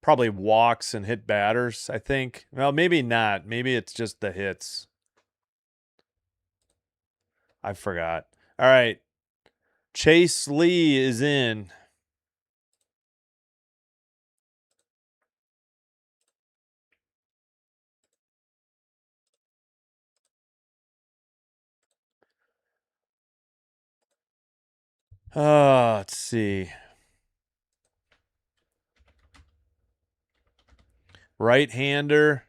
A: probably walks and hit batters, I think. Well, maybe not. Maybe it's just the hits. I forgot. All right. Chase Lee is in. Let's see. Right-hander.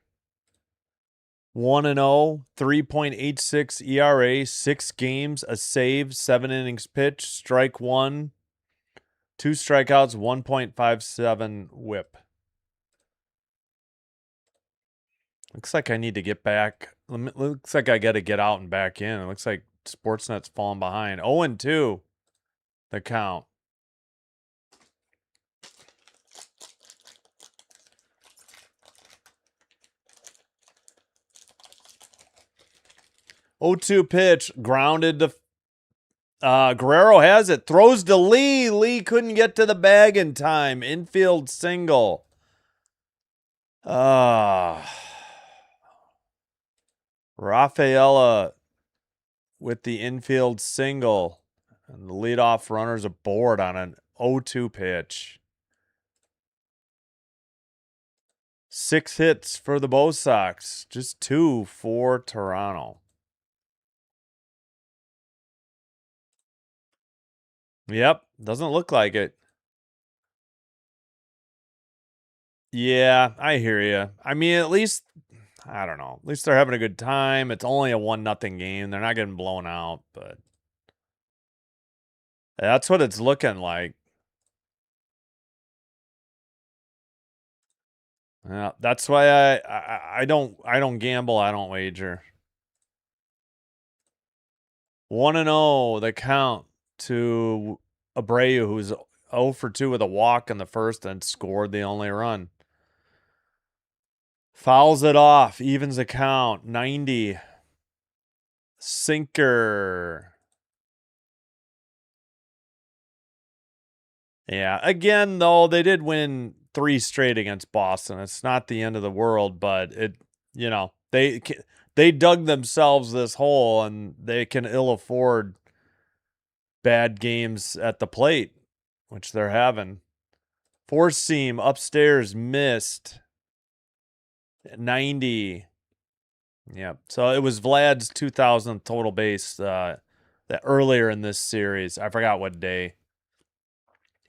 A: 1-0, 3.86 ERA, 6 games, a save, 7 innings pitched, strike 1, 2 strikeouts, 1.57 whip. Looks like I need to get back. Looks like I got to get out and back in. It looks like Sportsnet's falling behind. 0-2, the count. (0-2) pitch, grounded to Guerrero has it. Throws to Lee. Lee couldn't get to the bag in time. Infield single. Rafaela with the infield single. And the leadoff runner's aboard on an 0-2 pitch. 6 hits for the Bo Sox. Just 2 for Toronto. Yep, doesn't look like it. Yeah, I hear you. I mean, at least, I don't know. At least they're having a good time. It's only a 1-0 game. They're not getting blown out, but that's what it's looking like. Yeah, that's why I don't gamble. I don't wager. 1-0, the count to Abreu, who's 0 for 2 with a walk in the first and scored the only run. Fouls it off, evens the count, 90. Sinker. Yeah, again, though, they did win 3 straight against Boston. It's not the end of the world, but they dug themselves this hole, and they can ill afford bad games at the plate, which they're having. Four seam upstairs missed. 90. Yeah. So it was Vlad's 2000th total base that earlier in this series. I forgot what day.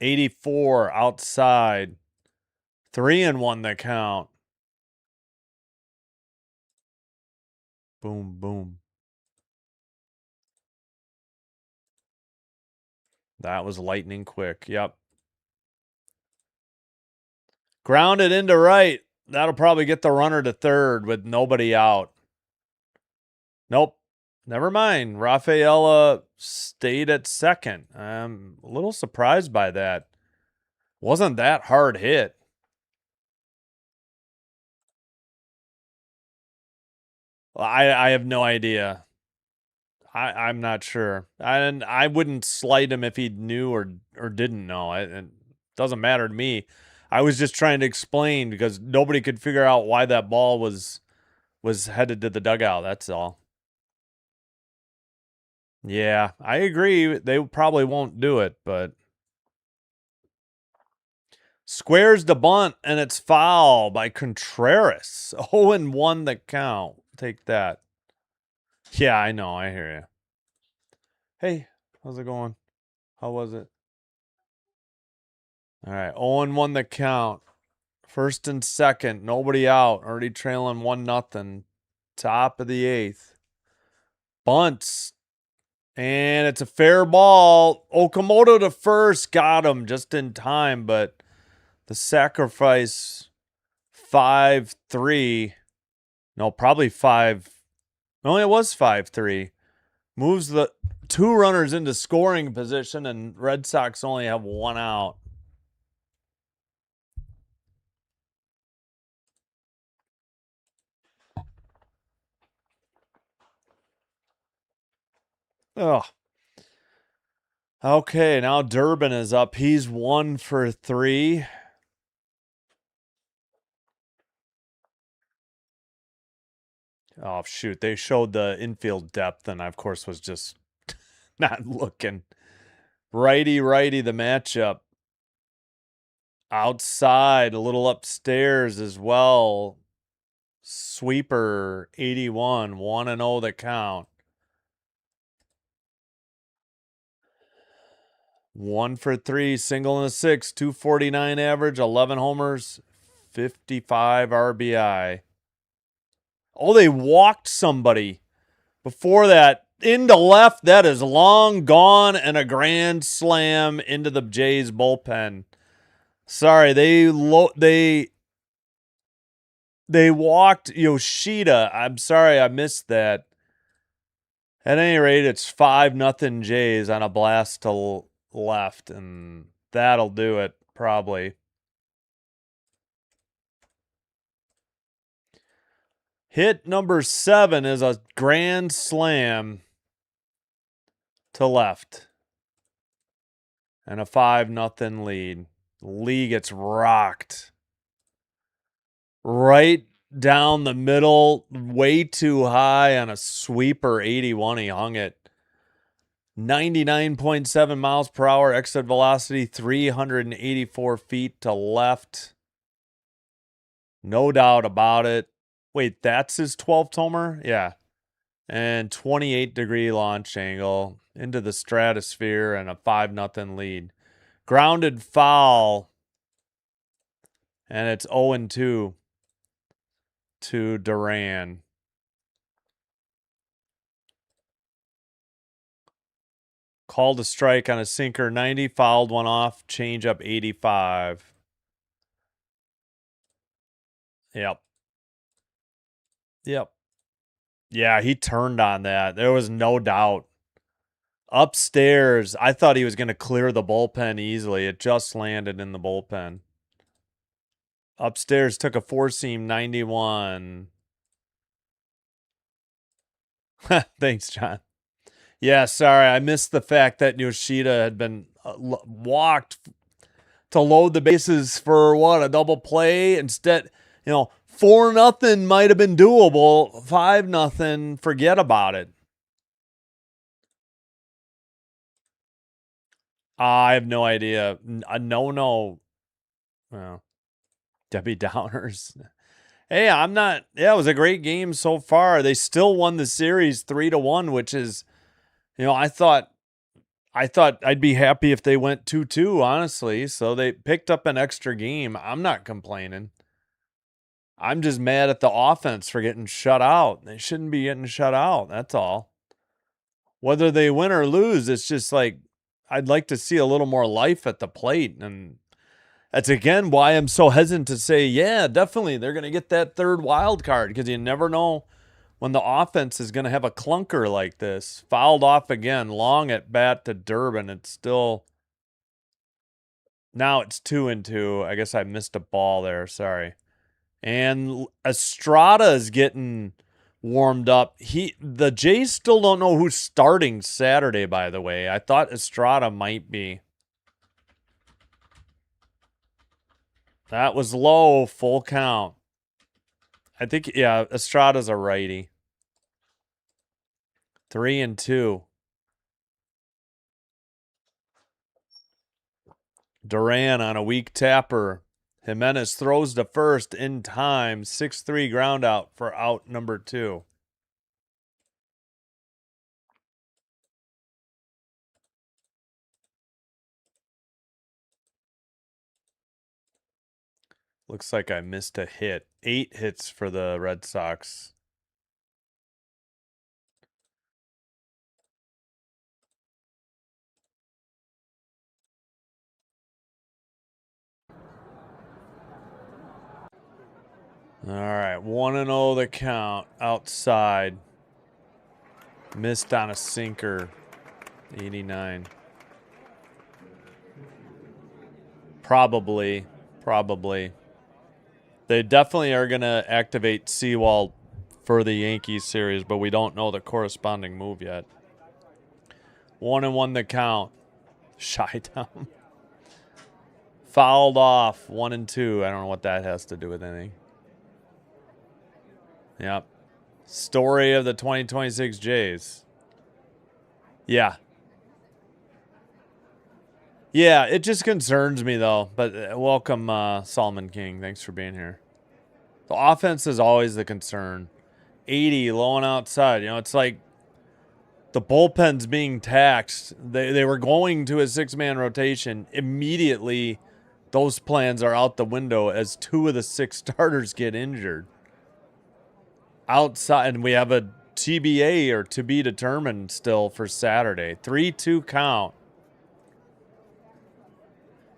A: 84 outside. 3-1 the count. Boom, boom. That was lightning quick. Yep. Grounded into right. That'll probably get the runner to third with nobody out. Nope. Never mind. Rafaela stayed at second. I'm a little surprised by that. Wasn't that hard hit. I have no idea. I'm not sure. I wouldn't slight him if he knew or didn't know. It doesn't matter to me. I was just trying to explain because nobody could figure out why that ball was headed to the dugout. That's all. Yeah, I agree. They probably won't do it, but squares the bunt and it's foul by Contreras. 0-1 the count. Take that. Yeah, I know. I hear you. Hey, how's it going? How was it? All right, 0-1 the count. First and second, nobody out. Already trailing 1-0. Top of the 8th. Bunts. And it's a fair ball. Okamoto to first. Got him just in time, but The sacrifice 5-3. No, probably 5. No, it was 5-3. Moves the 2 runners into scoring position, and Red Sox only have 1 out. Oh. Okay, now Durbin is up. He's 1 for 3. Oh, shoot. They showed the infield depth, and I, of course, was just not looking. Righty, the matchup. Outside, a little upstairs as well. Sweeper, 81, 1-0 the count. 1 for 3, single and a 6, 249 average, 11 homers, 55 RBI. Oh, they walked somebody. Before that, into left, that is long gone, and a grand slam into the Jays bullpen. Sorry, they walked Yoshida. I'm sorry, I missed that. At any rate, it's 5-0 Jays on a blast to left, and that'll do it, probably. Hit number 7 is a grand slam to left. And a 5-0 lead. Lee gets rocked. Right down the middle, way too high on a sweeper 81. He hung it. 99.7 miles per hour exit velocity, 384 feet to left. No doubt about it. Wait, that's his 12th homer? Yeah. And 28-degree launch angle into the stratosphere and a 5-0 lead. Grounded foul. And it's 0-2 to Duran. Called a strike on a sinker 90, fouled one off, changeup 85. Yep. Yeah, he turned on that. There was no doubt. Upstairs, I thought he was going to clear the bullpen easily. It just landed in the bullpen. Upstairs took a 4-seam 91. Thanks, John. Yeah, sorry. I missed the fact that Yoshida had been walked to load the bases for a double play. Instead, 4-0 might have been doable. 5-0, forget about it. I have no idea. No. Well, Debbie Downers. Hey, I'm not. Yeah, it was a great game so far. They still won the series 3-1, which is, I thought I'd be happy if they went 2-2, honestly. So they picked up an extra game. I'm not complaining. I'm just mad at the offense for getting shut out. They shouldn't be getting shut out. That's all. Whether they win or lose, it's just like I'd like to see a little more life at the plate. And that's, again, why I'm so hesitant to say, yeah, definitely they're going to get that third wild card, because you never know when the offense is going to have a clunker like this. Fouled off again, long at bat to Durbin. It's still, now it's 2-2. I guess I missed a ball there. Sorry. And Estrada is getting warmed up. The Jays still don't know who's starting Saturday, by the way. I thought Estrada might be. That was low, full count. I think, yeah, Estrada's a righty. 3-2. Duran on a weak tapper. Jimenez throws to first in time. 6-3 ground out for out number 2. Looks like I missed a hit. 8 hits for the Red Sox. All right, 1-0 the count outside. Missed on a sinker. 89. Probably. They definitely are going to activate Seawald for the Yankees series, but we don't know the corresponding move yet. 1-1 the count. Chi-Town. Fouled off. 1-2. I don't know what that has to do with anything. Yep. Story of the 2026 Jays. Yeah. Yeah, it just concerns me, though. But welcome, Solomon King. Thanks for being here. The offense is always the concern. 80, low and outside. You know, it's like the bullpen's being taxed. They were going to a six-man rotation. Immediately, those plans are out the window as 2 of the 6 starters get injured. Outside, and we have a TBA, or to be determined, still for Saturday. 3-2 count.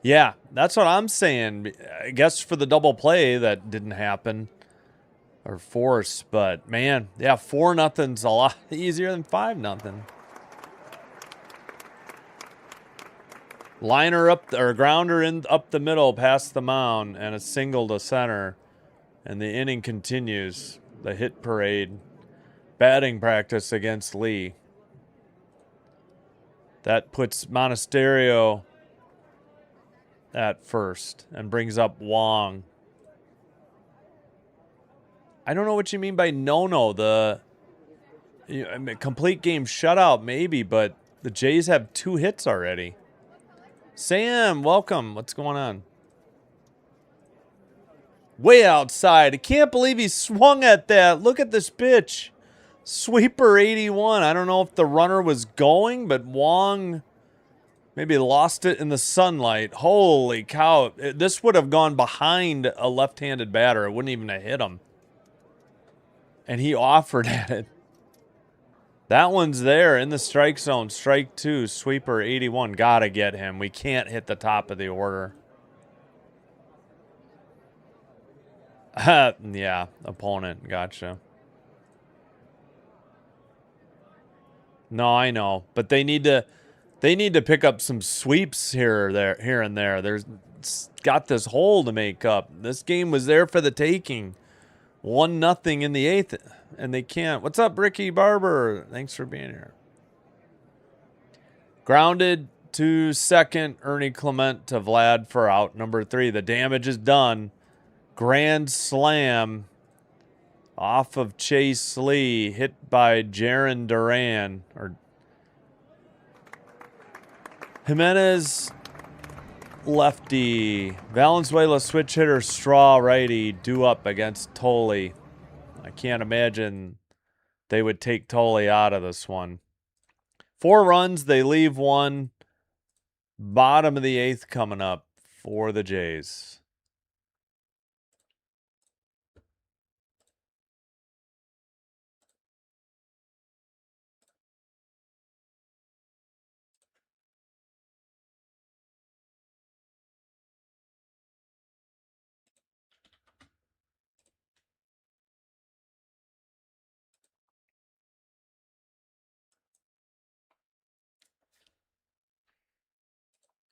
A: Yeah, that's what I'm saying. I guess for the double play that didn't happen, or force, but man, yeah, 4-0's a lot easier than 5-0. Liner up, or grounder in up the middle past the mound, and a single to center, and the inning continues. The hit parade, batting practice against Lee. That puts Monasterio at first and brings up Wong. I don't know what you mean by no. I mean, complete game shutout maybe, but the Jays have 2 hits already. Sam, welcome. What's going on? Way outside. I can't believe he swung at that. Look at this pitch. Sweeper 81. I don't know if the runner was going, but Wong maybe lost it in the sunlight. Holy cow. This would have gone behind a left-handed batter. It wouldn't even have hit him. And he offered at it. That one's there in the strike zone. Strike 2, sweeper 81. Gotta get him. We can't hit the top of the order. Yeah, opponent. Gotcha. No, I know, but they need to pick up some sweeps here and there. There's got this hole to make up. This game was there for the taking. 1-0 in the 8th, and they can't. What's up, Ricky Barber? Thanks for being here. Grounded to second. Ernie Clement to Vlad for out number 3. The damage is done. Grand slam off of Chase Lee, hit by Jaron Duran. Or Jimenez, lefty. Valenzuela, switch hitter, straw righty, due up against Tolle. I can't imagine they would take Tolle out of this one. 4 runs, they leave 1. Bottom of the 8th coming up for the Jays.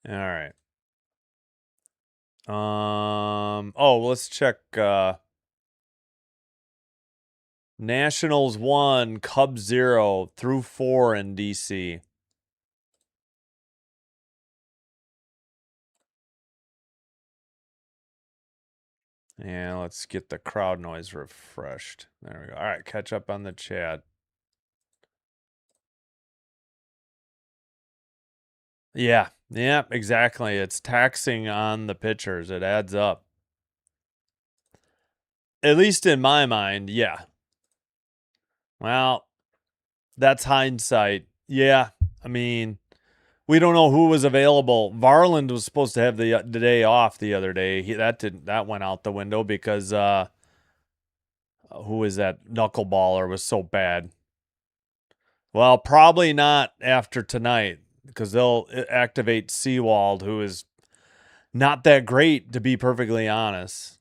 A: All right. Let's check Nationals 1, Cubs 0 through 4 in DC. Yeah, let's get the crowd noise refreshed. There we go. All right, catch up on the chat. Yeah, exactly. It's taxing on the pitchers. It adds up. At least in my mind, yeah. Well, that's hindsight. Yeah, I mean, we don't know who was available. Varland was supposed to have the day off the other day. That went out the window because who is that knuckleballer was so bad. Well, probably not after tonight because they'll activate Seawald, who is not that great, to be perfectly honest.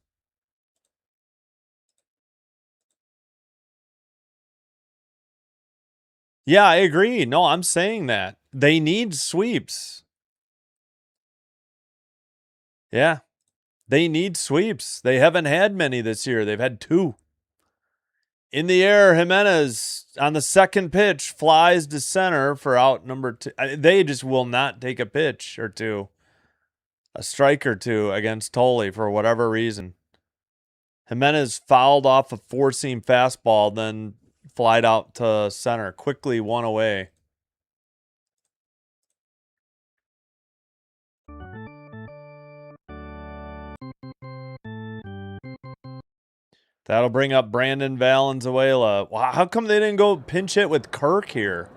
A: Yeah, I agree. No, I'm saying that. They need sweeps. Yeah. They need sweeps. They haven't had many this year. They've had 2. In the air, Jimenez on the second pitch flies to center for out number 2. They just will not take a pitch or 2. A strike or 2 against Tolley for whatever reason. Jimenez fouled off a 4-seam fastball, then flied out to center. Quickly 1 away. That'll bring up Brandon Valenzuela. Wow, how come they didn't go pinch hit with Kirk here?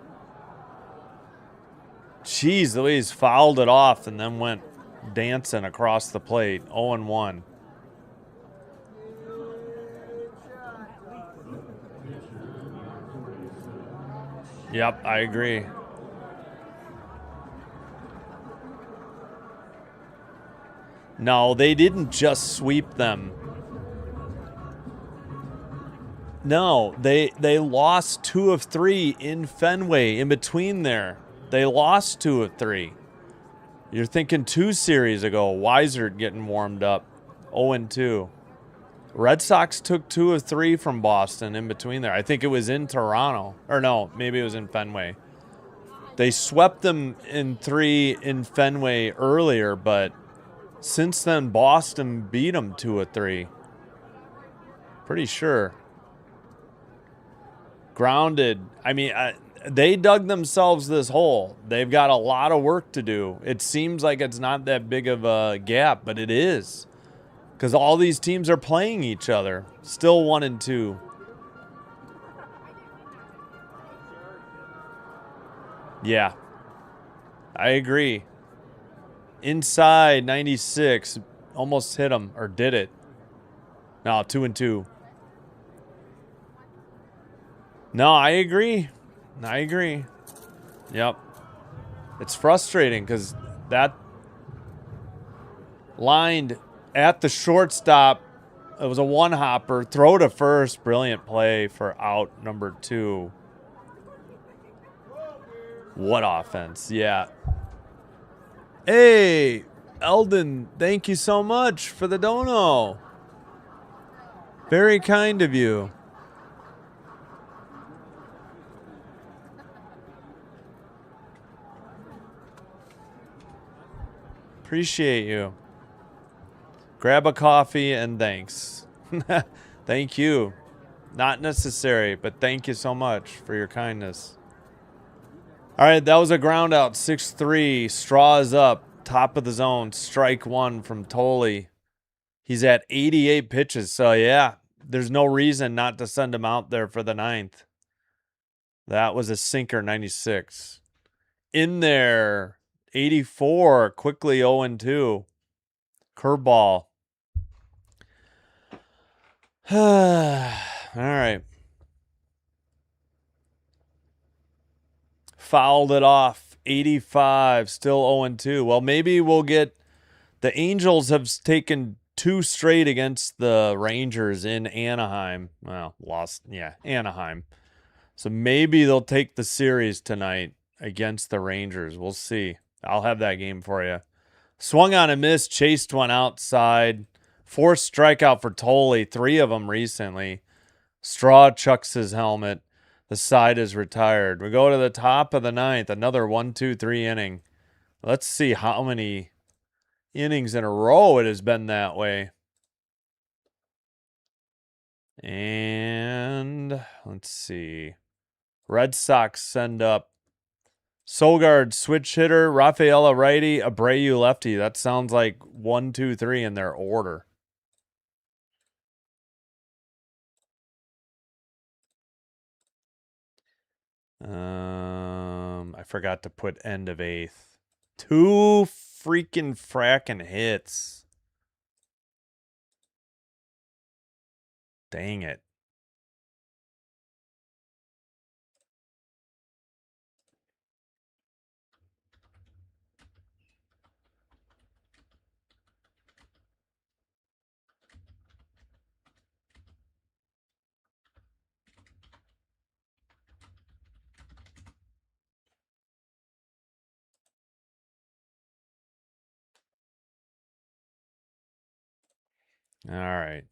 A: Jeez, the way he's fouled it off and then went dancing across the plate. 0-1. Yep, I agree. No, they didn't just sweep them. No, they lost 2 of 3 in Fenway in between there. They lost 2 of 3. You're thinking 2 series ago. Weisert getting warmed up. 0-2. Red Sox took 2 of 3 from Boston in between there. I think it was in Toronto. Or no, maybe it was in Fenway. They swept them in 3 in Fenway earlier, but since then, Boston beat them 2 of 3. Pretty sure. Grounded. I mean, they dug themselves this hole. They've got a lot of work to do. It seems like it's not that big of a gap, but it is. Because all these teams are playing each other. Still 1-2. Yeah. I agree. Inside 96. Almost hit him. Or did it? No, 2-2. No, I agree. I agree. Yep. It's frustrating because that lined at the shortstop. It was a 1-hopper. Throw to first. Brilliant play for out number 2. What offense? Yeah. Hey, Eldon, thank you so much for the dono. Very kind of you. Appreciate you. Grab a coffee and thanks. Thank you. Not necessary, but thank you so much for your kindness. All right, that was a ground out. 6-3. Straw is up. Top of the zone. Strike 1 from Tolley. He's at 88 pitches. So, yeah, there's no reason not to send him out there for the 9th. That was a sinker, 96. In there, 84. Quickly 0-2. Curveball. All right. Fouled it off. 85. Still 0-2. Well, maybe we'll get... The Angels have taken 2 straight against the Rangers in Anaheim. Well, lost. Yeah, Anaheim. So maybe they'll take the series tonight against the Rangers. We'll see. I'll have that game for you. Swung on a miss. Chased one outside. Forced strikeout for Tolley. 3 of them recently. Straw chucks his helmet. The side is retired. We go to the top of the 9th. Another 1-2-3 inning. Let's see how many innings in a row it has been that way. And let's see. Red Sox send up Sogard, switch hitter, Rafaela righty, Abreu lefty. That sounds like 1, 2, 3 in their order. I forgot to put end of 8th. 2 freaking fracking hits. Dang it. All right.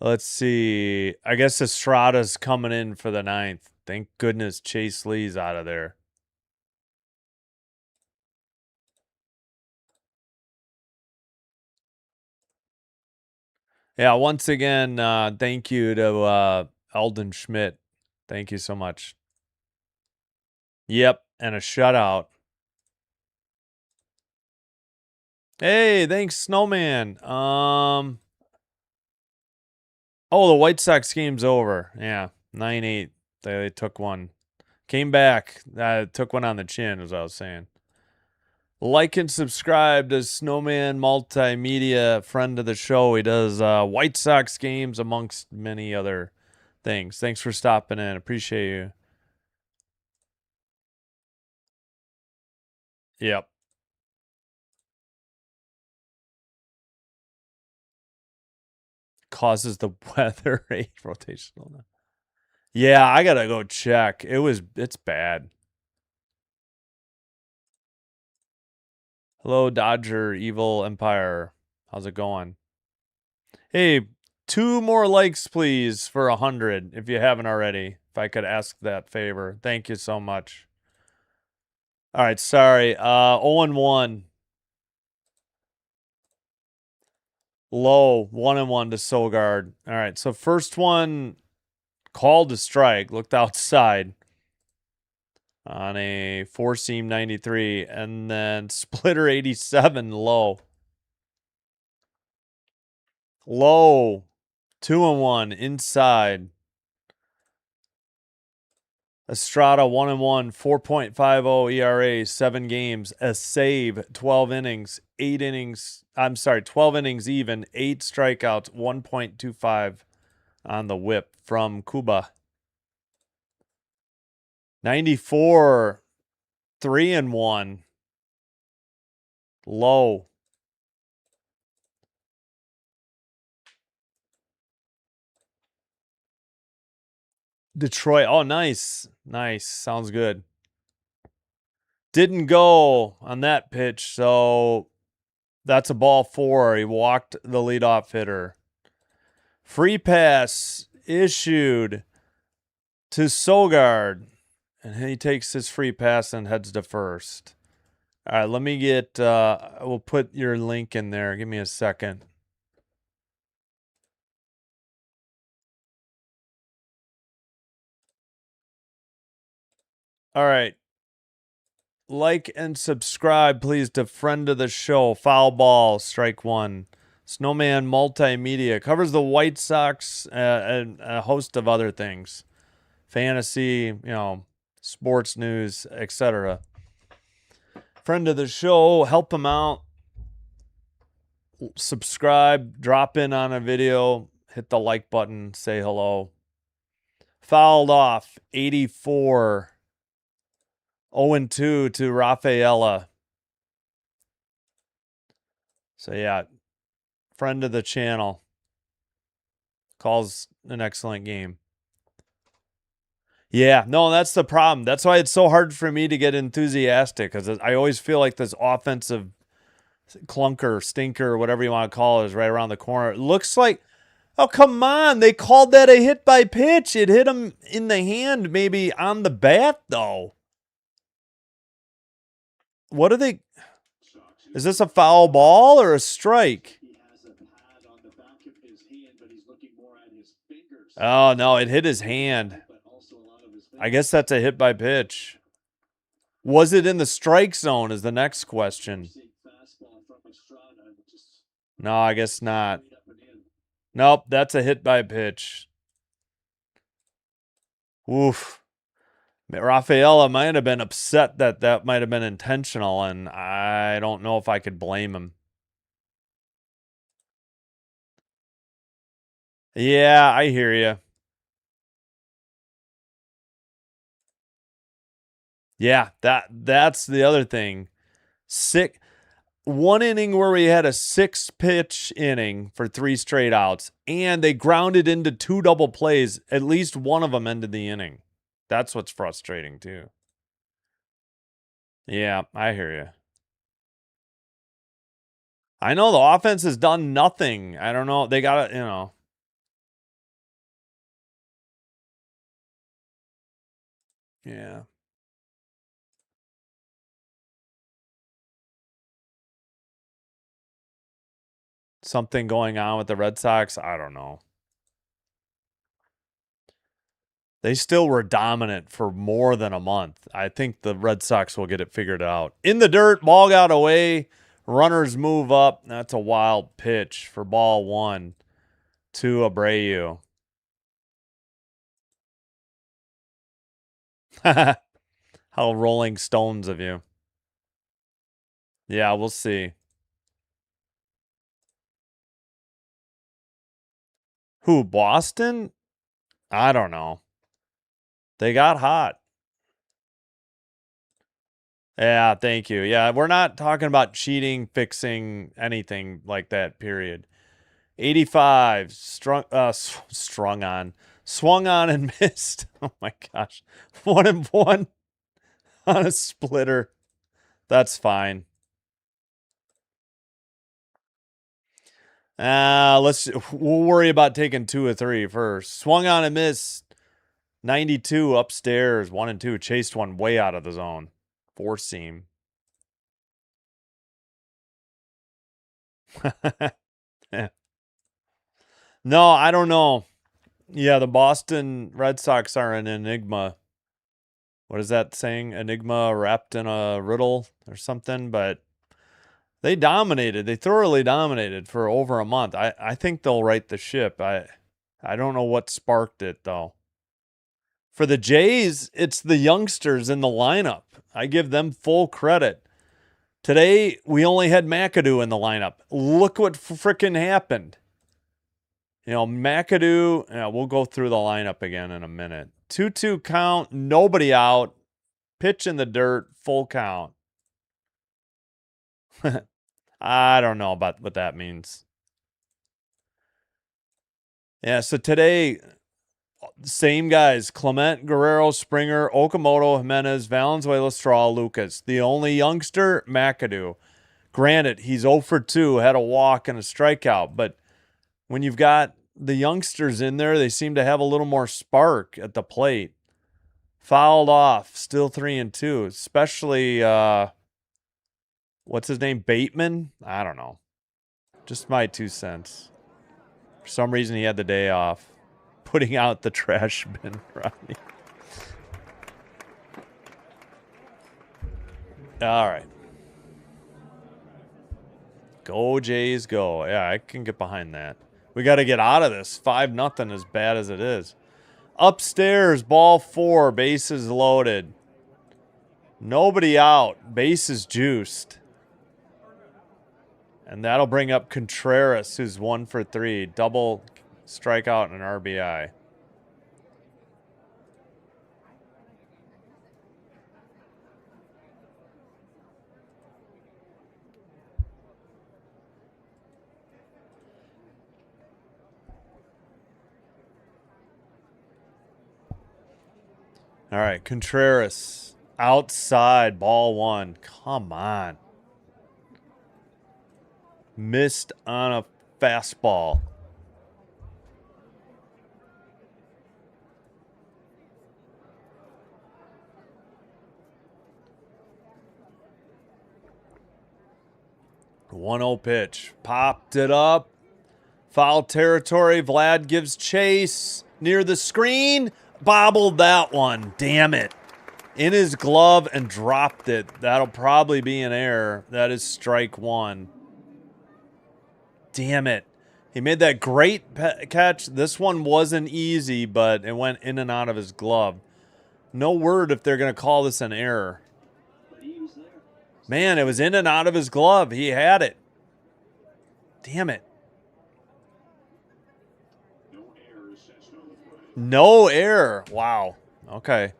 A: Let's see. I guess Estrada's coming in for the 9th. Thank goodness Chase Lee's out of there. Yeah, once again, thank you to Alden Schmidt. Thank you so much. Yep, and a shutout. Hey, thanks, Snowman. Oh, the White Sox game's over. Yeah, 9-8. They took one. Came back. Took one on the chin, as I was saying. Like and subscribe to Snowman Multimedia, friend of the show. He does White Sox games amongst many other things. Thanks for stopping in. Appreciate you. Yep. Causes the weather a rotational. Yeah, I gotta go check. It's bad. Hello, Dodger Evil Empire. How's it going? Hey, 2 more likes, please, for 100, if you haven't already. If I could ask that favor. Thank you so much. All right, sorry. 0-1. Low, 1-1 to Sogard. All right, so first one called a strike, looked outside on a 4-seam 93, and then splitter 87 low. Low, 2-1 inside. Estrada 1-1, 4.50 ERA, 7 games, a save, 12 innings, 8 innings. 12 innings even, 8 strikeouts, 1.25 on the whip from Cuba. 94, 3-1. Low. Detroit. Oh, nice. Nice. Sounds good. Didn't go on that pitch, so that's a ball 4. He walked the leadoff hitter. Free pass issued to Sogard, and he takes his free pass and heads to first. All right, let me get, we'll put your link in there. Give me a second. All right. Like and subscribe, please, to friend of the show, Foul Ball, Strike One. Snowman Multimedia covers the White Sox and a host of other things. Fantasy, sports news, etc. Friend of the show, help him out. Subscribe, drop in on a video, hit the like button, say hello. Fouled off, 84. 0-2 to Rafaela. So, yeah, friend of the channel. Calls an excellent game. Yeah, no, that's the problem. That's why it's so hard for me to get enthusiastic, because I always feel like this offensive clunker, stinker, whatever you want to call it, is right around the corner. It looks like, oh, come on. They called that a hit by pitch. It hit him in the hand, maybe on the bat, though. What are they? Is this a foul ball or a strike? Oh, no, it hit his hand. I guess that's a hit by pitch. Was it in the strike zone is the next question. No, I guess not. Nope, that's a hit by pitch. Oof. Rafaela might have been upset that might have been intentional, and I don't know if I could blame him. Yeah, I hear you. Yeah, that's the other thing. One inning where we had a 6-pitch inning for 3 straight outs, and they grounded into 2 double plays. At least one of them ended the inning. That's what's frustrating too. Yeah, I hear you. I know the offense has done nothing. I don't know. They got to, Yeah. Something going on with the Red Sox? I don't know. They still were dominant for more than a month. I think the Red Sox will get it figured out. In the dirt, ball got away. Runners move up. That's a wild pitch for ball 1 to Abreu. How Rolling Stones of you. Yeah, we'll see. Who, Boston? I don't know. They got hot. Yeah, thank you. Yeah, we're not talking about cheating, fixing, anything like that, period. 85, swung on and missed. Oh my gosh. 1-1 on a splitter. That's fine. We'll worry about taking 2 or 3 first. Swung on and missed. 92 upstairs, 1-2. Chased one way out of the zone. 4-seam. Yeah. No, I don't know. Yeah, the Boston Red Sox are an enigma. What is that saying? Enigma wrapped in a riddle or something, but they dominated. They thoroughly dominated for over a month. I think they'll right the ship. I don't know what sparked it, though. For the Jays, it's the youngsters in the lineup. I give them full credit. Today, we only had McAdoo in the lineup. Look what frickin' happened. McAdoo, we'll go through the lineup again in a minute. 2-2 count, nobody out. Pitch in the dirt, full count. I don't know about what that means. Yeah, so today, same guys. Clement, Guerrero, Springer, Okamoto, Jimenez, Valenzuela, Straw, Lucas. The only youngster, McAdoo. Granted, he's 0 for 2, had a walk and a strikeout. But when you've got the youngsters in there, they seem to have a little more spark at the plate. Fouled off, still 3-2. Especially, what's his name, Bateman? I don't know. Just my 2 cents. For some reason, he had the day off. Putting out the trash bin, Rodney. All right. Go, Jays, go. Yeah, I can get behind that. We got to get out of this. 5-0 as bad as it is. Upstairs, ball 4, bases loaded. Nobody out. Bases juiced. And that'll bring up Contreras, who's 1 for 3. Double strikeout and an RBI. All right, Contreras outside, ball 1. Come on. Missed on a fastball. The 1-0 pitch. Popped it up. Foul territory. Vlad gives chase. Near the screen. Bobbled that one. Damn it. In his glove and dropped it. That'll probably be an error. That is strike 1. Damn it. He made that great catch. This one wasn't easy, but it went in and out of his glove. No word if they're going to call this an error. Man, it was in and out of his glove. He had it. Damn it. No error. Wow. Okay.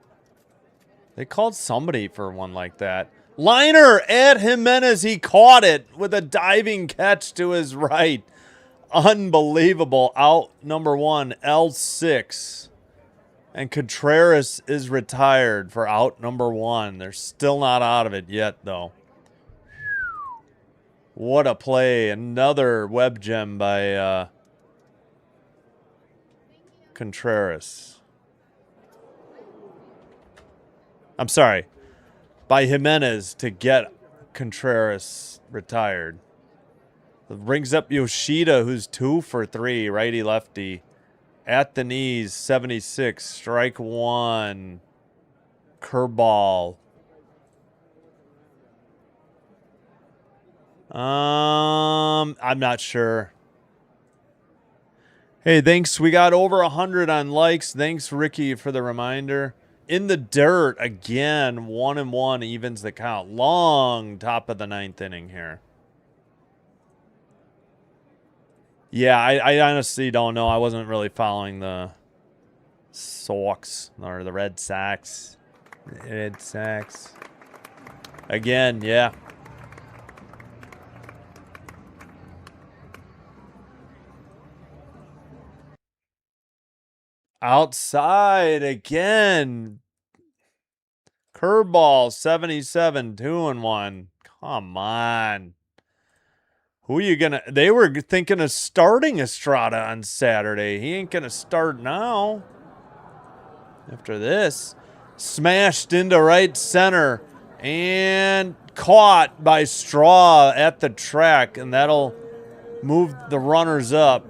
A: They called somebody for one like that. Liner at Jimenez. He caught it with a diving catch to his right. Unbelievable. Out number 1, L6. And Contreras is retired for out number 1. They're still not out of it yet, though. What a play. Another web gem by Contreras. I'm sorry. By Jimenez to get Contreras retired. It brings up Yoshida, who's 2 for 3, righty-lefty. At the knees, 76. Strike 1. Curveball. I'm not sure. Hey, thanks. We got over 100 on likes. Thanks, Ricky, for the reminder. In the dirt again. 1-1 evens the count. Long top of the 9th inning here. Yeah, I honestly don't know. I wasn't really following the Sox or the Red Sox. Red Sox. Again, yeah. Outside again. Curveball, 77, 2-1. Come on. Who are you going to... They were thinking of starting Estrada on Saturday. He ain't going to start now. After this. Smashed into right center. And caught by Straw at the track. And that'll move the runners up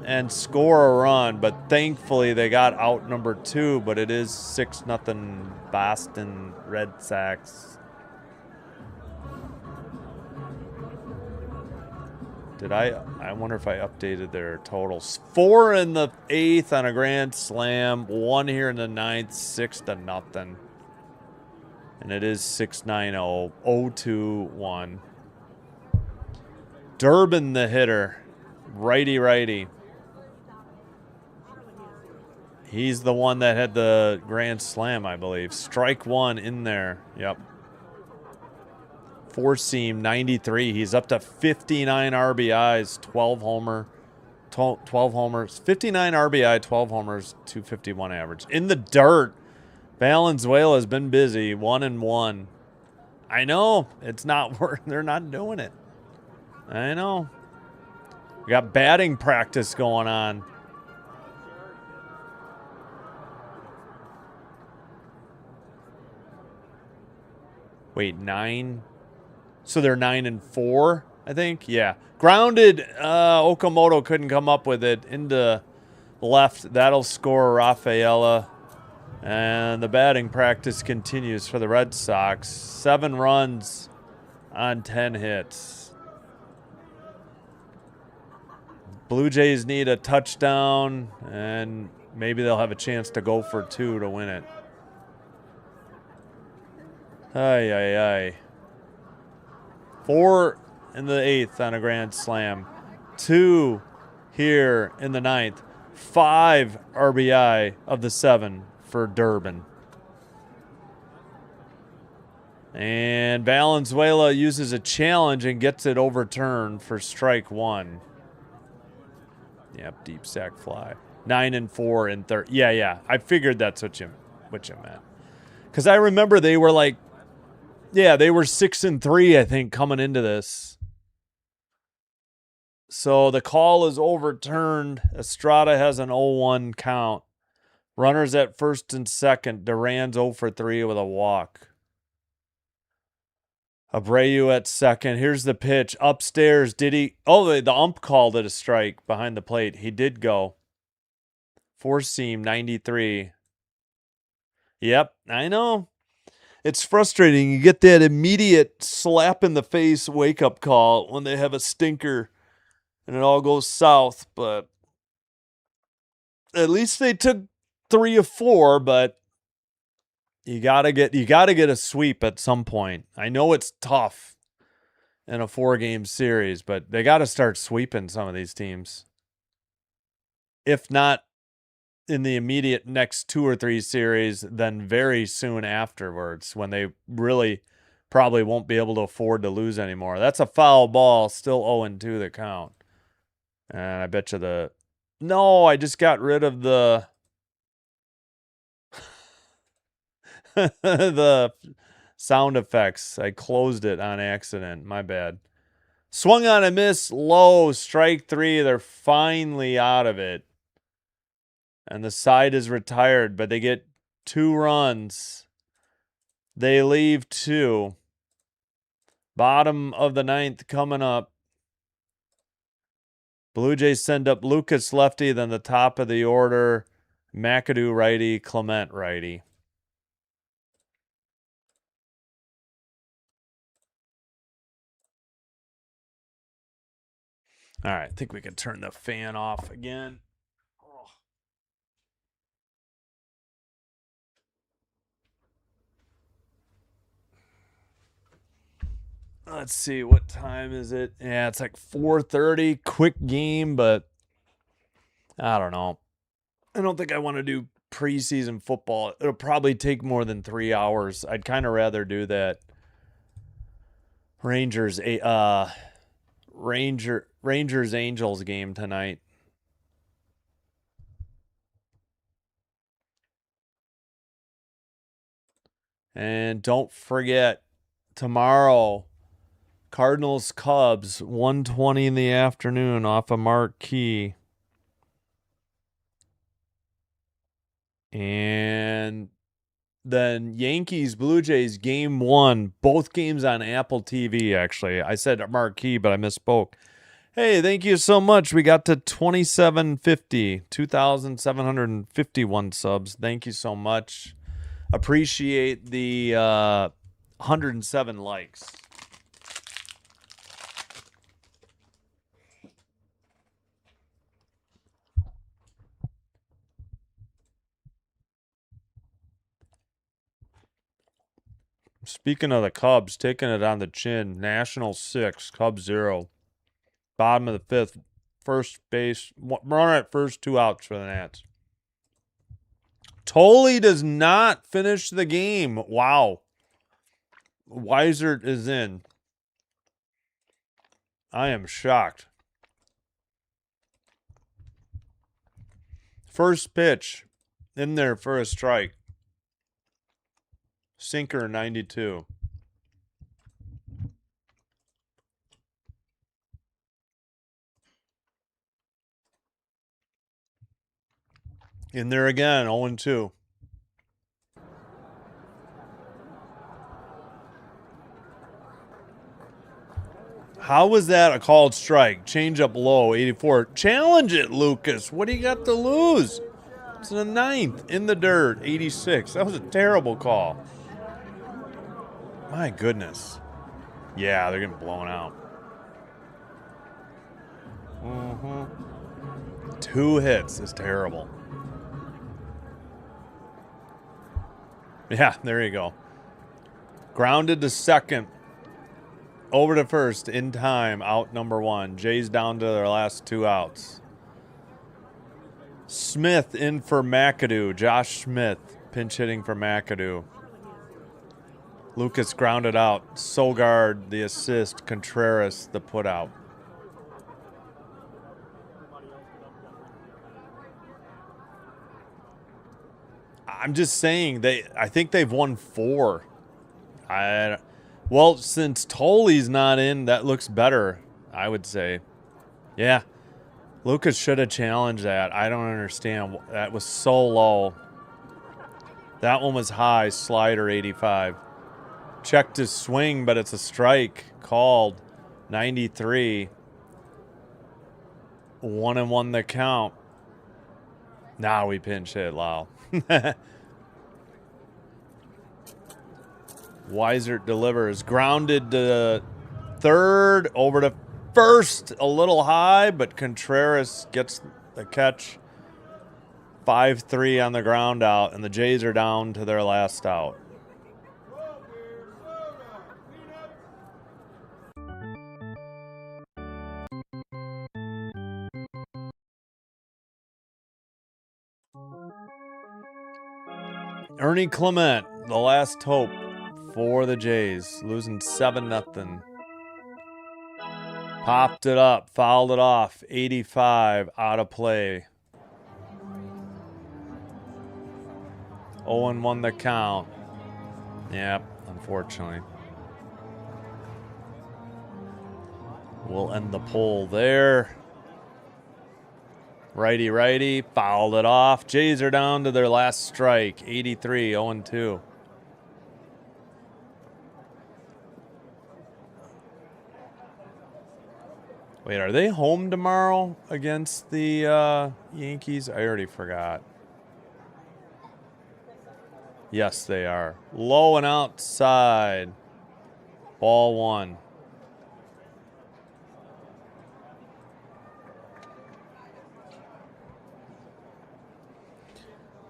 A: and score a run. But thankfully they got out number 2. But it is 6-0 Boston Red Sox. Did I wonder if I updated their totals. 4 in the 8th on a grand slam. 1 here in the 9th. 6-0. And it is 6-9-0. 0-2-1. Durbin the hitter. Righty. He's the one that had the grand slam, I believe. Strike 1 in there. Yep. 4-seam, 93. He's up to 59 RBIs, 12 homers. 59 RBI, 12 homers, 251 average. In the dirt, Valenzuela has been busy, 1-1. I know. It's not working. They're not doing it. I know. We got batting practice going on. Wait, 9? So they're 9-4, I think. Yeah. Grounded. Okamoto couldn't come up with it. Into left. That'll score Rafaela. And the batting practice continues for the Red Sox. 7 runs on 10 hits. Blue Jays need a touchdown, and maybe they'll have a chance to go for 2 to win it. Ay. 4 in the 8th on a grand slam. 2 here in the 9th. 5 RBI of the 7 for Durbin. And Valenzuela uses a challenge and gets it overturned for strike 1. Yep, deep sack fly. 9-4 in third. Yeah. I figured that's what you meant. Because I remember they were like, yeah, they were 6-3, I think, coming into this. So the call is overturned. Estrada has an 0-1 count. Runners at first and second. Duran's 0 for 3 with a walk. Abreu at second. Here's the pitch. Upstairs, did he... Oh, the ump called it a strike behind the plate. He did go. 4-seam, 93. Yep, I know. It's frustrating. You get that immediate slap in the face wake-up call when they have a stinker and it all goes south, but at least they took 3 of 4, but you gotta get a sweep at some point. I know it's tough in a 4-game series, but they got to start sweeping some of these teams. If not in the immediate next 2 or 3 series, then very soon afterwards, when they really probably won't be able to afford to lose anymore. That's a foul ball, still 0-2 the count. And I bet you no, I just got rid of the the sound effects. I closed it on accident. My bad. Swung on a miss, low, strike 3. They're finally out of it. And the side is retired, but they get 2 runs. They leave 2. Bottom of the 9th coming up. Blue Jays send up Lucas lefty, then the top of the order, McAdoo righty, Clement righty. All right, I think we can turn the fan off again. Oh. Let's see, what time is it? Yeah, it's like 4:30. Quick game, but I don't know. I don't think I want to do preseason football. It'll probably take more than 3 hours. I'd kind of rather do that Rangers Angels game tonight. And don't forget, tomorrow, Cardinals Cubs, 1:20 in the afternoon off of Marquee. And then Yankees Blue Jays game 1, both games on Apple TV actually. I said Marquee, but I misspoke. Hey, thank you so much. We got to 2,751 subs. Thank you so much. Appreciate the 107 likes. Speaking of the Cubs, taking it on the chin. Nationals 6, Cubs 0. Bottom of the 5th. First base. Runner at first, 2 outs for the Nats. Tolley does not finish the game. Wow. Weisert is in. I am shocked. First pitch in there for a strike. Sinker 92. In there again, 0-2. How was that a called strike? Change up low, 84. Challenge it, Lucas. What do you got to lose? It's in the 9th, in the dirt, 86. That was a terrible call. My goodness. Yeah, they're getting blown out. 2 hits is terrible. Yeah, there you go. Grounded to second. Over to first in time, out number 1. Jays down to their last 2 outs. Smith in for McAdoo. Josh Smith pinch hitting for McAdoo. Lucas grounded out. Sogard the assist. Contreras the put out. I'm just saying I think they've won 4. Well, since Tolley's not in, that looks better, I would say. Yeah. Lucas should have challenged that. I don't understand. That was so low. That one was high, slider 85. Checked his swing, but it's a strike called 93. 1-1 the count. Now we pinch hit, Lau. Weisert delivers. Grounded to third. Over to first. A little high, but Contreras gets the catch. 5-3 on the ground out, and the Jays are down to their last out. Ernie Clement, the last hope for the Jays, losing 7-0. Popped it up, fouled it off, 85, out of play. 0-1 the count. Yep, unfortunately. We'll end the poll there. Righty, righty. Fouled it off. Jays are down to their last strike. 83, 0-2. Wait, are they home tomorrow against the Yankees? I already forgot. Yes, they are. Low and outside. Ball one.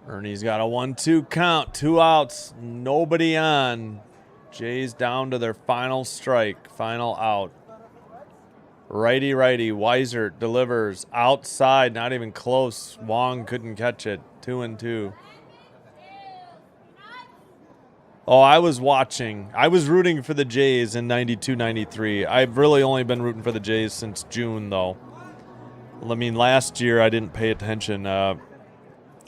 A: Ernie's got a 1-2 count. 2 outs. Nobody on. Jays down to their final strike. Final out. Righty, righty. Weiser delivers outside. Not even close. Wong couldn't catch it. 2-2. Oh, I was watching. I was rooting for the Jays in 92, 93. I've really only been rooting for the Jays since June, though. I mean, last year I didn't pay attention.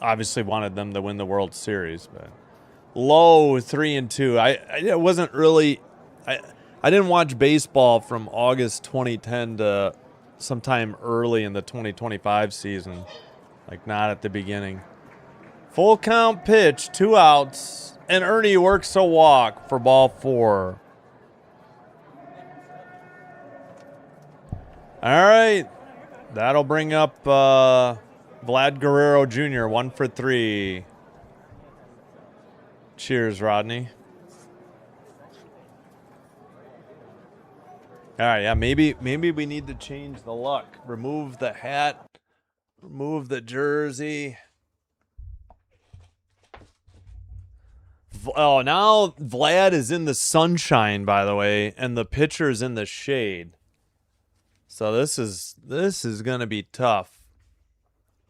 A: Obviously wanted them to win the World Series, but low 3-2. I wasn't really. I didn't watch baseball from August 2010 to sometime early in the 2025 season, like not at the beginning. Full count pitch, 2 outs, and Ernie works a walk for ball 4. All right, that'll bring up Vlad Guerrero Jr. 1 for 3. Cheers, Rodney. All right, yeah, maybe we need to change the luck. Remove the hat, remove the jersey. Oh, now Vlad is in the sunshine, by the way, and the pitcher's in the shade. So this is going to be tough.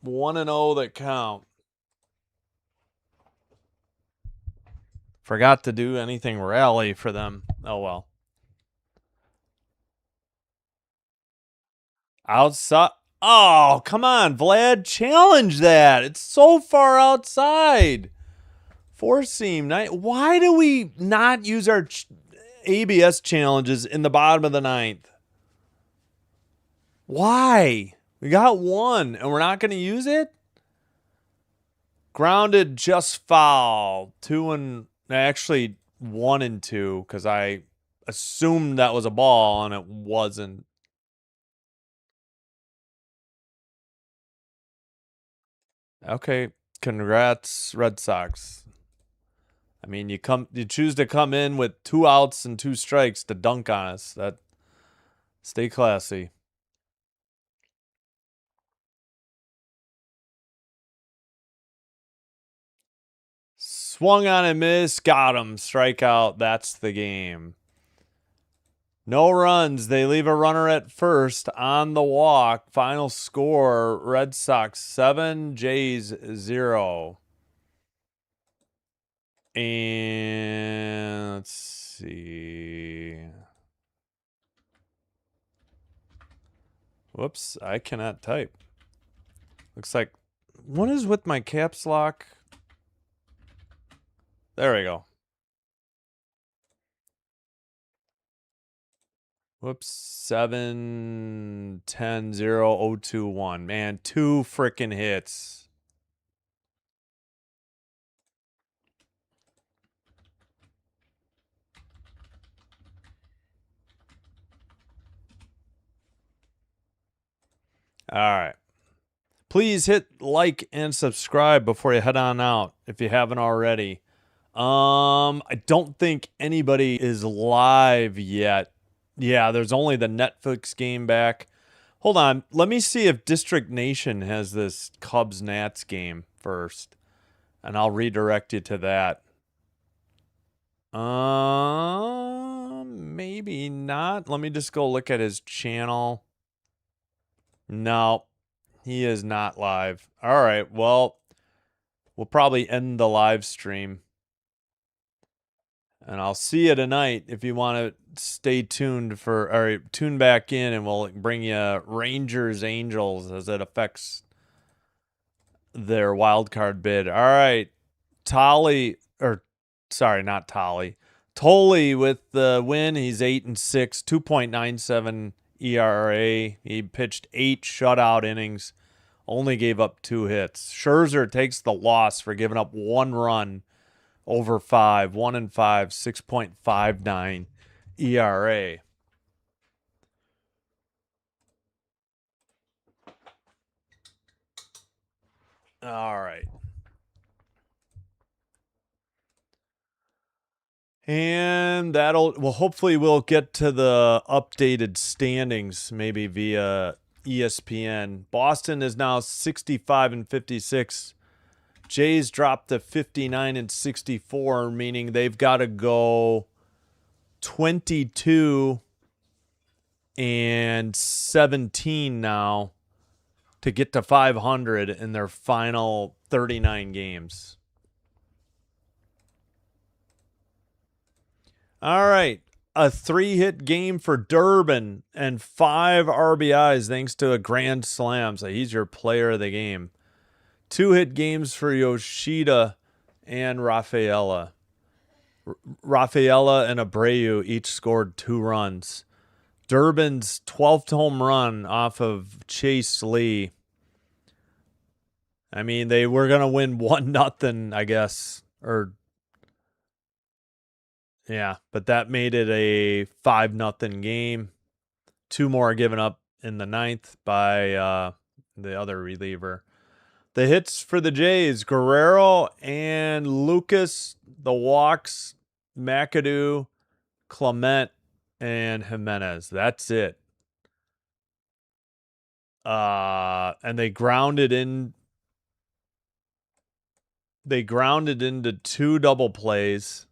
A: 1-0 that count. Forgot to do anything rally for them. Oh, well. Outside. Oh, come on, Vlad. Challenge that. It's so far outside. Four seam. Why do we not use our ABS challenges in the bottom of the 9th? Why? We got 1, and we're not going to use it? Grounded, just foul. 1-2, because I assumed that was a ball, and it wasn't. Okay, congrats, Red Sox. I mean, you choose to come in with 2 outs and 2 strikes to dunk on us. Stay classy. Swung on and missed, got him, strikeout. That's the game. No runs. They leave a runner at first on the walk. Final score, Red Sox 7, Jays 0. And let's see. Whoops, I cannot type. Looks like, what is with my caps lock? There we go. Whoops, 7, 10, 0, 0, 2, 1. Man, 2 freaking hits. All right. Please hit like and subscribe before you head on out if you haven't already. I don't think anybody is live yet. Yeah, there's only the Netflix game back. Hold on. Let me see if District Nation has this Cubs-Nats game first. And I'll redirect you to that. Maybe not. Let me just go look at his channel. No, he is not live. All right, well, we'll probably end the live stream. And I'll see you tonight if you want to stay tuned or tune back in, and we'll bring you Rangers Angels as it affects their wild card bid. All right. Tolley with the win. He's 8-6, 2.97 ERA. He pitched 8 shutout innings, only gave up 2 hits. Scherzer takes the loss for giving up 1 run over 5, 1 5, 6.59 ERA. All right. And hopefully we'll get to the updated standings maybe via ESPN. Boston is now 65 and 56. Jays dropped to 59 and 64, meaning they've got to go 22 and 17 now to get to 500 in their final 39 games. All right. A 3-hit game for Durbin and 5 RBIs thanks to a grand slam. So he's your player of the game. 2-hit games for Yoshida and Rafaela. Rafaela and Abreu each scored 2 runs. Durbin's 12th home run off of Chase Lee. I mean, they were going to win 1-0, I guess. Yeah, but that made it a 5-0 game. 2 more given up in the 9th by the other reliever. The hits for the Jays, Guerrero and Lucas. The walks, McAdoo, Clement, and Jimenez. That's it. And they grounded into 2 double plays.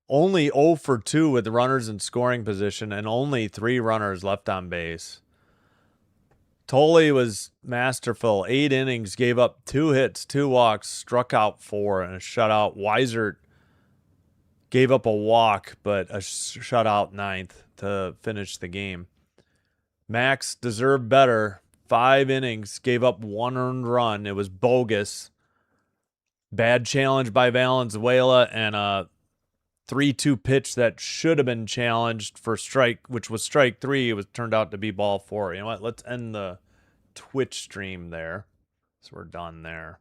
A: Only 0 for 2 with runners in scoring position and only 3 runners left on base. Tolley was masterful. 8 innings, gave up 2 hits, 2 walks, struck out 4, and a shutout. Weisert gave up a walk, but a shutout 9th to finish the game. Max deserved better. 5 innings, gave up 1 earned run. It was bogus. Bad challenge by Valenzuela and a 3-2 pitch that should have been challenged for strike, which was strike 3. It was turned out to be ball 4. You know what? Let's end the Twitch stream there. So we're done there.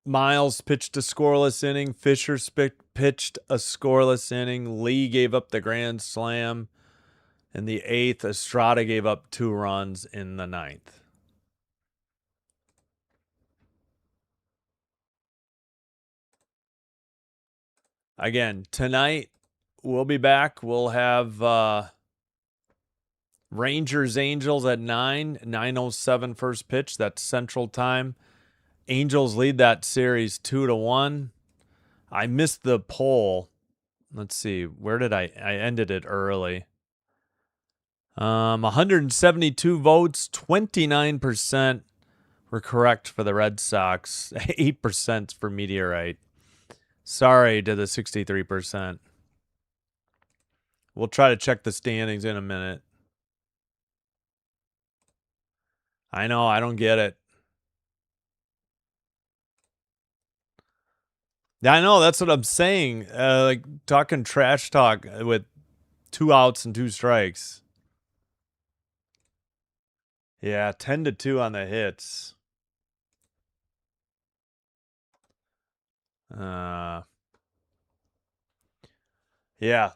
A: Miles pitched a scoreless inning. Fisher pitched a scoreless inning. Lee gave up the grand slam. In the 8th, Estrada gave up 2 runs in the 9th. Again, tonight we'll be back. We'll have Rangers Angels at 9:07 first pitch. That's Central Time. Angels lead that series 2-1. I missed the poll. Let's see. Where did I ended it early. 172 votes, 29% were correct for the Red Sox, 8% for Meteorite. Sorry to the 63%. We'll try to check the standings in a minute. I know, I don't get it. Yeah, I know, that's what I'm saying. Like talking trash talk with 2 outs and 2 strikes. Yeah, 10-2 on the hits. Yeah.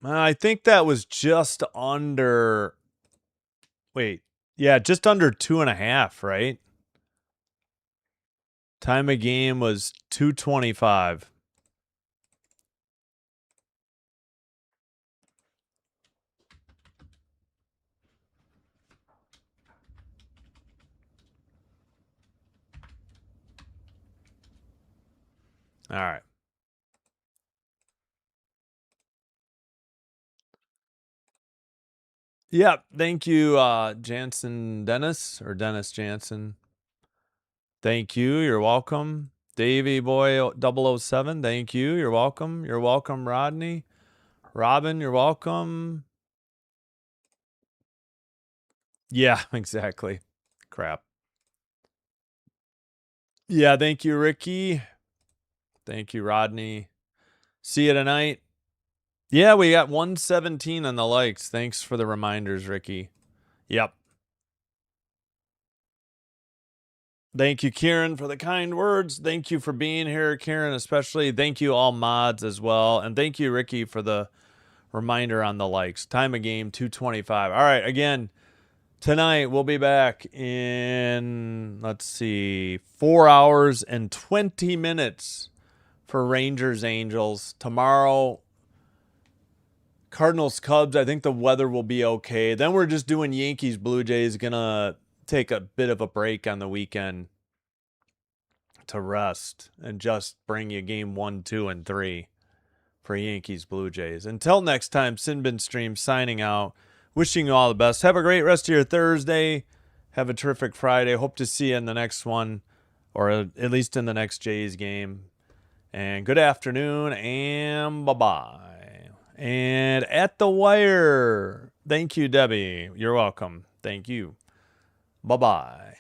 A: I think that was just under. Wait. Yeah, just under 2.5, right? Time of game was 2:25. All right. Yeah, thank you, Jansen Dennis or Dennis Jansen. Thank you. You're welcome. Davey Boy 007, thank you. You're welcome. You're welcome, Rodney. Robin, you're welcome. Yeah, exactly. Crap. Yeah, thank you, Ricky. Thank you, Rodney. See you tonight. Yeah, we got 117 on the likes. Thanks for the reminders, Ricky. Yep. Thank you, Kieran, for the kind words. Thank you for being here, Kieran, especially. Thank you, all mods as well. And thank you, Ricky, for the reminder on the likes. Time of game, 2:25. All right, again, tonight we'll be back in, let's see, 4 hours and 20 minutes for Rangers Angels. Tomorrow, Cardinals Cubs. I think the weather will be okay. Then we're just doing Yankees Blue Jays. Gonna take a bit of a break on the weekend to rest and just bring you game 1, 2, and 3 for Yankees Blue Jays. Until next time, Sinbin Stream signing out. Wishing you all the best. Have a great rest of your Thursday. Have a terrific Friday. Hope to see you in the next one, or at least in the next Jays game. And good afternoon, and bye-bye. And at the wire. Thank you, Debbie. You're welcome. Thank you. Bye-bye.